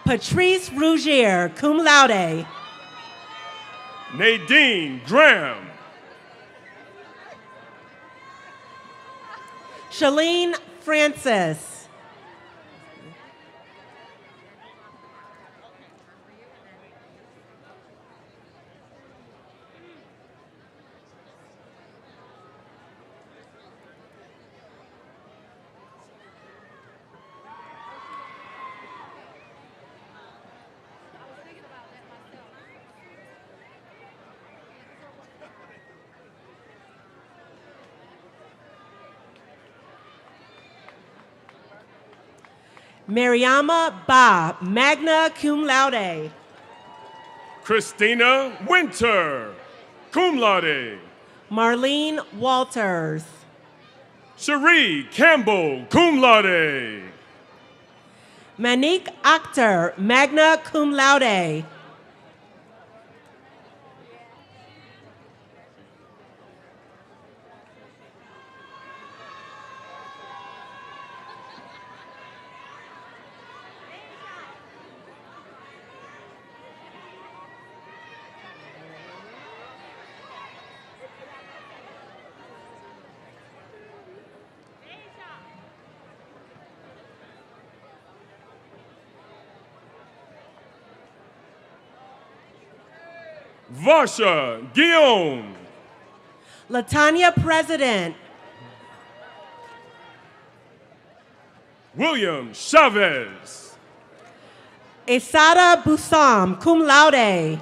Patrice Rougier, cum laude. Nadine Graham. Shalene Francis. Mariama Ba, magna cum laude. Christina Winter, cum laude. Marlene Walters. Cherie Campbell, cum laude. Manik Akhtar, magna cum laude. Varsha Guillaume. Latanya President. William Chavez. Esada Busam, cum laude.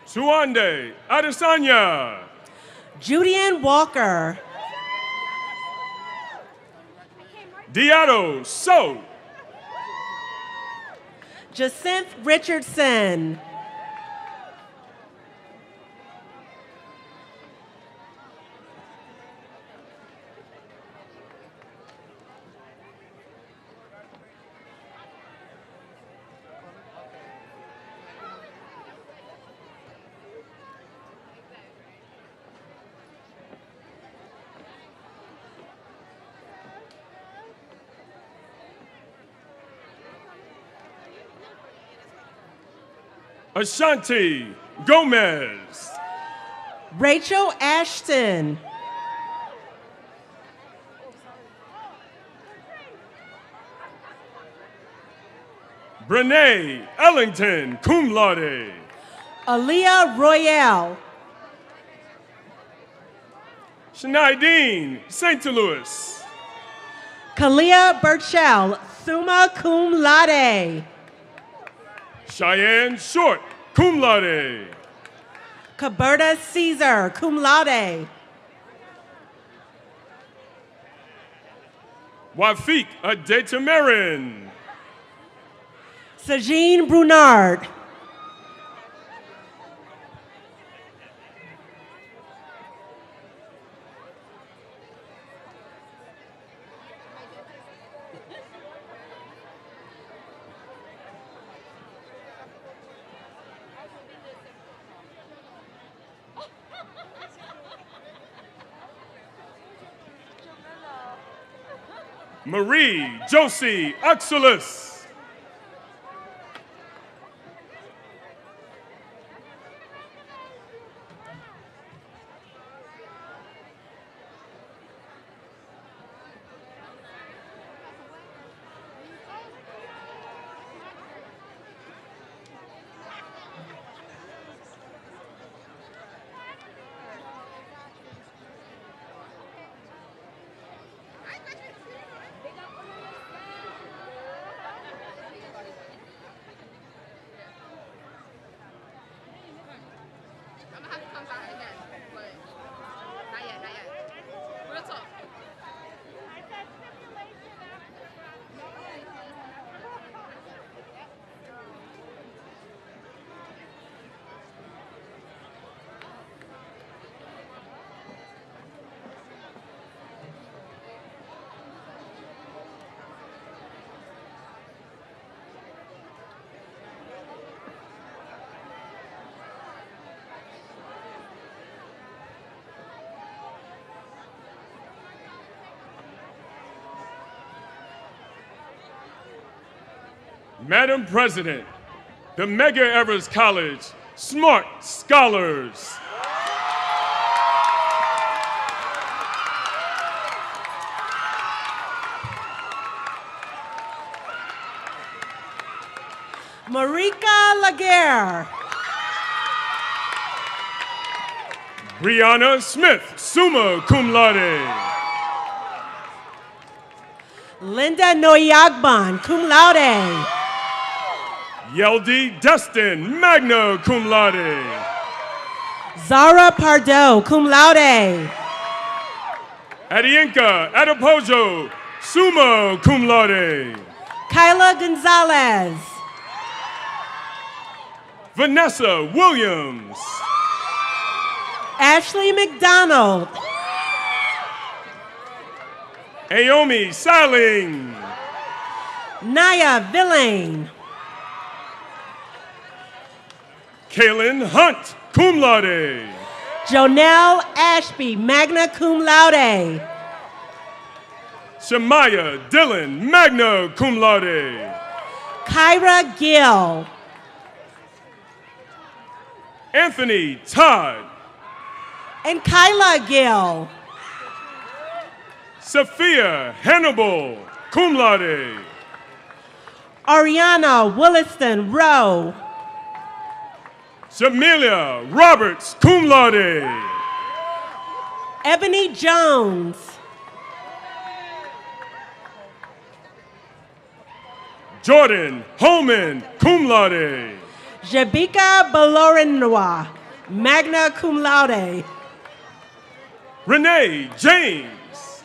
Suande Adesanya. Julian Walker. Diato So. Jacinth Richardson. Ashanti Gomez. Rachel Ashton. Brene Ellington, cum laude. Aaliyah Royale. Shanaidine St. Louis. Kalia Burchell, summa cum laude. Cheyenne Short, cum laude. Caberta Caesar, cum laude. Wafik Adetamarin. Sajine Brunard. Marie Josie Axelis. Madam President, the Medgar Evers College Smart Scholars. Marika Laguerre. Brianna Smith, summa cum laude. Linda Noyagban, cum laude. Yeldy Destin, magna cum laude. Zara Pardo, cum laude. Adienka Adepojo, summa cum laude. Kyla Gonzalez. Vanessa Williams. Ashley McDonald. Aomi Saling. Naya Villain. Kaylin Hunt, cum laude. Jonelle Ashby, magna cum laude. Shemaya Dillon, magna cum laude. Kyra Gill. Anthony Todd. And Kyla Gill. Sophia Hannibal, cum laude. Ariana Williston Rowe. Jamelia Roberts, cum laude. Ebony Jones. Jordan Holman, cum laude. Jabika Balorinois, magna cum laude. Renee James.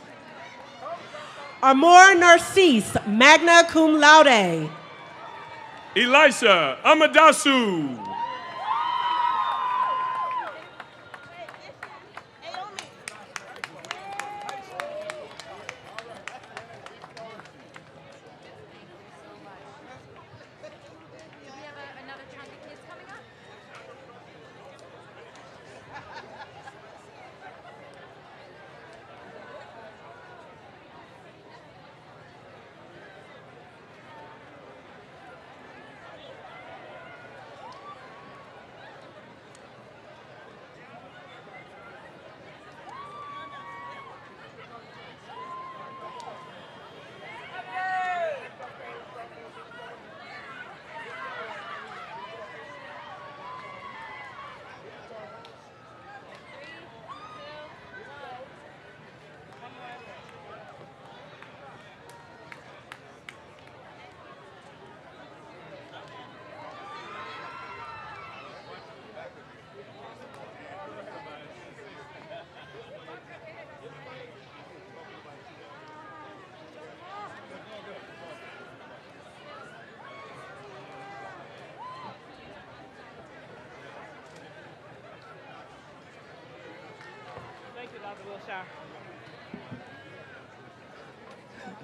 Amor Narcisse, magna cum laude. Elisha Amadasu.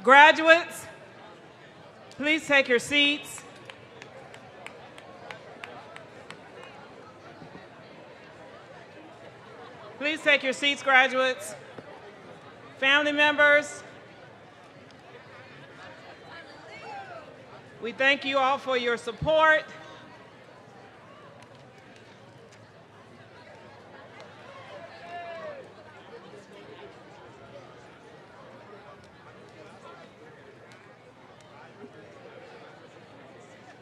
Graduates, please take your seats. Please take your seats, graduates. Family members, we thank you all for your support.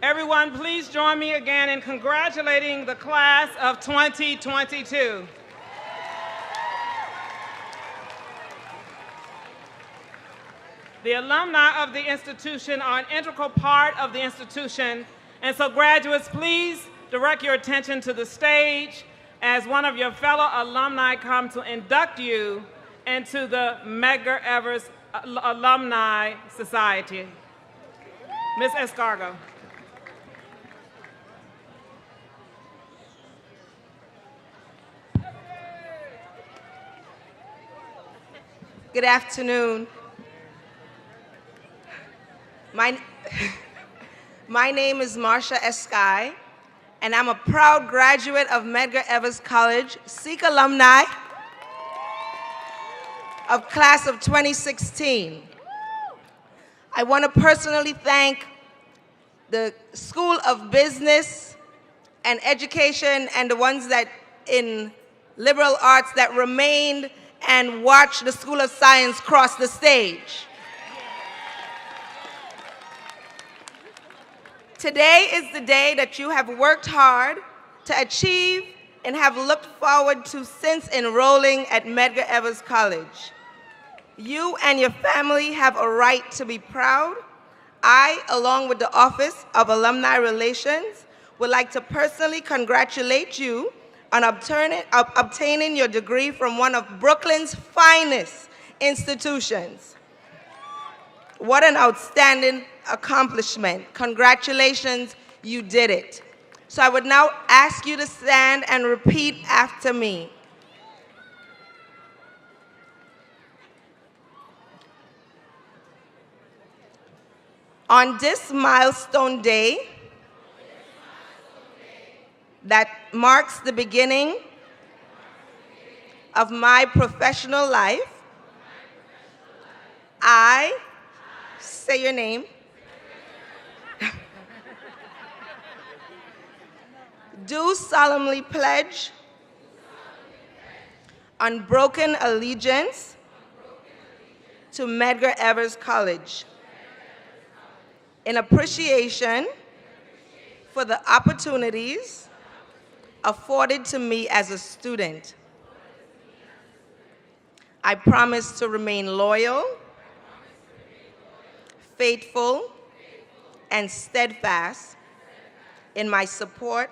Everyone, please join me again in congratulating the class of 2022. The alumni of the institution are an integral part of the institution, and so graduates, please direct your attention to the stage as one of your fellow alumni come to induct you into the Medgar Evers Alumni Society. Ms. Escargo. Good afternoon. My name is Marcia Eskai, and I'm a proud graduate of Medgar Evers College, Sikh alumni of class of 2016. I want to personally thank the School of Business and Education, and the ones that in liberal arts that remained and watched the School of Science cross the stage. Today is the day that you have worked hard to achieve and have looked forward to since enrolling at Medgar Evers College. You and your family have a right to be proud. I, along with the Office of Alumni Relations, would like to personally congratulate you on obtaining your degree from one of Brooklyn's finest institutions. What an outstanding accomplishment. Congratulations, you did it. So I would now ask you to stand and repeat after me. On this milestone day that marks the beginning of my professional life, I, say your name, do solemnly pledge unbroken allegiance to Medgar Evers College in appreciation for the opportunities afforded to me as a student. I promise to remain loyal, faithful, and steadfast in my support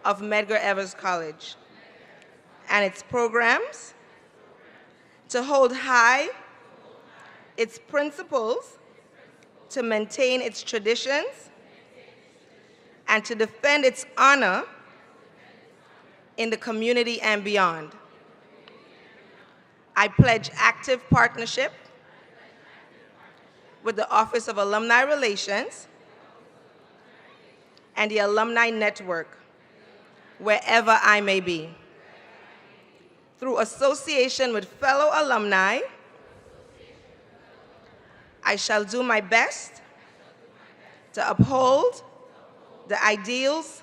of Medgar Evers College and its programs, to hold high its principles, to maintain its traditions, and to defend its honor in the community and beyond. I pledge active partnership with the Office of Alumni Relations and the Alumni Network, wherever I may be. Through association with fellow alumni, I shall do my best to uphold the ideals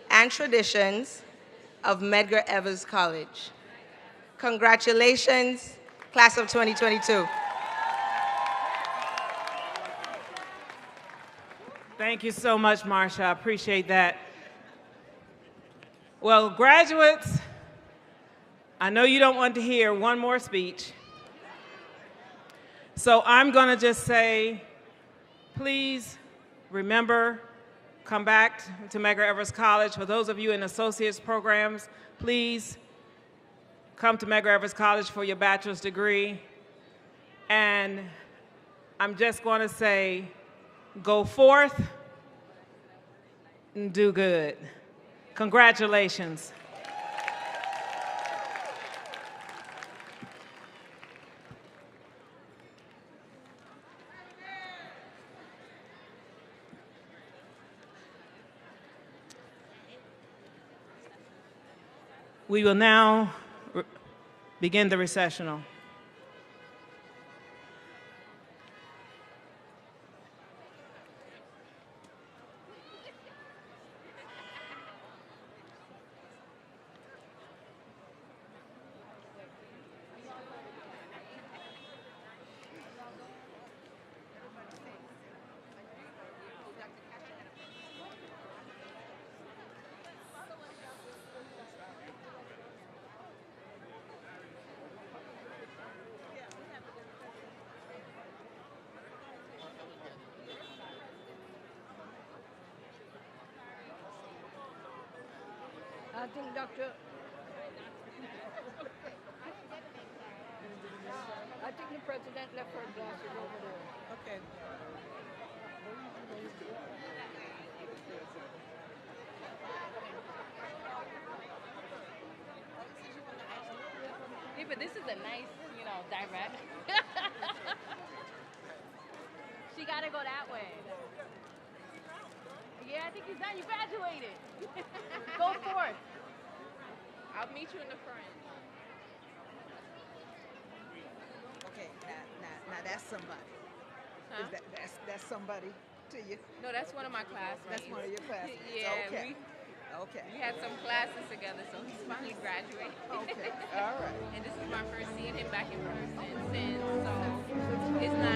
and traditions of Medgar Evers College. Congratulations, class of 2022. Thank you so much, Marsha. I appreciate that. Well, graduates, I know you don't want to hear one more speech. So I'm going to just say, please remember, come back to Medgar Evers College. For those of you in associate's programs, please come to Medgar Evers College for your bachelor's degree. And I'm just going to say, go forth and do good. Congratulations. We will now begin the recessional. I think Dr. I think the president left her glasses over there. Okay. Yeah, but this is a nice, direct. She gotta go that way. Yeah, I think he's done. You graduated. Go forth. I'll meet you in the front. Okay, now that's somebody. Huh? That's somebody. to you? No, that's one of my classmates. That's one of your classmates. Yeah, Okay. Okay. we had some classes together, so he's finally graduated. Okay. All right. And this is my first seeing him back in person since, so it's not